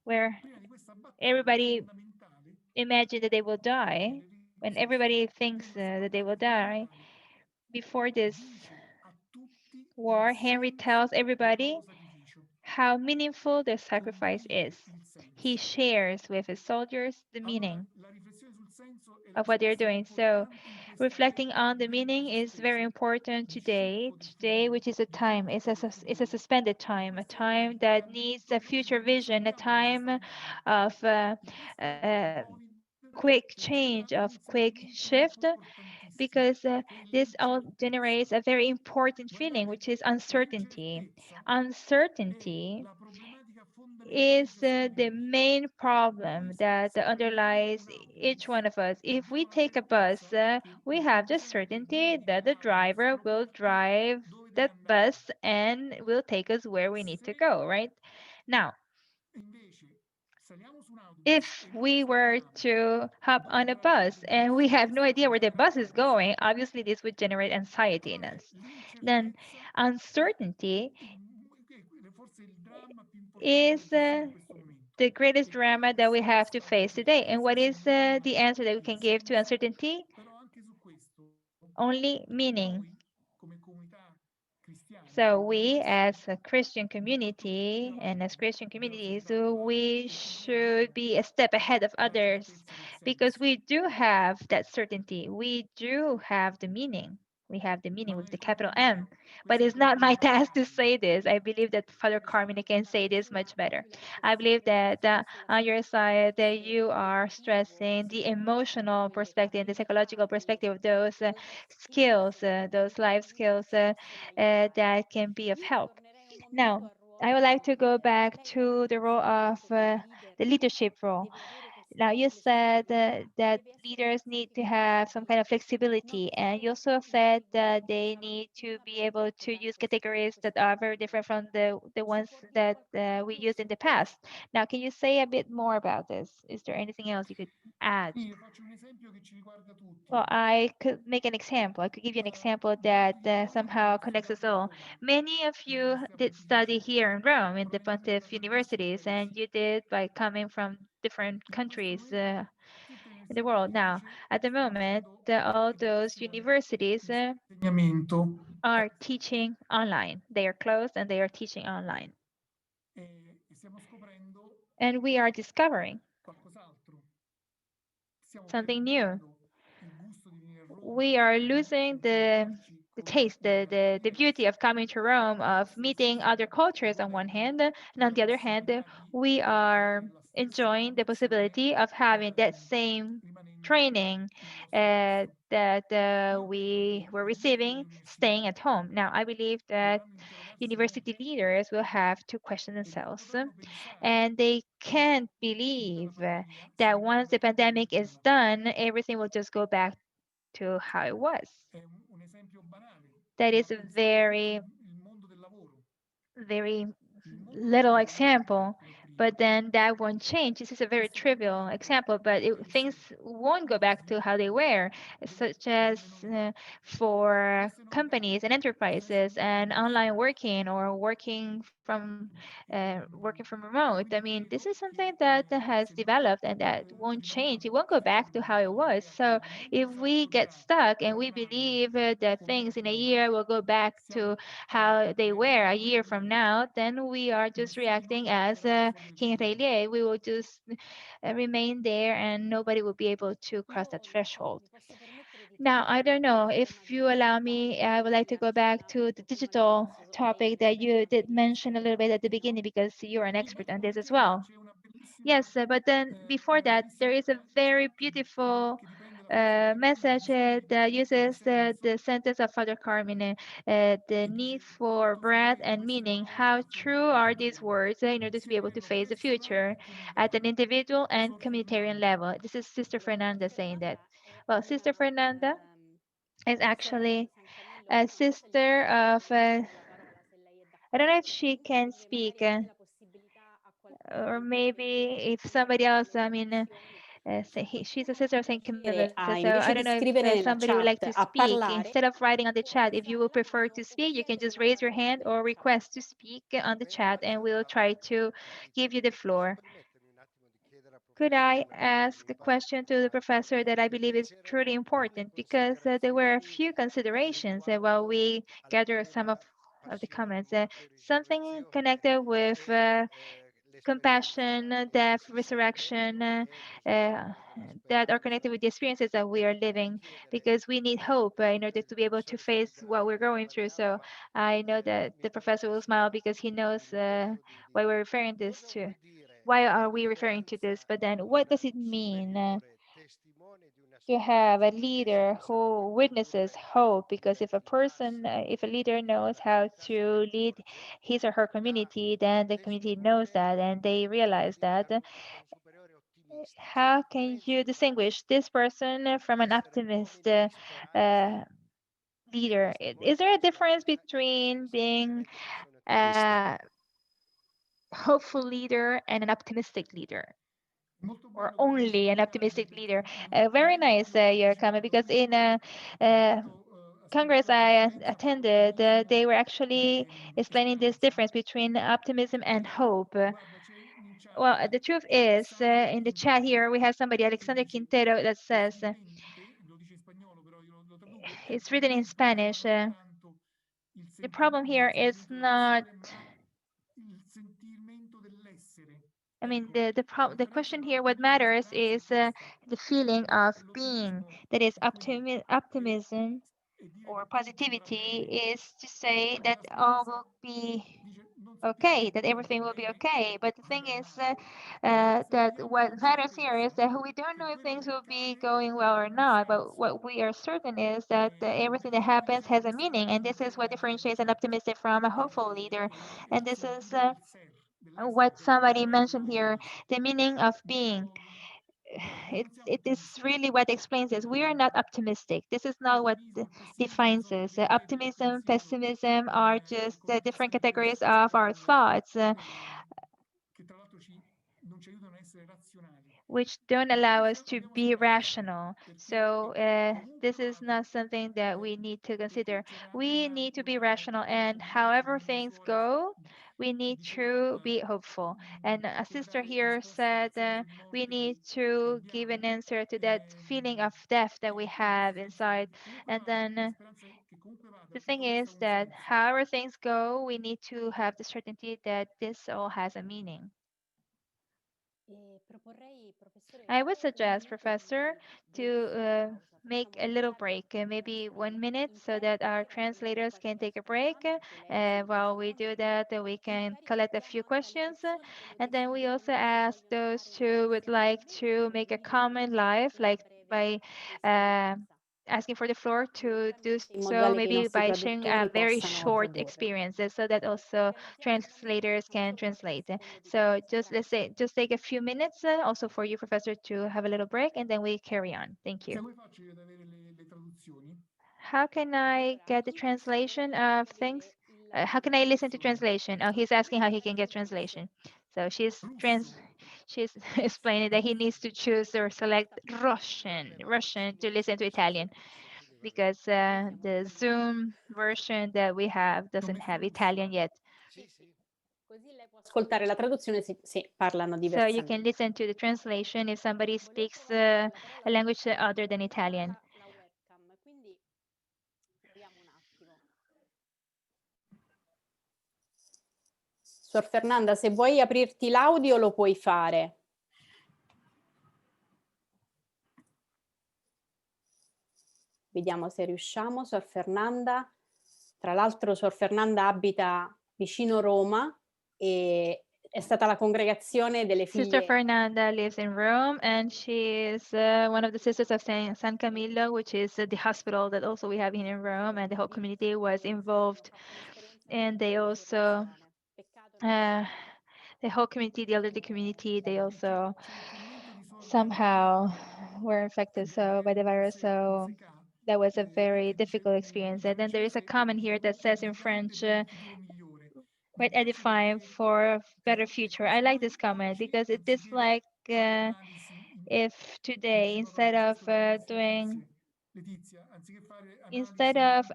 Speaker 1: where
Speaker 3: prima di questa battaglia è
Speaker 1: everybody
Speaker 3: fondamentale
Speaker 1: imagine that they will
Speaker 3: che
Speaker 1: die,
Speaker 3: le
Speaker 1: when
Speaker 3: risorse
Speaker 1: everybody
Speaker 3: in
Speaker 1: thinks
Speaker 3: questa
Speaker 1: that they
Speaker 3: battaglia
Speaker 1: will die,
Speaker 3: fondamentale
Speaker 1: before this
Speaker 3: dice a tutti il
Speaker 1: war, Henry tells
Speaker 3: senso del
Speaker 1: everybody
Speaker 3: loro sacrificio,
Speaker 1: how meaningful their sacrifice
Speaker 3: condivide
Speaker 1: is.
Speaker 3: il
Speaker 1: He
Speaker 3: senso.
Speaker 1: shares with his soldiers the
Speaker 3: Allora,
Speaker 1: meaning
Speaker 3: la riflessione sul senso è la
Speaker 1: of what they're
Speaker 3: risposta più
Speaker 1: doing. So,
Speaker 3: importante in questa
Speaker 1: reflecting
Speaker 3: epoca
Speaker 1: on the
Speaker 3: di tempo
Speaker 1: meaning is very
Speaker 3: sospeso,
Speaker 1: important
Speaker 3: di
Speaker 1: today.
Speaker 3: scippo del
Speaker 1: Today,
Speaker 3: futuro,
Speaker 1: which is a
Speaker 3: di
Speaker 1: time,
Speaker 3: corsa del
Speaker 1: it's a
Speaker 3: futuro.
Speaker 1: suspended
Speaker 3: In
Speaker 1: time, a
Speaker 3: questa epoca
Speaker 1: time
Speaker 3: di
Speaker 1: that needs a
Speaker 3: cambiamento
Speaker 1: future
Speaker 3: noi
Speaker 1: vision, a
Speaker 3: osserviamo cosa
Speaker 1: time
Speaker 3: sta andando.
Speaker 1: of
Speaker 3: In questa epoca di Covid
Speaker 1: quick
Speaker 3: genera
Speaker 1: change, of
Speaker 3: un
Speaker 1: quick
Speaker 3: sentimento
Speaker 1: shift,
Speaker 3: importantissimo,
Speaker 1: because
Speaker 3: che è
Speaker 1: this all
Speaker 3: l'incertezza.
Speaker 1: generates a very important feeling,
Speaker 3: Guardate,
Speaker 1: which is uncertainty.
Speaker 3: l'incertezza è
Speaker 1: Uncertainty
Speaker 3: la problematica fondamentale di
Speaker 1: is
Speaker 3: ciascuno di
Speaker 1: the
Speaker 3: noi.
Speaker 1: main problem
Speaker 3: Noi
Speaker 1: that
Speaker 3: se prendiamo
Speaker 1: underlies
Speaker 3: un
Speaker 1: each
Speaker 3: autobus
Speaker 1: one of us. If we
Speaker 3: abbiamo la
Speaker 1: take a bus,
Speaker 3: certezza che
Speaker 1: we
Speaker 3: il
Speaker 1: have the
Speaker 3: conducente
Speaker 1: certainty
Speaker 3: guidi
Speaker 1: that the
Speaker 3: quell'autobus e
Speaker 1: driver
Speaker 3: lo
Speaker 1: will
Speaker 3: porti
Speaker 1: drive
Speaker 3: dove deve
Speaker 1: that
Speaker 3: andare.
Speaker 1: bus and will take us where we need to
Speaker 3: Se
Speaker 1: go, right? Now,
Speaker 3: invece saliamo su un autobus
Speaker 1: if
Speaker 3: e non
Speaker 1: we were
Speaker 3: sappiamo
Speaker 1: to hop
Speaker 3: dove
Speaker 1: on a
Speaker 3: andrà
Speaker 1: bus and we
Speaker 3: l'autobus,
Speaker 1: have
Speaker 3: che
Speaker 1: no idea
Speaker 3: strada
Speaker 1: where the
Speaker 3: prenderà
Speaker 1: bus is
Speaker 3: l'autobus,
Speaker 1: going, obviously this would generate anxiety in
Speaker 3: allora
Speaker 1: us. Then,
Speaker 3: l'incertezza è
Speaker 1: uncertainty
Speaker 3: forse il dramma più importante da
Speaker 1: is
Speaker 3: gestire in questo momento.
Speaker 1: the greatest
Speaker 3: E quello
Speaker 1: drama
Speaker 3: che
Speaker 1: that we have to
Speaker 3: sta
Speaker 1: face
Speaker 3: avvenendo
Speaker 1: today. And
Speaker 3: adesso
Speaker 1: what
Speaker 3: sul
Speaker 1: is
Speaker 3: mondo
Speaker 1: the
Speaker 3: è
Speaker 1: answer that we
Speaker 3: il
Speaker 1: can give to
Speaker 3: senso.
Speaker 1: uncertainty?
Speaker 3: Però anche su questo
Speaker 1: Only meaning.
Speaker 3: noi come comunità cristiana
Speaker 1: So
Speaker 3: dobbiamo
Speaker 1: we,
Speaker 3: essere
Speaker 1: as a Christian
Speaker 3: molto più
Speaker 1: community and as
Speaker 3: avanti
Speaker 1: Christian
Speaker 3: della
Speaker 1: communities,
Speaker 3: società attuale
Speaker 1: we
Speaker 3: e
Speaker 1: should be a
Speaker 3: contagiati
Speaker 1: step ahead of
Speaker 3: dalla
Speaker 1: others
Speaker 3: certezza del
Speaker 1: because
Speaker 3: senso.
Speaker 1: we do have that certainty. We do have the meaning. We have the meaning
Speaker 3: Non
Speaker 1: with
Speaker 3: è
Speaker 1: the
Speaker 3: il
Speaker 1: capital
Speaker 3: compito
Speaker 1: M.
Speaker 3: mio,
Speaker 1: But
Speaker 3: questo è il
Speaker 1: it's not
Speaker 3: compito
Speaker 1: my
Speaker 3: di Padre
Speaker 1: task to
Speaker 3: Carmine.
Speaker 1: say this. I believe that Father
Speaker 2: Diciamo
Speaker 1: Carmine
Speaker 2: che
Speaker 1: can say this much better. I believe that on your side that you are stressing the emotional perspective, the psychological perspective of those skills, those life skills that can be of help. Now, I would like to go back to the role of the leadership role. Now, you said that leaders need to have some kind of flexibility, and you also said that they need to be able to use categories that are very different from the ones that we used in the past. Now, can you say a bit more about this? Is there anything else you could add?
Speaker 3: Sì, io faccio un esempio che ci riguarda tutti.
Speaker 1: Well, I could make an example. I could give you an example that
Speaker 3: Molti di noi
Speaker 1: somehow
Speaker 3: hanno
Speaker 1: connects us
Speaker 3: studiato a
Speaker 1: all.
Speaker 3: Roma,
Speaker 1: Many of you
Speaker 3: all'Università
Speaker 1: did
Speaker 3: Pontificia,
Speaker 1: study here in Rome in the
Speaker 3: probabilmente da
Speaker 1: Pontiff
Speaker 3: tantissimi
Speaker 1: universities, and
Speaker 3: paesi.
Speaker 1: you did by coming from different
Speaker 3: In questo
Speaker 1: countries
Speaker 3: momento tutte le
Speaker 1: in the
Speaker 3: università
Speaker 1: world. Now,
Speaker 3: pontificie
Speaker 1: at the
Speaker 3: stanno
Speaker 1: moment,
Speaker 3: facendo
Speaker 1: all those
Speaker 3: educazione,
Speaker 1: universities
Speaker 3: insegnamento
Speaker 1: are teaching online. They are closed and they are teaching online.
Speaker 3: e stiamo scoprendo
Speaker 1: And we are discovering
Speaker 3: qualcos'altro. Stiamo
Speaker 1: something new.
Speaker 3: perdendo il gusto di venire a Roma
Speaker 1: We are
Speaker 3: e di
Speaker 1: losing
Speaker 3: confrontarci
Speaker 1: the
Speaker 3: con
Speaker 1: taste,
Speaker 3: realtà
Speaker 1: the beauty
Speaker 3: diverse.
Speaker 1: of coming to Rome, of
Speaker 3: Se
Speaker 1: meeting
Speaker 3: siamo
Speaker 1: other cultures on one
Speaker 3: godendo
Speaker 1: hand, and on
Speaker 3: della
Speaker 1: the other hand,
Speaker 3: possibilità di
Speaker 1: we are
Speaker 3: avere la stessa
Speaker 1: enjoying the
Speaker 3: formazione
Speaker 1: possibility of having that same training that we were receiving staying at home. Now, I believe that university leaders will have to question themselves and they can't believe that once the pandemic is done, everything will just go back to how it was. That is a very little example, but then that won't change. This is a very trivial example, but things won't go back to how they were, such as for companies and enterprises and online working or working from remote. I mean, this is something that has developed and that won't change. It won't go back to how it was. So if we get stuck and we believe that things in a year will go back to how they were a year from now, then we are just reacting as King Rayleigh. We will just remain there and nobody will be able to cross that threshold. Now, I don't know if you allow me, I would like to go back to the digital topic that you did mention a little bit at the beginning because you're an expert on this as well. Yes, but then before that, there is a very beautiful message that uses the sentence of Father Carmine, the need for breath and meaning. How true are these words in order to be able to face the future at an individual and communitarian level? This is Sister Fernanda saying that. Well, Sister Fernanda is actually a sister of, I don't know if she can speak, or maybe if somebody else, I mean, she's a sister of Saint Camillus, so I don't
Speaker 2: Invece
Speaker 1: know
Speaker 2: di
Speaker 1: if
Speaker 2: scrivere nella
Speaker 1: somebody would like
Speaker 2: chat,
Speaker 1: to
Speaker 2: a
Speaker 1: speak.
Speaker 2: parlare,
Speaker 1: Instead of writing on the chat, if you will prefer to speak, you can just raise your hand or request to speak on the chat, and we'll try to give you the floor. Could I ask a question to the professor that I believe is truly important because there were a few considerations while we gather some of the comments. Something connected with compassion, death, resurrection, that are connected with the experiences that we are living because we need hope in order to be able to face what we're going through. So I know that the professor will smile because he knows why we're referring this to. Why are we referring to this? But then what does it mean to have a leader who witnesses hope? Because if a person, if a leader knows how to lead his or her community, then the community knows that and they realize that. How can you distinguish this person from an optimist uh, leader? Is there a difference between being a hopeful leader and an optimistic leader? Or only an optimistic leader? Very nice, your comment, because in uh, Congress I attended, they were actually explaining this difference between optimism and hope. Well, the truth is, in the chat here, we have somebody, Alexander Quintero, that says, it's written in Spanish. The problem here is not, I mean, the question here, what matters is the feeling of being, that is optimism or positivity is to say that all will be okay, that everything will be okay. But the thing is that what matters here is that we don't know if things will be going well or not. But what we are certain is that everything that happens has a meaning, and this is what differentiates an optimistic from a hopeful leader. And this is what somebody mentioned here, the meaning of being. It is really what explains this. We are not optimistic. This is not what defines us. Optimism, pessimism are just different categories of our thoughts, which don't allow us to be rational. So this is not something that we need to consider. We need to be rational, and however things go, we need to be hopeful. And a sister here said we need to give an answer to that feeling of death that we have inside. And then the thing is that however things go, we need to have the certainty that this all has a meaning. I would suggest, Professor, to make a little break, maybe 1 minute, so that our translators can take a break. While we do that, we can collect a few questions. And then we also ask those who would like to make a comment live, like by uh, asking for the floor to do
Speaker 2: in
Speaker 1: so,
Speaker 2: modo tale che i
Speaker 1: maybe
Speaker 2: nostri
Speaker 1: by sharing
Speaker 2: traduttori
Speaker 1: very
Speaker 2: possano
Speaker 1: short
Speaker 2: tradurre.
Speaker 1: experiences so that also translators can translate. So just let's say, just take a few minutes also for you, Professor, to have a little break, and then we carry on. Thank you.
Speaker 3: Se vuoi faccio io ad avere le traduzioni.
Speaker 1: How can I get the translation of things? How can I listen to translation? Oh, he's asking how he can get translation. So
Speaker 3: Russo.
Speaker 1: she's explaining that he needs to choose or select Russian to listen to Italian because the Zoom version that we have
Speaker 3: T'ho
Speaker 1: doesn't
Speaker 3: messo
Speaker 1: have
Speaker 3: russo.
Speaker 1: Italian yet.
Speaker 5: Sì, sì.
Speaker 2: Così lei può ascoltare la traduzione, sì, parlano
Speaker 1: So you can
Speaker 2: diversamente.
Speaker 1: listen to the translation if somebody speaks a language other than Italian.
Speaker 2: La webcam, quindi proviamo un attimo. Suor Fernanda, se vuoi aprirti l'audio lo puoi fare. Vediamo se riusciamo, Suor Fernanda. Tra l'altro Suor Fernanda abita vicino Roma e è stata la congregazione delle
Speaker 1: Sister
Speaker 2: figlie.
Speaker 1: Fernanda lives in Rome, and she is one of the sisters of San Camillo, which is the hospital that also we have here in Rome, and the whole community was involved. And they also, uh, the whole community, the elderly community, they also
Speaker 3: C'è il commento di Suor
Speaker 1: somehow
Speaker 3: Barbara
Speaker 1: were infected so by the virus. So that was a very difficult experience. And then there is a comment here that says in French, quite edifying for better future. I like this comment because it is like if today instead of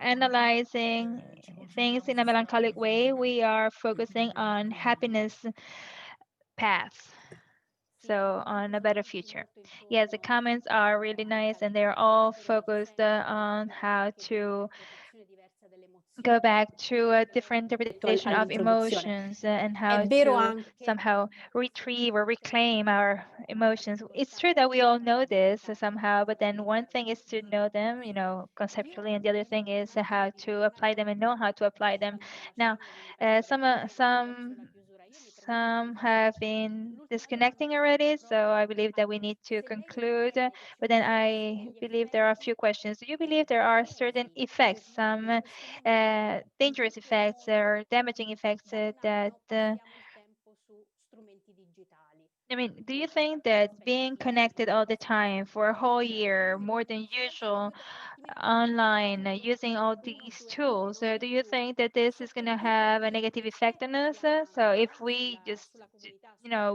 Speaker 1: analyzing things in a melancholic way, we are focusing on happiness paths. So on a better future. Yes, the comments are really nice and they're all focused on how to go back to a different interpretation of emotions and
Speaker 2: È
Speaker 1: how
Speaker 2: vero
Speaker 1: to
Speaker 2: anche
Speaker 1: somehow retrieve or reclaim our emotions. It's true that we all know this somehow, but then one thing is to know them, conceptually, and the other thing is how to apply them and know how to apply them. Now, some have been disconnecting already, so I believe that we need to conclude. But then I believe there are a few questions. Do you believe there are certain effects, some dangerous effects or damaging effects that I mean, do you think that being connected all the time for a whole year, more than usual, online, using all these tools, do you think that this is going to have a negative effect on us? So if we just,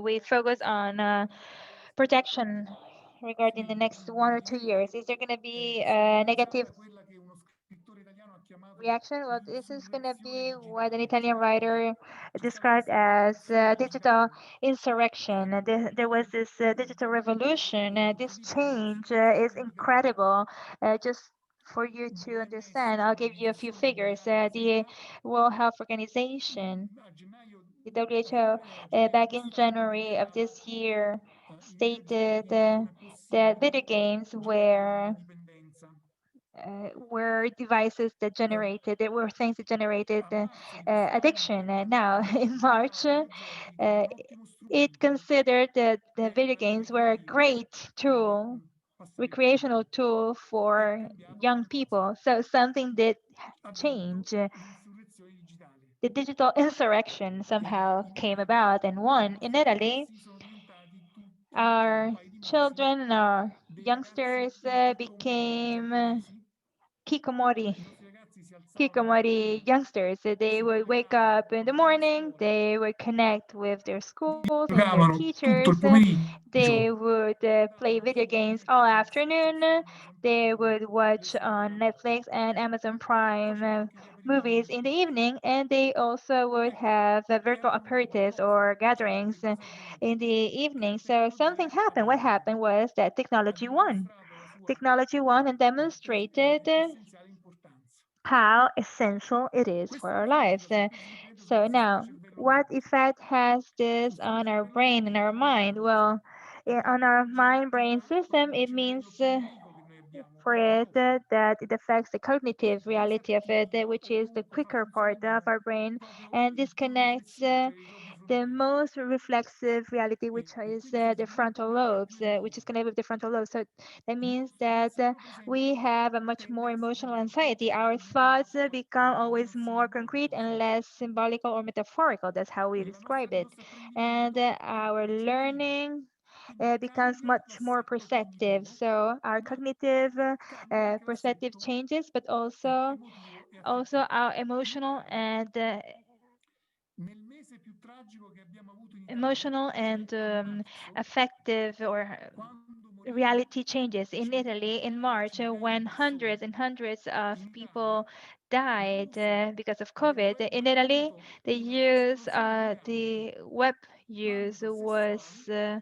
Speaker 1: we focus on protection regarding the next 1 or 2 years, is there going to be a negative reaction? Well, this is going to be what an Italian writer described as digital insurrection. There was this digital revolution. This change is incredible. Just for you to understand, I'll give you a few figures. The World Health Organization, the WHO, back in January of this year, stated that video games were devices that generated, there were things that generated addiction. And now in March, it considered that the video games were a great tool, recreational tool for young people. So something did change. The digital insurrection somehow came about and won in Italy. Our children and our youngsters became Kikomori. Kikomori youngsters. They would wake up in the morning, they would connect with their schools and their
Speaker 3: giocavano tutto
Speaker 1: teachers,
Speaker 3: il pomeriggio.
Speaker 1: they would play video games all afternoon, they would watch on Netflix and Amazon Prime movies in the evening, and they also would have virtual aperitifs or gatherings in the evening. So something happened. What happened was that technology won. Technology won and demonstrated how essential it is for our lives. So now, what effect has this on our brain and our mind? Well, on our mind-brain system, it means for it that it affects the cognitive reality of it, which is the quicker part of our brain, and disconnects the most reflexive reality, which is the frontal lobes, which is connected with the frontal lobes. So that means that we have a much more emotional anxiety. Our thoughts become always more concrete and less symbolical or metaphorical. That's how we describe it. And our learning becomes much more perceptive. So our cognitive perceptive changes, but also our emotional and affective or reality changes. In Italy in March, when hundreds and hundreds of people died because of COVID. In Italy, the web use was the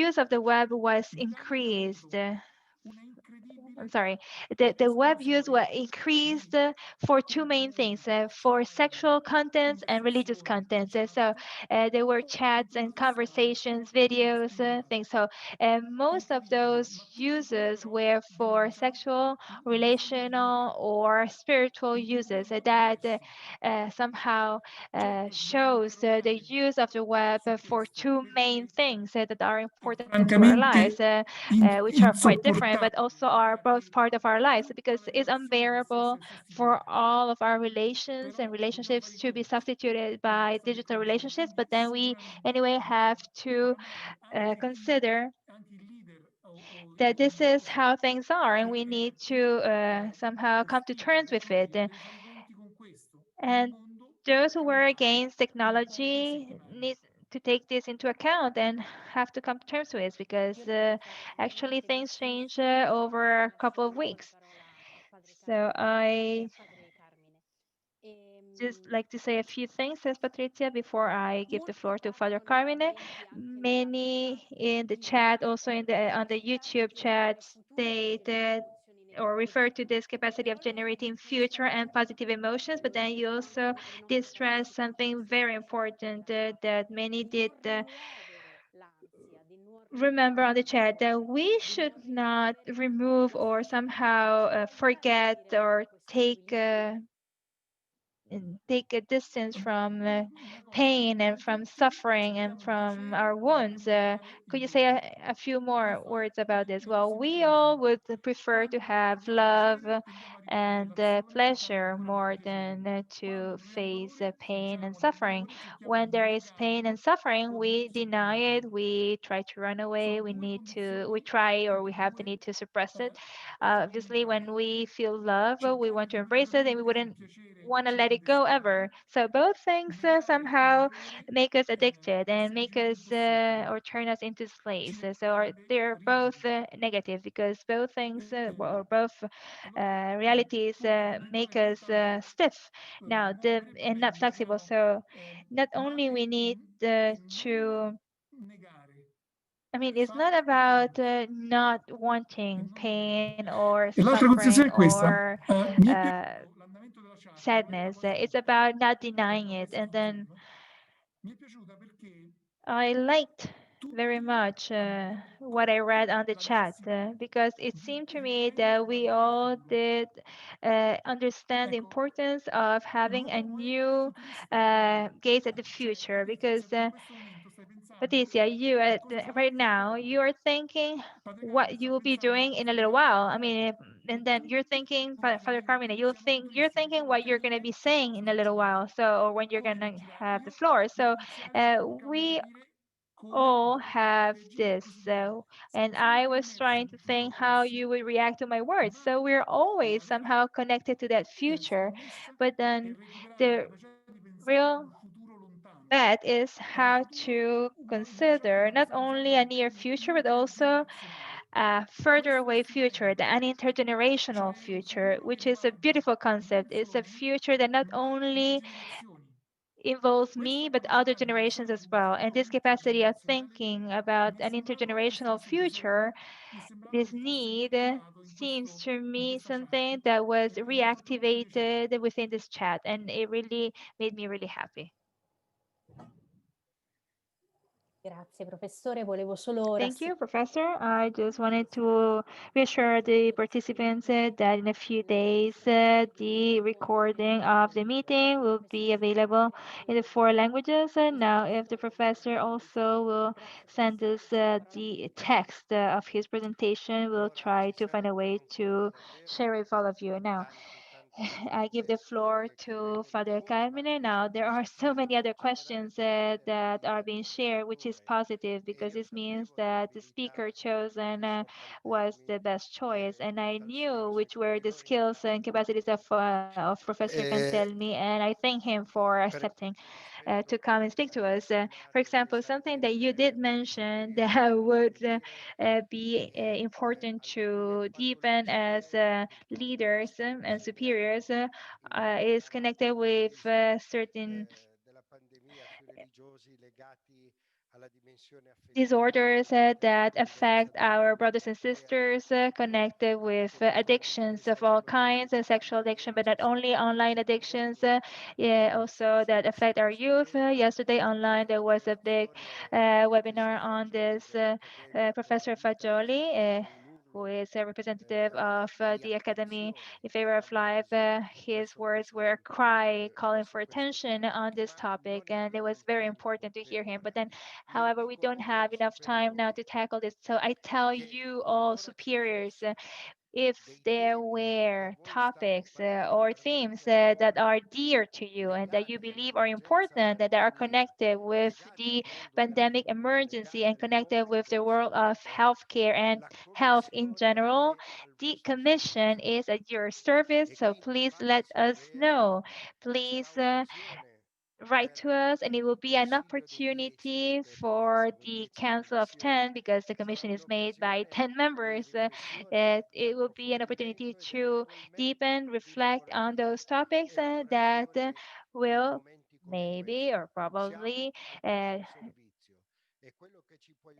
Speaker 1: use of the web was increased. I'm sorry, the web use was increased for two main things, for sexual contents and religious contents. There were chats and conversations, videos, things. So most of those uses were for sexual, relational, or spiritual uses that somehow shows the use of the web for two main things that are important to our lives, which are quite different, but also are both part of our lives because it's unbearable for all of our relations and relationships to be substituted by digital relationships. But then we anyway have to consider that this is how things are and we need to somehow come to terms with it. And those who were against technology need to take this into account and have to come to terms with it because actually things change over a couple of weeks. So I just like to say a few things, says Patricia, before I give the floor to Father Carmine. Many in the chat, also in the on the YouTube chat, stated or refer to this capacity of generating future and positive emotions, but then you also did stress something very important that many did remember on the chat, that we should not remove or somehow forget or take a distance from pain and from suffering and from our wounds. Could you say a few more words about this? Well, we all would prefer to have love and pleasure more than to face pain and suffering. When there is pain and suffering, we deny it, we try to run away, we try or we have the need to suppress it. Obviously, when we feel love, we want to embrace it and we wouldn't want to let it go ever. So both things somehow make us addicted and make us or turn us into slaves. They're both negative because both things or both realities make us stiff now and not flexible. So not only we need to I mean, it's not about not wanting pain or
Speaker 3: E l'altra
Speaker 1: suffering
Speaker 3: considerazione è questa.
Speaker 1: or
Speaker 3: Mi è
Speaker 1: uh,
Speaker 3: piaciuto l'andamento della chat, quella
Speaker 1: sadness.
Speaker 3: cosa
Speaker 1: It's about not denying
Speaker 3: che
Speaker 1: it.
Speaker 3: si
Speaker 1: And then
Speaker 3: conferma. Mi è piaciuta perché
Speaker 1: I liked very
Speaker 3: tutti
Speaker 1: much
Speaker 3: hanno
Speaker 1: what I read
Speaker 3: condiviso
Speaker 1: on the
Speaker 3: la
Speaker 1: chat
Speaker 3: necessità
Speaker 1: because it
Speaker 3: di
Speaker 1: seemed to me that
Speaker 3: riprendere la
Speaker 1: we
Speaker 3: via del
Speaker 1: all
Speaker 3: futuro.
Speaker 1: did understand the
Speaker 3: Ecco,
Speaker 1: importance of having a
Speaker 3: l'uomo è
Speaker 1: new
Speaker 3: futurista.
Speaker 1: gaze at the
Speaker 3: Cioè,
Speaker 1: future
Speaker 3: Patrizia,
Speaker 1: because
Speaker 3: se tu in questo momento stai pensando
Speaker 1: Patricia, you
Speaker 3: a cosa
Speaker 1: right
Speaker 3: farai fra
Speaker 1: now,
Speaker 3: poco,
Speaker 1: you are thinking
Speaker 3: Padre Carmine
Speaker 1: what you
Speaker 3: sta
Speaker 1: will be
Speaker 3: pensando a
Speaker 1: doing in a
Speaker 3: cosa
Speaker 1: little
Speaker 3: dirà fra
Speaker 1: while. I
Speaker 3: poco,
Speaker 1: mean, and
Speaker 3: e
Speaker 1: then you're
Speaker 3: tutti
Speaker 1: thinking, Father Carmine,
Speaker 3: siamo
Speaker 1: you're
Speaker 3: futuristi
Speaker 1: thinking
Speaker 3: perché
Speaker 1: what you're gonna
Speaker 3: vogliamo
Speaker 1: be saying in a little while. So, or when you're
Speaker 3: come
Speaker 1: gonna
Speaker 3: riuscirà.
Speaker 1: have the
Speaker 3: Io
Speaker 1: floor.
Speaker 3: devo
Speaker 1: So,
Speaker 3: iniziare a cercare di
Speaker 1: we
Speaker 3: capire come
Speaker 1: all
Speaker 3: potrei
Speaker 1: have
Speaker 3: reagire a
Speaker 1: this.
Speaker 3: questi dialoghi.
Speaker 1: And
Speaker 3: Siamo
Speaker 1: I
Speaker 3: sempre
Speaker 1: was
Speaker 3: connessi
Speaker 1: trying
Speaker 3: al
Speaker 1: to
Speaker 3: futuro
Speaker 1: think how
Speaker 3: prossimo,
Speaker 1: you would react to my words.
Speaker 3: ma
Speaker 1: So we're always
Speaker 3: la vera
Speaker 1: somehow connected to that future.
Speaker 3: scommessa
Speaker 1: But
Speaker 3: è
Speaker 1: then
Speaker 3: recuperare la
Speaker 1: the
Speaker 3: capacità di pensare a
Speaker 1: real
Speaker 3: un futuro lontano,
Speaker 1: that is
Speaker 3: a un
Speaker 1: how
Speaker 3: futuro
Speaker 1: to
Speaker 3: umano di ciò che
Speaker 1: consider not
Speaker 3: possiamo fare
Speaker 1: only a
Speaker 3: in
Speaker 1: near
Speaker 3: termini
Speaker 1: future but also
Speaker 3: intergenerazionali.
Speaker 1: a further
Speaker 3: Questo è
Speaker 1: away future,
Speaker 3: stupendo,
Speaker 1: an intergenerational
Speaker 3: cioè il
Speaker 1: future,
Speaker 3: futuro che
Speaker 1: which is a
Speaker 3: riguarda
Speaker 1: beautiful
Speaker 3: non
Speaker 1: concept. It's a
Speaker 3: solo me,
Speaker 1: future that not
Speaker 3: ma le
Speaker 1: only
Speaker 3: generazioni.
Speaker 1: involves
Speaker 3: Questa
Speaker 1: me but other
Speaker 3: capacità di
Speaker 1: generations
Speaker 3: pensare ad
Speaker 1: as
Speaker 3: un
Speaker 1: well. And
Speaker 3: futuro
Speaker 1: this capacity of
Speaker 3: intergenerazionale
Speaker 1: thinking about
Speaker 3: mi è
Speaker 1: an
Speaker 3: sembrato
Speaker 1: intergenerational
Speaker 3: questo, scusami,
Speaker 1: future,
Speaker 3: mi è sembrato
Speaker 1: this
Speaker 3: che fosse
Speaker 1: need
Speaker 3: veicolato
Speaker 1: seems to
Speaker 3: in
Speaker 1: me
Speaker 3: questa chat
Speaker 1: something that was
Speaker 3: e mi ha fatto molto piacere.
Speaker 1: reactivated within this chat, and it really made me really happy.
Speaker 2: Grazie professore, volevo solo
Speaker 1: Thank you, Professor. I just wanted to reassure the participants that in a few days the recording of the meeting will be available in the four languages. Now, if the professor also will send us the text of his presentation, we'll try to find a way to share it with all of you. Now, I give the floor to Father Carmine. Now, there are so many other questions that are being shared, which is positive because this means that the speaker chosen was the best choice. And I knew which were the skills and capacities of Professor
Speaker 5: Eh,
Speaker 1: Cantelmi, and I thank him for
Speaker 5: per-
Speaker 1: accepting to come and speak to us. For example, something that you did mention that would be important to deepen as leaders and superiors is connected with certain
Speaker 5: della pandemia sui religiosi legati alla dimensione affettiva
Speaker 1: disorders
Speaker 5: e
Speaker 1: that affect
Speaker 5: l'accoglienza della
Speaker 1: our brothers and
Speaker 5: famiglia
Speaker 1: sisters connected with addictions of all
Speaker 5: sessualità
Speaker 1: kinds, sexual addiction, but not only online addictions,
Speaker 5: e
Speaker 1: yeah, also that affect our youth. Yesterday online there was a big webinar on this. Professor Fagioli, who is a representative of the Academy in Favor of Life, his words were a cry calling for attention on this topic, and it was very important to hear him. But then however, we don't have enough time now to tackle this. So I tell you all superiors, if there were topics or themes that are dear to you and that you believe are important and that are connected with the pandemic emergency and connected with the world of healthcare and health in general, the commission is at your service. So please let us know. Please write to us, and it will be an opportunity for the Council of 10, because the commission is made by 10 members. It will be an opportunity to deepen, reflect on those topics that will maybe or probably uh,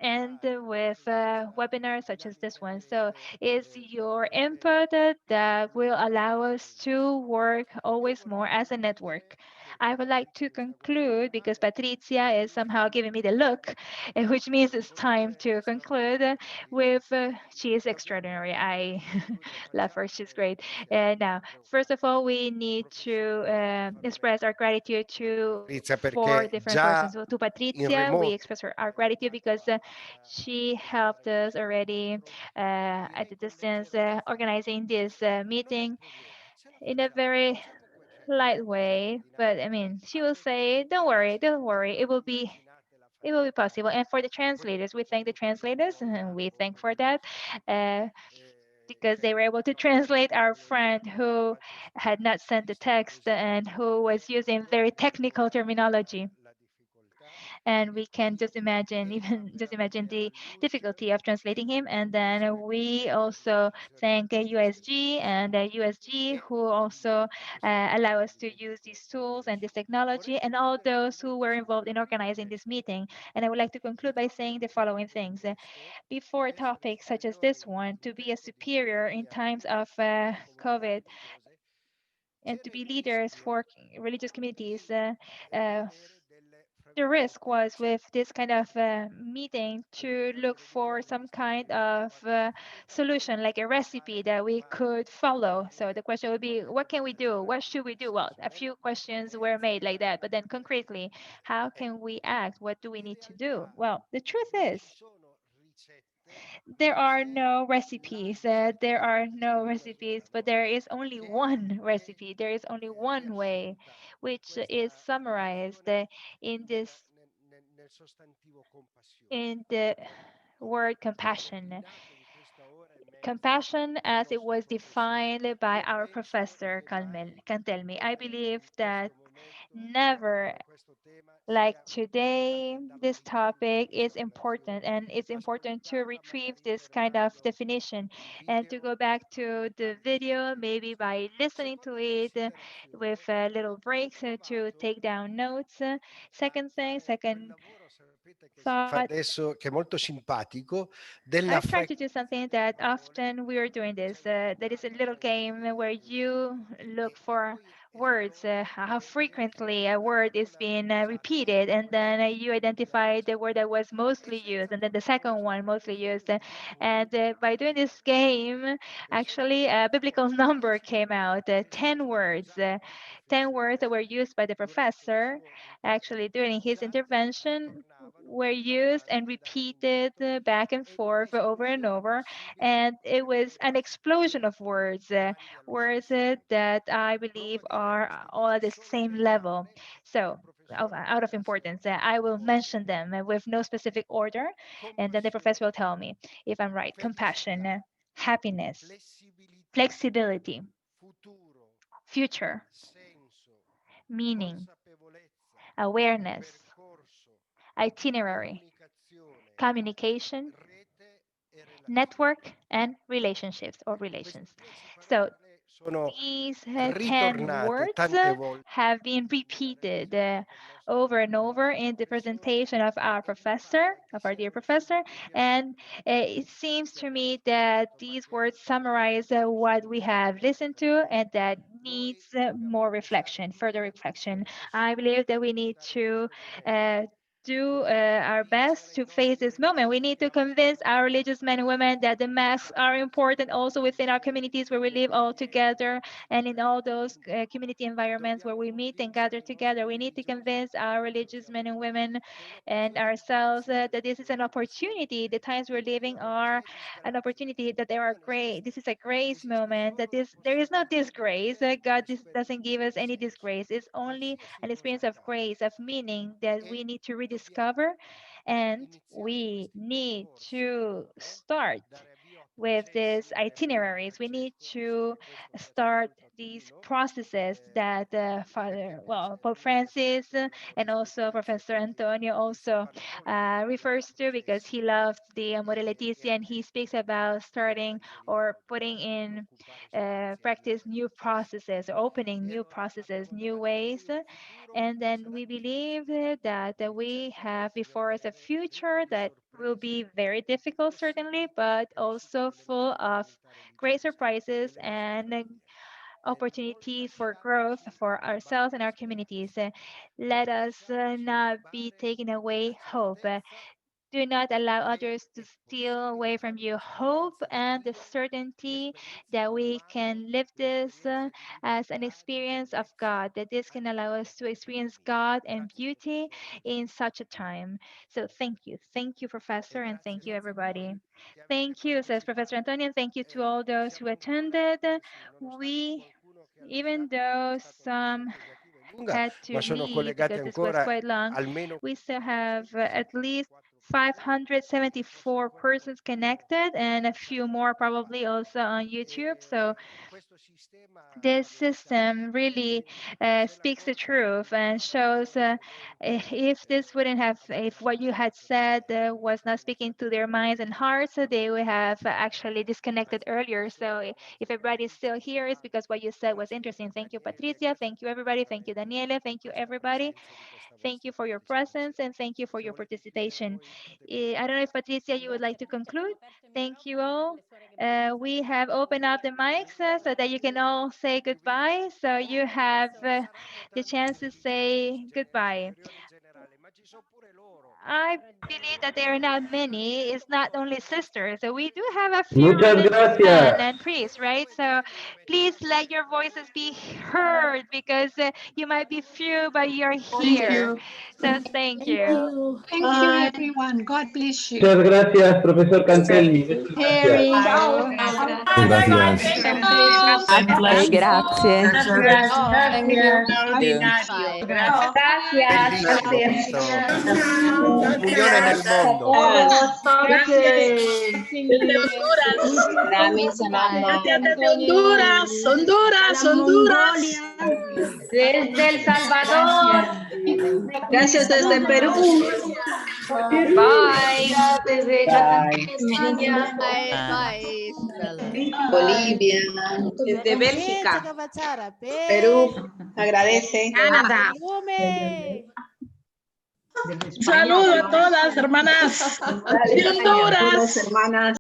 Speaker 1: and with webinars such as this one. So it's your input that will allow us to work always more as a network. I would like to conclude because Patricia is somehow giving me the look, which means it's time to conclude with she is extraordinary. I love her. She's great. Now, first of all, we need to express our gratitude to
Speaker 5: Patrizia,
Speaker 1: four
Speaker 5: perché
Speaker 1: different persons.
Speaker 5: già
Speaker 1: So to
Speaker 5: in
Speaker 1: Patricia, we
Speaker 5: remoto
Speaker 1: express our gratitude because she helped us already at the distance organizing this meeting in a very light way. But I mean, she will say, don't worry, it will be possible." And for the translators, we thank the translators, and we thank for that. Uh, because they were able to translate our friend who had not sent the text and who was using very technical terminology, and we can just imagine even just imagine the difficulty of translating him. And then we also thank USG and USG, who also allow us to use these tools and this technology, and all those who were involved in organizing this meeting. And I would like to conclude by saying the following things. Before topics such as this one, to be a superior in times of COVID and to be leaders for religious communities, uh, the risk was with this kind of meeting to look for some kind of solution, like a recipe that we could follow. So the question would be, what can we do? What should we do? Well, a few questions were made like that, but then concretely, how can we act? What do we need to do? Well, the truth is, there are no recipes. There are no recipes, but there is only one recipe. There is only one way, which is summarized in this in the word compassion. Compassion as it was defined by our professor Cantelmi. I believe that never like today, this topic is important, and it's important to retrieve this kind of definition and to go back to the video, maybe by listening to it with little breaks to take down notes. Second thing, second
Speaker 5: si fa
Speaker 1: thought,
Speaker 5: adesso, che è molto simpatico, della
Speaker 1: I'm trying to do something that often we are doing this. That is a little game where you look for words, how frequently a word is being repeated, and then you identify the word that was mostly used, and then the second one mostly used. And by doing this game, actually, a biblical number came out, 10 words. 10 words that were used by the professor, actually during his intervention, were used and repeated back and forth over and over. And it was an explosion of words. Words that I believe are all at the same level. So, out of importance, I will mention them with no specific order, and then the professor will tell me if I'm right. Compassion, happiness, flexibility, future, meaning, awareness, itinerary, communication, network, and relationships or relations. So these 10 words have been repeated over and over in the presentation of our professor, of our dear professor, and it seems to me that these words summarize what we have listened to and that needs more reflection, further reflection. I believe that we need to do our best to face this moment. We need to convince our religious men and women that the masks are important also within our communities where we live all together and in all those community environments where we meet and gather together. We need to convince our religious men and women and ourselves that this is an opportunity. The times we're living are an opportunity, that there are great. This is a grace moment, that there is no disgrace. God doesn't give us any disgrace. It's only an experience of grace, of meaning that we need to rediscover, and we need to start with these itineraries. We need to start these processes that Pope Francis and also Professor Antonio also refers to, because he loved the Amore Laetitia, and he speaks about starting or putting in practice new processes, or opening new processes, new ways. And then we believe that we have before us a future that will be very difficult, certainly, but also full of great surprises and opportunity for growth for ourselves and our communities. Let us not be taking away hope. Do not allow others to steal away from you hope and the certainty that we can live this as an experience of God, that this can allow us to experience God and beauty in such a time. So thank you. Thank you, Professor, and thank you, everybody. Thank you, says Professor Antonio, and thank you to all those who attended. We, even though some had to leave because this was quite long, we still have at least 574 persons connected and a few more probably also on YouTube. So this system really speaks the truth and shows if this wouldn't have, if what you had said was not speaking to their minds and hearts, they would have actually disconnected earlier. So if everybody is still here, it's because what you said was interesting. Thank you, Patricia. Thank you, everybody. Thank you, Daniele. Thank you, everybody. Thank you for your presence and thank you for your participation. I don't know if Patricia, you would like to conclude. Thank you all. We have opened up the mics so that you can all say goodbye. So you have the chance to say goodbye. I believe that there are not many. It's not only sisters. So we do have a few
Speaker 6: Muchas
Speaker 1: religious men
Speaker 6: gracias.
Speaker 1: and priests, right? So please let your voices be heard because you might be few, but you're
Speaker 4: Thank
Speaker 1: here.
Speaker 4: you.
Speaker 1: So thank
Speaker 4: Thank
Speaker 1: you.
Speaker 4: you.
Speaker 7: Thank you,
Speaker 4: Bye.
Speaker 7: everyone. God bless you.
Speaker 6: Muchas gracias, profesor Cantelli. Muchas gracias.
Speaker 7: Harry.
Speaker 4: Ciao.
Speaker 8: Gracias.
Speaker 9: Grazie.
Speaker 7: Thank you.
Speaker 9: Bye.
Speaker 5: Bellissimo questo unione nel mondo.
Speaker 9: Maraming salamat.
Speaker 7: Honduras, Honduras, Honduras.
Speaker 10: Desde El Salvador.
Speaker 7: Gracias desde Perú.
Speaker 10: Bye. Desde
Speaker 9: Bye. Bye.
Speaker 7: Bolivia.
Speaker 11: Desde Bélgica. Perú. Agradece.
Speaker 10: Canadá.
Speaker 7: Saludo a todas, hermanas. De Honduras.
Speaker 11: Hermanas.